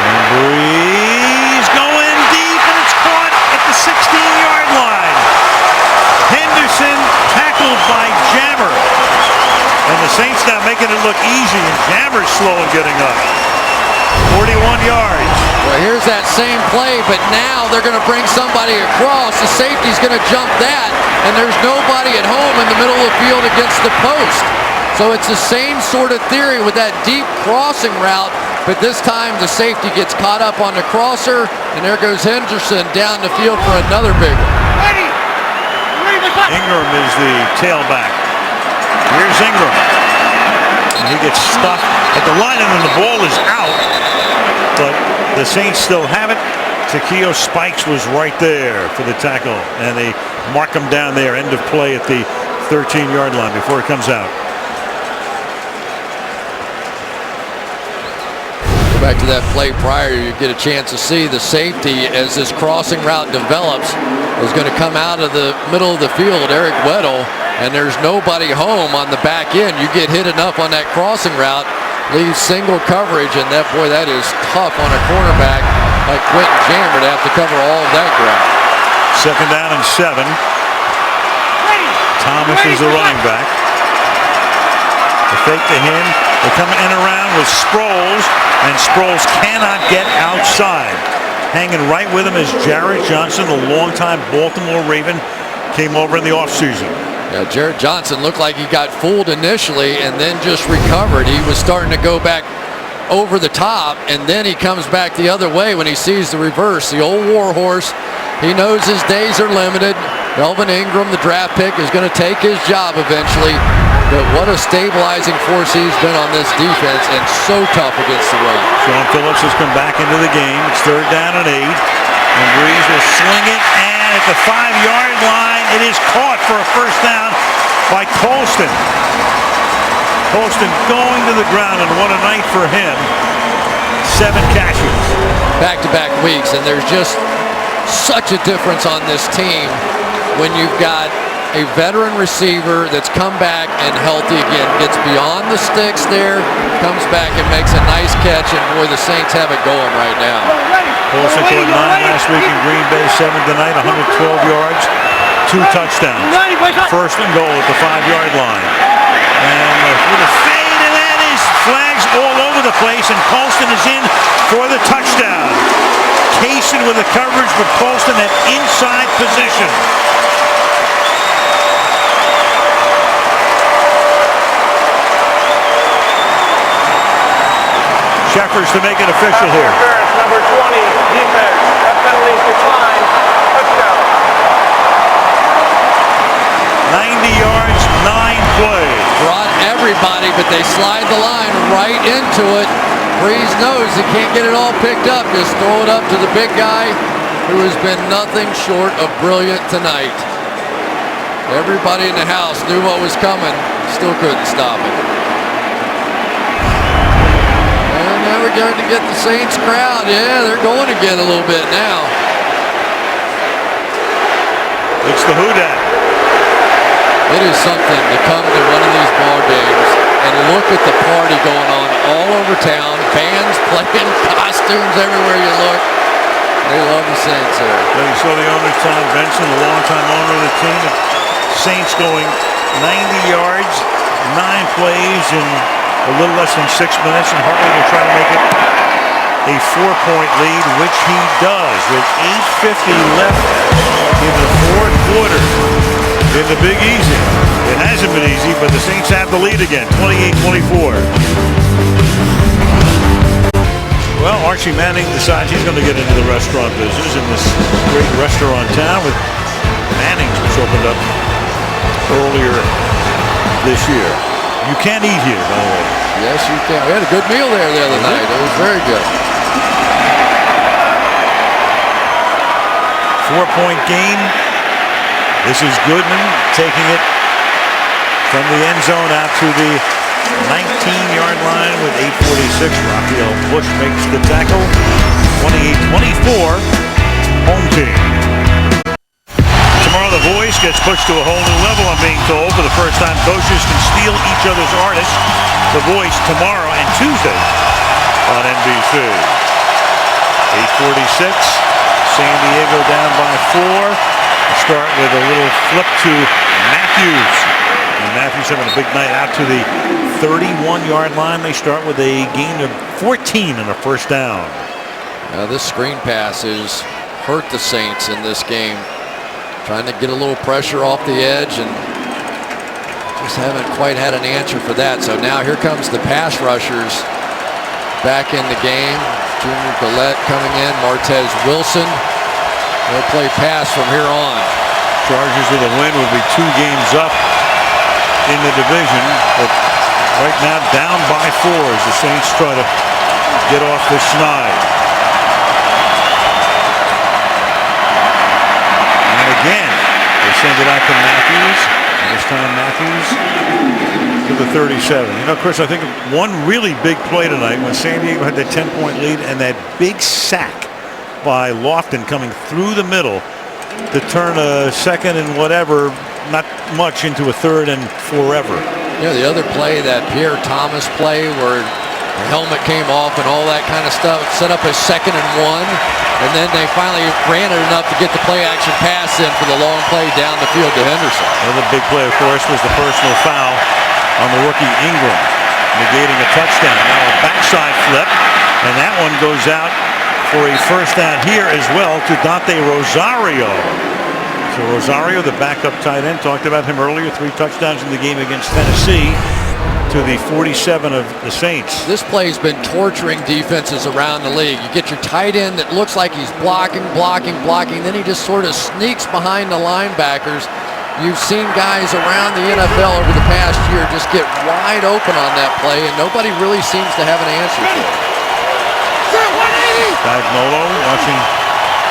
And Brees going deep, and it's caught at the 16-yard line. Henderson tackled by Jammer. And the Saints now making it look easy, and Jammer's slow in getting up. 41 yards. Well, here's that same play, but now they're going to bring somebody across. The safety's going to jump that, and there's nobody at home in the middle of the field against the post. So it's the same sort of theory with that deep crossing route, but this time the safety gets caught up on the crosser, and there goes Henderson down the field for another big one. Ready. Ingram is the tailback. Here's Ingram. And he gets stuck at the line, and then the ball is out. But the Saints still have it. Takeo Spikes was right there for the tackle, and they mark him down there. End of play at the 13-yard line before it comes out. Go back to that play prior, you get a chance to see the safety as this crossing route develops is going to come out of the middle of the field, Eric Weddle, and there's nobody home on the back end. You get hit enough on that crossing route, leaves single coverage, and that is tough on a cornerback like Quentin Jammer to have to cover all of that ground. Second down and 7. Thomas is the running back. The fake to him. They come in around with Sproles, and Sproles cannot get outside. Hanging right with him is Jarrett Johnson, the longtime Baltimore Raven, came over in the offseason. Yeah, Jarrett Johnson looked like he got fooled initially and then just recovered. He was starting to go back over the top, and then he comes back the other way when he sees the reverse. The old warhorse, he knows his days are limited. Melvin Ingram, the draft pick, is going to take his job eventually. But what a stabilizing force he's been on this defense, and so tough against the run. Sean Phillips has come back into the game. It's third down and 8. And Brees will sling it, and at the 5-yard line, it is caught for a first down by Colston. Colston going to the ground, and what a night for him. 7 catches. Back-to-back weeks, and there's just such a difference on this team when you've got a veteran receiver that's come back and healthy again, gets beyond the sticks there, comes back and makes a nice catch, and boy, the Saints have it going right now. Colston scored 9 last week in Green Bay, 7 tonight, 112 yards, 2 touchdowns. First and goal at the 5-yard line. And with a fade, and that is flags all over the place, and Colston is in for the touchdown. Kaysen with the coverage, but Colston at inside position. Sheffers to make it official here. Interference, number 20, defense. That penalty declined. Touchdown. 90 yards, 9 plays. Brought everybody, but they slide the line right into it. Brees knows he can't get it all picked up. Just throw it up to the big guy who has been nothing short of brilliant tonight. Everybody in the house knew what was coming, still couldn't stop it. And now we're going to get the Saints crowd. Yeah, they're going again a little bit now. It's the Houdat. It is something to come to one of these ball games and look at the party going on all over town. Bands playing, costumes everywhere you look. They love the Saints here. Well, you saw the owner, Tom Benson, the longtime owner of the team. The Saints going 90 yards, 9 plays in a little less than 6 minutes, and Hartley will try to make it a 4-point lead, which he does with 8:50 left in the fourth quarter in the Big Easy. It hasn't been easy, but the Saints have the lead again, 28-24. Well, Archie Manning decides he's going to get into the restaurant business in this great restaurant town with Manning's, which opened up earlier this year. You can eat here, by the way. Yes, you can. We had a good meal there the other night. It was very good. 4-point game. This is Goodman taking it from the end zone out to the 19-yard line with 8:46. Raphael Bush makes the tackle. 28-24. Home team. Tomorrow the voice gets pushed to a whole new level, I'm being told. For the first time, coaches can steal each other's artists. The voice tomorrow and Tuesday on NBC. 8:46. San Diego down by 4. Start with a little flip to Matthews. And Matthews having a big night out to the 31-yard line. They start with a gain of 14 and a first down. This screen pass has hurt the Saints in this game. Trying to get a little pressure off the edge and just haven't quite had an answer for that. So now here comes the pass rushers back in the game. Junior Gillette coming in, Martez Wilson. They'll play pass from here on. Chargers with a win will be 2 games up in the division, but right now down by 4 as the Saints try to get off the schneid. And again, they send it out to Matthews. And this time Matthews to the 37. You know, Chris, I think one really big play tonight when San Diego had that 10-point lead and that big sack by Lofton coming through the middle to turn a second and whatever, not much, into a third and forever. Yeah, the other play, that Pierre Thomas play where the helmet came off and all that kind of stuff, set up a 2nd and 1, and then they finally ran it enough to get the play action pass in for the long play down the field to Henderson. Another big play, of course, was the personal foul on the rookie Ingram, negating a touchdown. Now a backside flip, and that one goes out for a first down here as well to Dante Rosario. So Rosario, the backup tight end, talked about him earlier. 3 touchdowns in the game against Tennessee to the 47 of the Saints. This play's been torturing defenses around the league. You get your tight end that looks like he's blocking, then he just sort of sneaks behind the linebackers. You've seen guys around the NFL over the past year just get wide open on that play, and nobody really seems to have an answer for it. Dagnolo watching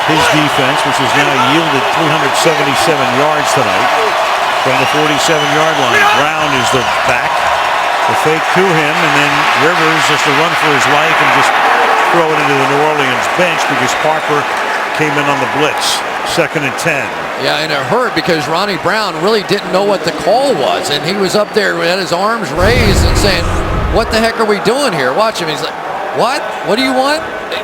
his defense, which has now yielded 377 yards tonight from the 47-yard line. Brown is the back. The fake to him, and then Rivers just to run for his life and just throw it into the New Orleans bench because Harper came in on the blitz. 2nd and 10. Yeah, and it hurt because Ronnie Brown really didn't know what the call was, and he was up there with his arms raised and saying, "What the heck are we doing here?" Watch him. He's like, "What? What do you want?"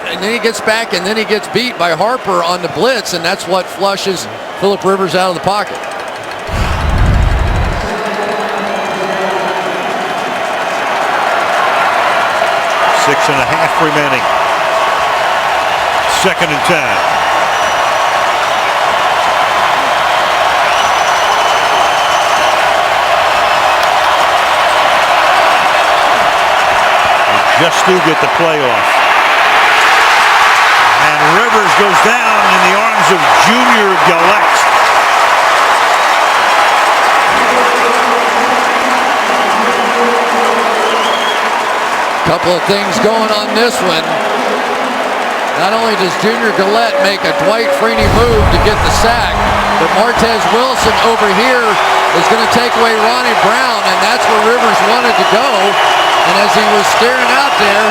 And then he gets back, and then he gets beat by Harper on the blitz, and that's what flushes Phillip Rivers out of the pocket. Six and a half remaining. 2nd and 10. just to get the playoff. And Rivers goes down in the arms of Junior Galette. Couple of things going on this one. Not only does Junior Galette make a Dwight Freeney move to get the sack, but Martez Wilson over here is going to take away Ronnie Brown, and that's where Rivers wanted to go. And as he was staring out there,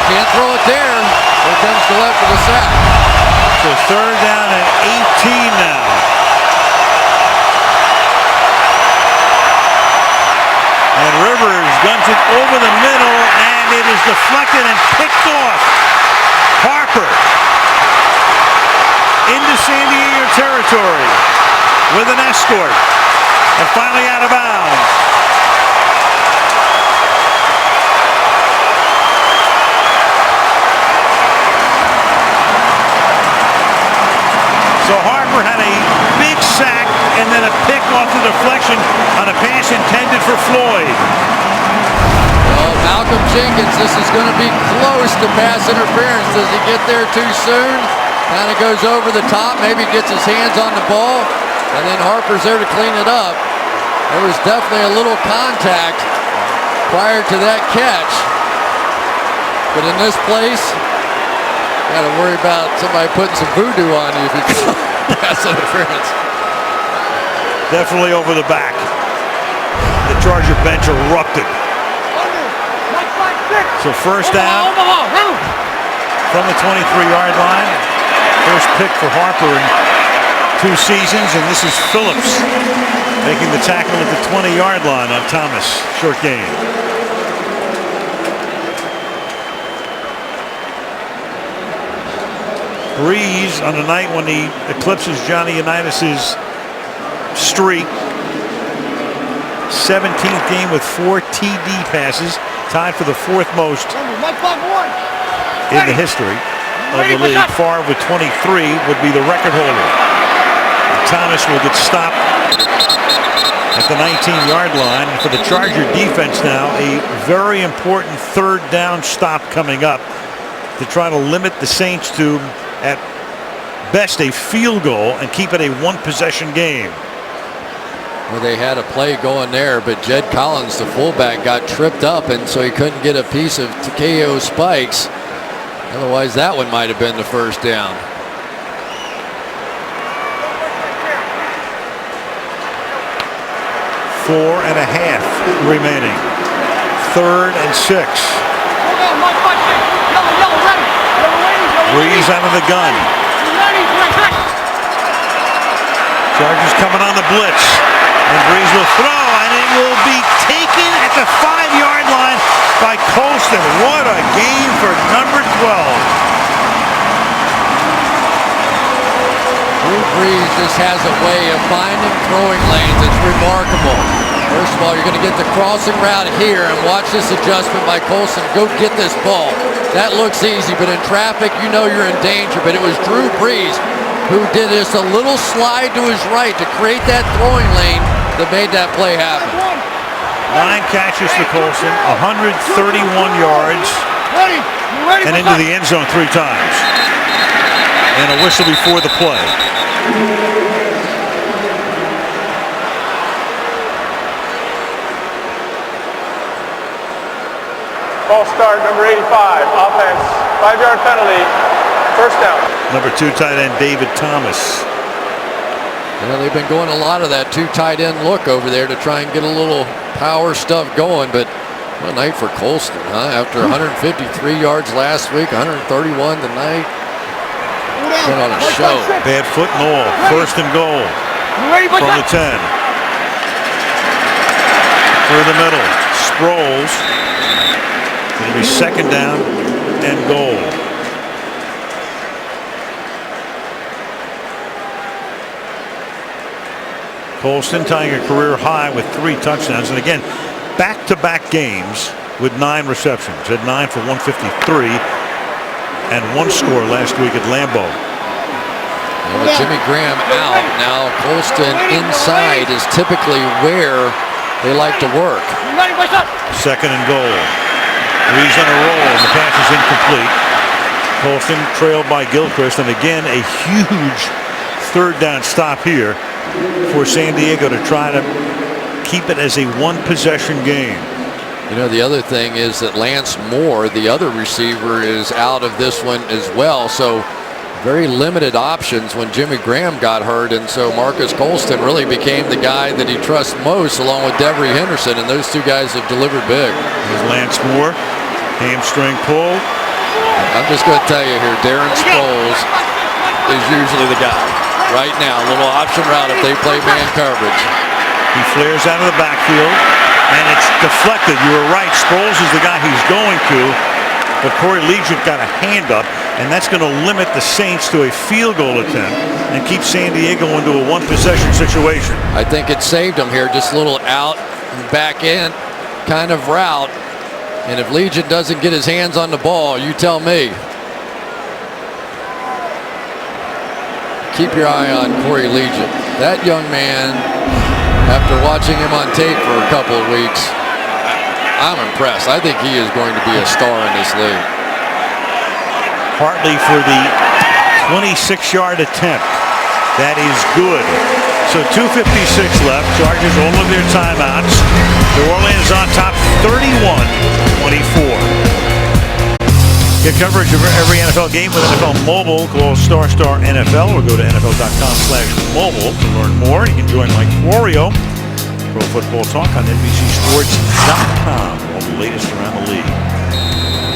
can't throw it there. Here comes Galette for the sack. So third down and 18 now. And Rivers guns it over the middle, and it is deflected and picked off. Harper into San Diego territory with an escort, and finally out of bounds. So Harper had a big sack and then a pick off the deflection on a pass intended for Floyd. Well, Malcolm Jenkins, this is going to be close to pass interference. Does he get there too soon? Kind of goes over the top, maybe gets his hands on the ball, and then Harper's there to clean it up. There was definitely a little contact prior to that catch. But in this place, got to worry about somebody putting some voodoo on you if you call pass interference. Definitely over the back. The Charger bench erupted. So first down from the 23-yard line. First pick for Harper in 2 seasons, and this is Phillips making the tackle at the 20-yard line on Thomas. Short gain. Brees on a night when he eclipses Johnny Unitas's streak. 17th game with 4 TD passes, tied for the 4th most in the history of the league. Favre with 23 would be the record holder. And Thomas will get stopped at the 19-yard line. And for the Charger defense now, a very important third down stop coming up to try to limit the Saints to, at best, a field goal and keep it a 1-possession game. Well, they had a play going there, but Jed Collins, the fullback, got tripped up, and so he couldn't get a piece of Takeo Spikes. Otherwise, that one might have been the first down. Four and a half remaining. 3rd and 6. Brees out of the gun. Chargers coming on the blitz. And Brees will throw, and it will be taken at the 5-yard line by Colston. What a game for number 12. Drew Brees just has a way of finding throwing lanes. It's remarkable. First of all, you're going to get the crossing route here, and watch this adjustment by Colston. Go get this ball. That looks easy, but in traffic, you know you're in danger. But it was Drew Brees who did this a little slide to his right to create that throwing lane that made that play happen. 9 catches for Colston, 131 yards, and into the end zone 3 times. And a whistle before the play. False start, number 85, offense, 5-yard penalty, first down. Number 2 tight end David Thomas. You know, they've been going a lot of that 2 tight end look over there to try and get a little power stuff going, but what a night for Colston, huh? After 153 yards last week, 131 tonight. Put on a show. Bad foot and all. First and goal from the 10. Through the middle. Sproles. It'll be second down and goal. Colston tying a career high with 3 touchdowns. And again, back-to-back games with 9 receptions. Had 9 for 153 and 1 score last week at Lambeau. Well, with Jimmy Graham out, now Colston inside is typically where they like to work. Second and goal. Brees on a roll, and the pass is incomplete. Colston trailed by Gilchrist, and again a huge third down stop here for San Diego to try to keep it as a one-possession game. You know, the other thing is that Lance Moore, the other receiver, is out of this one as well. So very limited options when Jimmy Graham got hurt. And so Marcus Colston really became the guy that he trusts most, along with Devery Henderson. And those two guys have delivered big. Here's Lance Moore, hamstring pull. I'm just going to tell you here, Darren Sproles is usually the guy. Right now, a little option route if they play man coverage. He flares out of the backfield, and it's deflected. You were right. Sproles is the guy he's going to, but Corey Legent got a hand up, and that's going to limit the Saints to a field goal attempt and keep San Diego into a one-possession situation. I think it saved them here. Just a little out and back in kind of route. And if Legent doesn't get his hands on the ball, you tell me. Keep your eye on Corey Legent. That young man, after watching him on tape for a couple of weeks, I'm impressed. I think he is going to be a star in this league. Hartley for the 26-yard attempt. That is good. So 2:56 left. Chargers all of their timeouts. New Orleans on top 31-24. Get coverage of every NFL game with NFL Mobile. Call ** NFL or go to NFL.com/mobile to learn more. You can join Mike Florio, Pro Football Talk on NBCSports.com. All the latest around the league.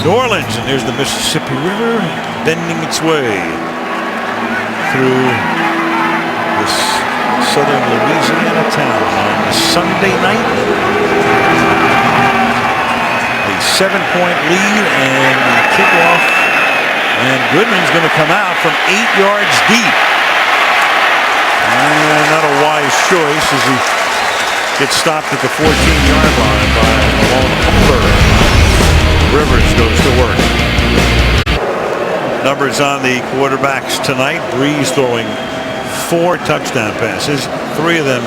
New Orleans, and there's the Mississippi River bending its way through this southern Louisiana town on a Sunday night. A 7-point lead and the kickoff, and Goodman's going to come out from 8 yards deep. And not a wise choice as he gets stopped at the 14-yard line by Malone Hooper. Rivers goes to work. Numbers on the quarterbacks tonight. Brees throwing 4 touchdown passes, 3 of them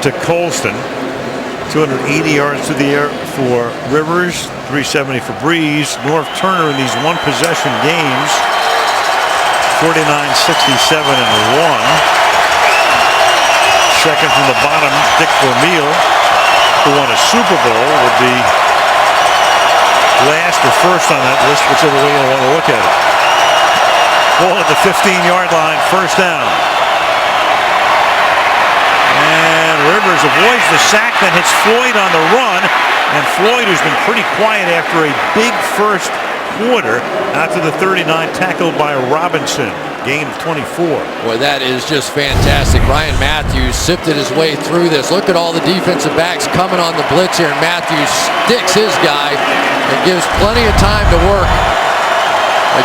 to Colston. 280 yards through the air for Rivers, 370 for Brees. North Turner in these one-possession games, 49, 67, and 1. Second from the bottom, Dick Vermeil, who won a Super Bowl, would be last or first on that list, whichever way you want to look at it. Ball at the 15-yard line, first down. And Rivers avoids the sack that hits Floyd on the run, and Floyd has been pretty quiet after a big first quarter after the 39 tackled by Robinson. Gain of 24. Boy, that is just fantastic. Ryan Matthews sifted his way through this. Look at all the defensive backs coming on the blitz here, and Matthews sticks his guy and gives plenty of time to work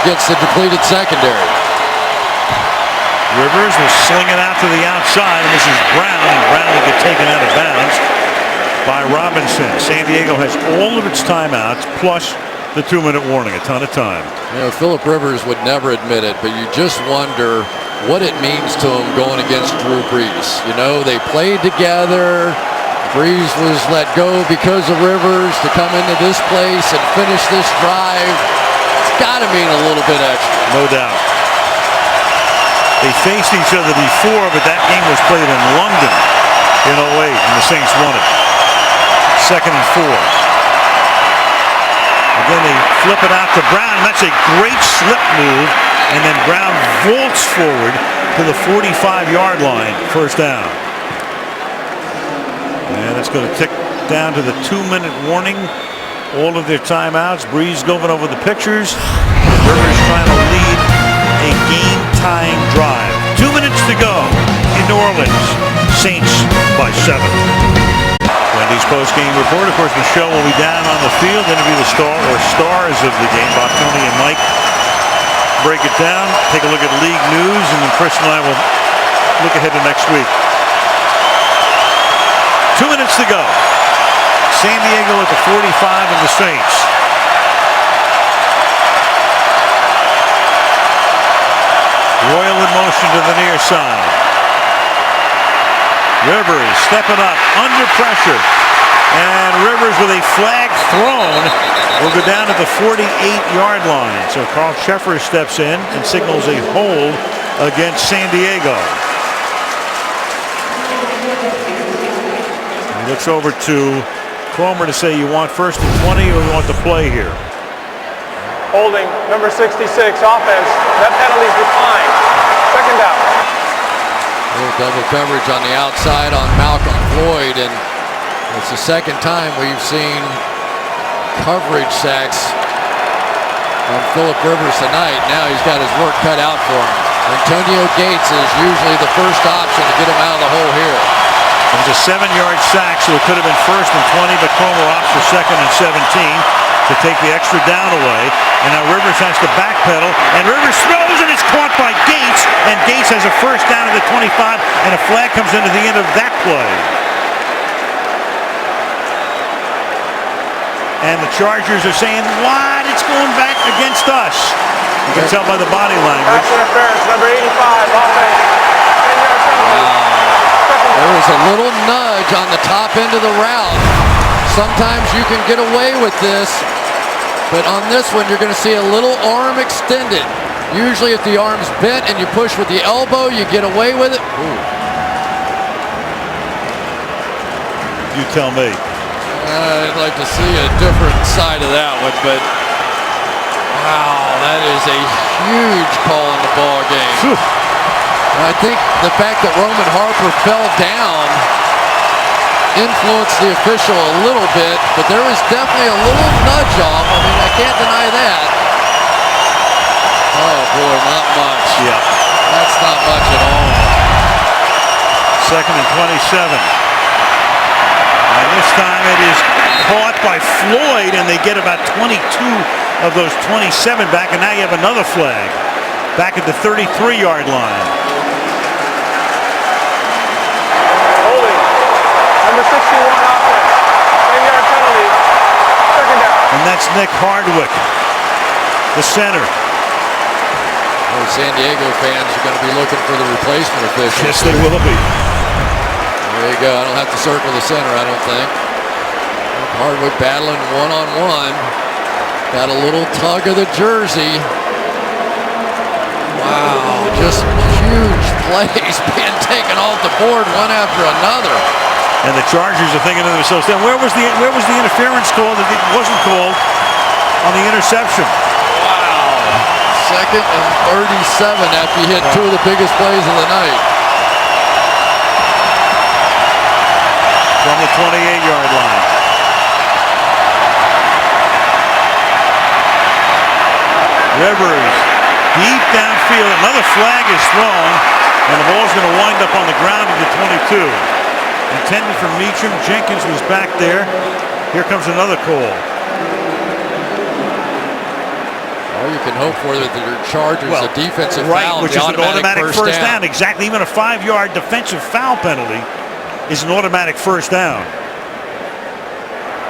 against the depleted secondary. Rivers will sling it out to the outside, and this is Brown, and Brown will get taken out of bounds by Robinson. San Diego has all of its timeouts, plus the 2-minute warning, a ton of time. You know, Phillip Rivers would never admit it, but you just wonder what it means to him going against Drew Brees. You know, they played together. Brees was let go because of Rivers to come into this place and finish this drive. It's got to mean a little bit extra. No doubt. They faced each other before, but that game was played in London in 08, and the Saints won it. 2nd and 4. Again, they flip it out to Brown, and that's a great slip move, and then Brown vaults forward to the 45-yard line, first down. And it's going to tick down to the 2-minute warning. All of their timeouts. Brees going over the pictures. Rivers trying to lead a game-tying drive. 2 minutes to go in New Orleans. Saints by 7. Wendy's post-game report. Of course, Michelle will be down on the field, interview the star or stars of the game. Bob, Tony, and Mike break it down, take a look at league news, and then Chris and I will look ahead to next week. 2 minutes to go. San Diego at the 45 of the Saints. Royal in motion to the near side. Rivers stepping up under pressure. And Rivers with a flag thrown will go down to the 48-yard line. So Carl Sheffer steps in and signals a hold against San Diego. He looks over to Cromer to say, you want 1st and 20 or you want the play here? Holding, number 66, offense. That penalty's declined. 2nd down. A little double coverage on the outside on Malcolm Floyd, and it's the 2nd time we've seen coverage sacks on Phillip Rivers tonight. Now he's got his work cut out for him. Antonio Gates is usually the first option to get him out of the hole here. It was a 7-yard sack, so it could have been 1st and 20, but Cromer opts for 2nd and 17 to take the extra down away. And now Rivers has to backpedal, and Rivers throws, and it's caught by Gates, and Gates has a 1st down at the 25, and a flag comes into the end of that play. And the Chargers are saying, what? It's going back against us. You can tell by the body language. Pass interference, number 85, offense. 10-yard penalty. There was a little nudge on the top end of the route. Sometimes you can get away with this, but on this one you're going to see a little arm extended. Usually if the arm's bent and you push with the elbow, you get away with it. Ooh. You tell me. I'd like to see a different side of that one, but wow, that is a huge call in the ball game. Whew. I think the fact that Roman Harper fell down influenced the official a little bit, but there was definitely a little nudge off. I mean, I can't deny that. Oh boy, not much. Yeah. That's not much at all. 2nd and 27. And this time it is caught by Floyd, and they get about 22 of those 27 back, and now you have another flag back at the 33-yard line. Holding, number 61, offense. 10-yard penalty. 2nd down. And that's Nick Hardwick, the center. Well, San Diego fans are going to be looking for the replacement official. Yes, they will be. There you go. I don't have to circle the center, I don't think. Hardwick battling one-on-one. Got a little tug of the jersey. Wow, just huge plays being taken off the board one after another. And the Chargers are thinking to themselves, then where was the interference call that wasn't called on the interception? Wow. 2nd and 37 after you hit 2 of the biggest plays of the night. From the 28-yard line. Rivers deep downfield. Another flag is thrown, and the ball's going to wind up on the ground at the 22. Intended for Meacham. Jenkins was back there. Here comes another call. All you can hope for that the Chargers, a defensive foul, which is an automatic first down. Exactly. Even a 5-yard defensive foul penalty is an automatic first down.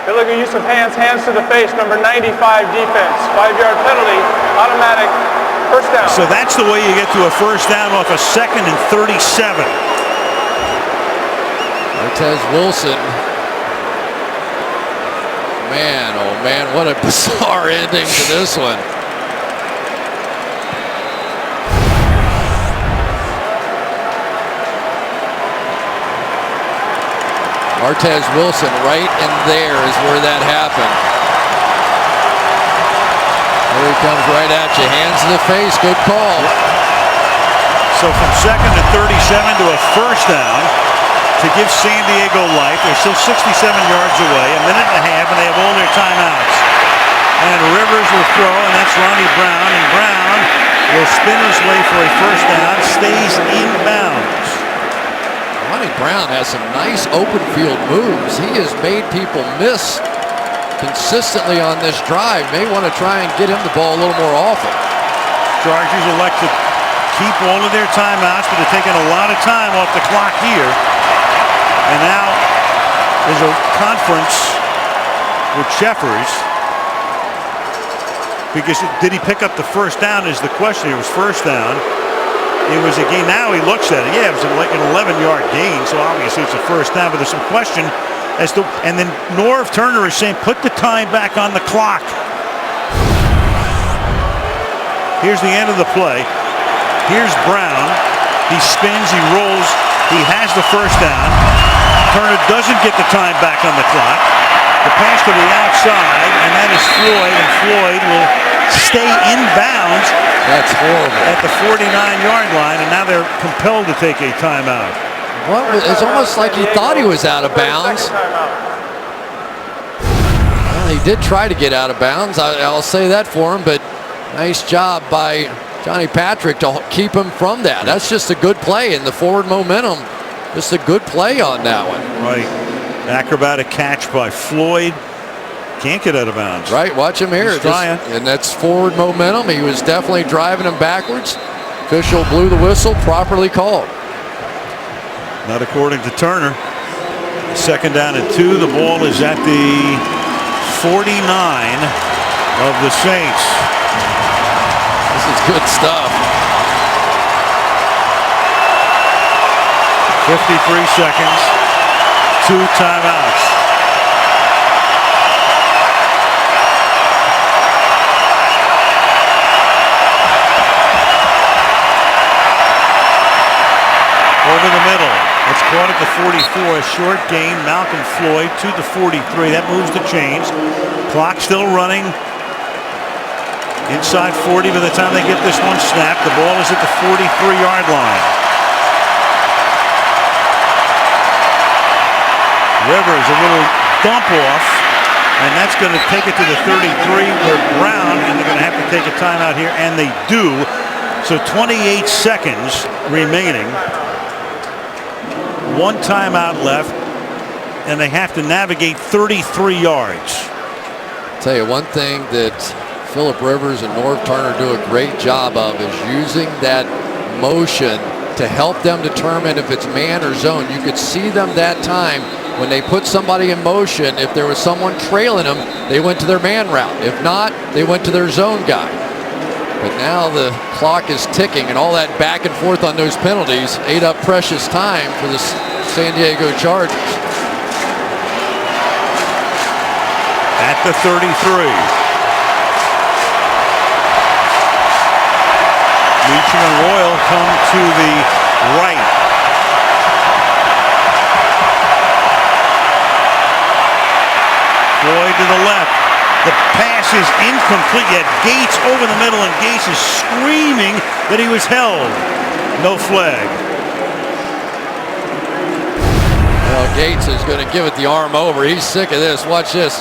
Good looking use of hands to the face, number 95 defense. 5-yard penalty, automatic first down. So that's the way you get to a first down off a 2nd and 37. Martez Wilson. Man, oh man, what a bizarre ending to this one. Martez Wilson right in there is where that happened. Here he comes right at you. Hands to the face. Good call. So from 2nd and 37 to a first down to give San Diego life. They're still 67 yards away. A minute and a half, and they have all their timeouts. And Rivers will throw, and that's Ronnie Brown. And Brown will spin his way for a first down. Stays inbounds. Ronnie Brown has some nice open field moves. He has made people miss consistently on this drive. May want to try and get him the ball a little more often. Chargers elect to keep all of their timeouts, but they're taking a lot of time off the clock here. And now there's a conference with Sheffers. Because did he pick up the first down is the question. It was first down. it was a gain. Now he looks at it. Yeah, it was like an 11-yard gain, so obviously it's a first down. But there's some question as to. And then Norv Turner is saying, put the time back on the clock. Here's the end of the play. Here's Brown. He spins. He rolls. He has the first down. Turner doesn't get the time back on the clock. The pass to the outside, and that is Floyd, and Floyd will stay in bounds. That's horrible. At the 49-yard line, and now they're compelled to take a timeout. It's almost like he thought he was out of bounds. Well, he did try to get out of bounds. I'll say that for him, but nice job by Johnny Patrick to keep him from that. That's just a good play, and the forward momentum, just a good play on that one. Right. Acrobatic catch by Floyd. Can't get out of bounds. Right, watch him here. He's trying. And that's forward momentum. He was definitely driving him backwards. Official blew the whistle, properly called. Not according to Turner. Second down and 2. The ball is at the 49 of the Saints. This is good stuff. 53 seconds. 2 timeouts. Over the middle. It's caught at the 44. A short gain. Malcolm Floyd to the 43. That moves the chains. Clock still running. Inside 40 by the time they get this one snapped. The ball is at the 43-yard line. Rivers, a little dump off, and that's going to take it to the 33 where Brown, and they're going to have to take a timeout here, and they do. So 28 seconds remaining. 1 timeout left, and they have to navigate 33 yards. I'll tell you one thing that Phillip Rivers and Norv Turner do a great job of is using that motion to help them determine if it's man or zone. You could see them that time when they put somebody in motion. If there was someone trailing them, they went to their man route. If not, they went to their zone guy. But now the clock is ticking, and all that back and forth on those penalties ate up precious time for the San Diego Chargers. At the 33. Meacham and Royal come to the right. Floyd to the left. The pass is incomplete, yet Gates over the middle, and Gates is screaming that he was held. No flag. Well, Gates is going to give it the arm over. He's sick of this. Watch this.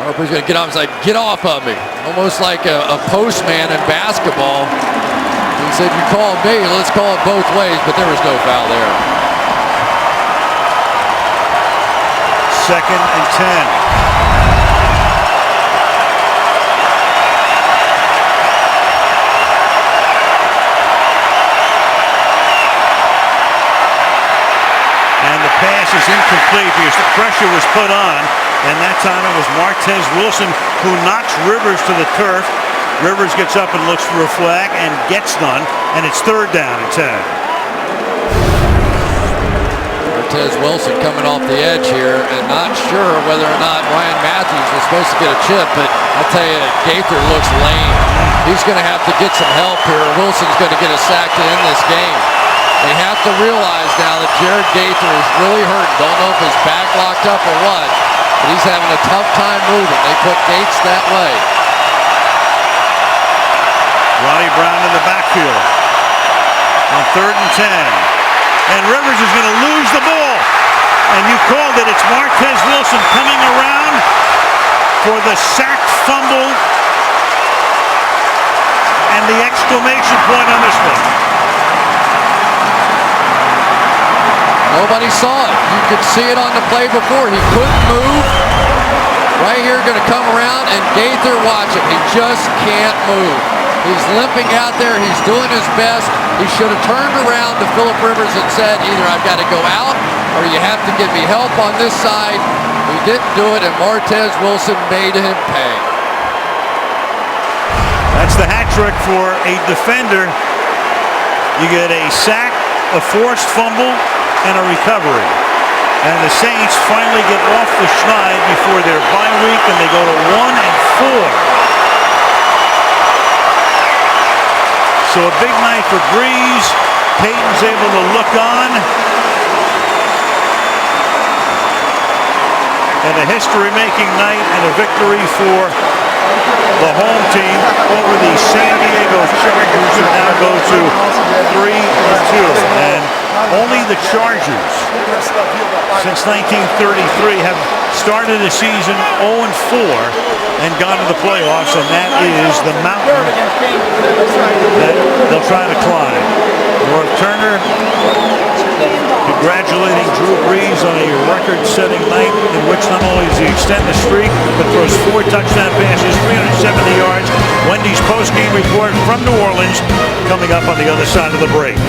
Harper's going to get off. He's like, get off of me. Almost like a postman in basketball. He said, you call me, let's call it both ways, but there was no foul there. 2nd and 10. And the pass is incomplete because the pressure was put on, and that time it was Martez Wilson who knocks Rivers to the turf. Rivers gets up and looks for a flag and gets none, and it's 3rd down and 10. Martez Wilson coming off the edge here, and not sure whether or not Ryan Matthews was supposed to get a chip, but I'll tell you, Gaither looks lame. He's going to have to get some help here. Wilson's going to get a sack to end this game. They have to realize now that Jared Gaither is really hurt. Don't know if his back locked up or what, but he's having a tough time moving. They put Gates that way. Ronnie Brown in the backfield on 3rd and 10. And Rivers is going to lose the ball. And you called it. It's Martez Wilson coming around for the sack fumble and the exclamation point on this one. Nobody saw it. You could see it on the play before. He couldn't move. Right here, going to come around, and Gaither, watch him. He just can't move. He's limping out there. He's doing his best. He should have turned around to Phillip Rivers and said, either I've got to go out or you have to give me help on this side. He didn't do it, and Martez Wilson made him pay. That's the hat trick for a defender You get a sack, a forced fumble, and a recovery. And the Saints finally get off the schneid before their bye week, and they go to 1-4. So a big night for Brees. Peyton's able to look on. And a history-making night and a victory for the home team over the San Diego Chargers, who now go to 3-2. And only the Chargers since 1933 have started a season 0-4 and gone to the playoffs, and that is the mountain that they'll try to climb. North Turner congratulating Drew Brees on a record-setting night in which not only does he extend the streak, but throws 4 touchdown passes, 370 yards. Wendy's post-game report from New Orleans coming up on the other side of the break.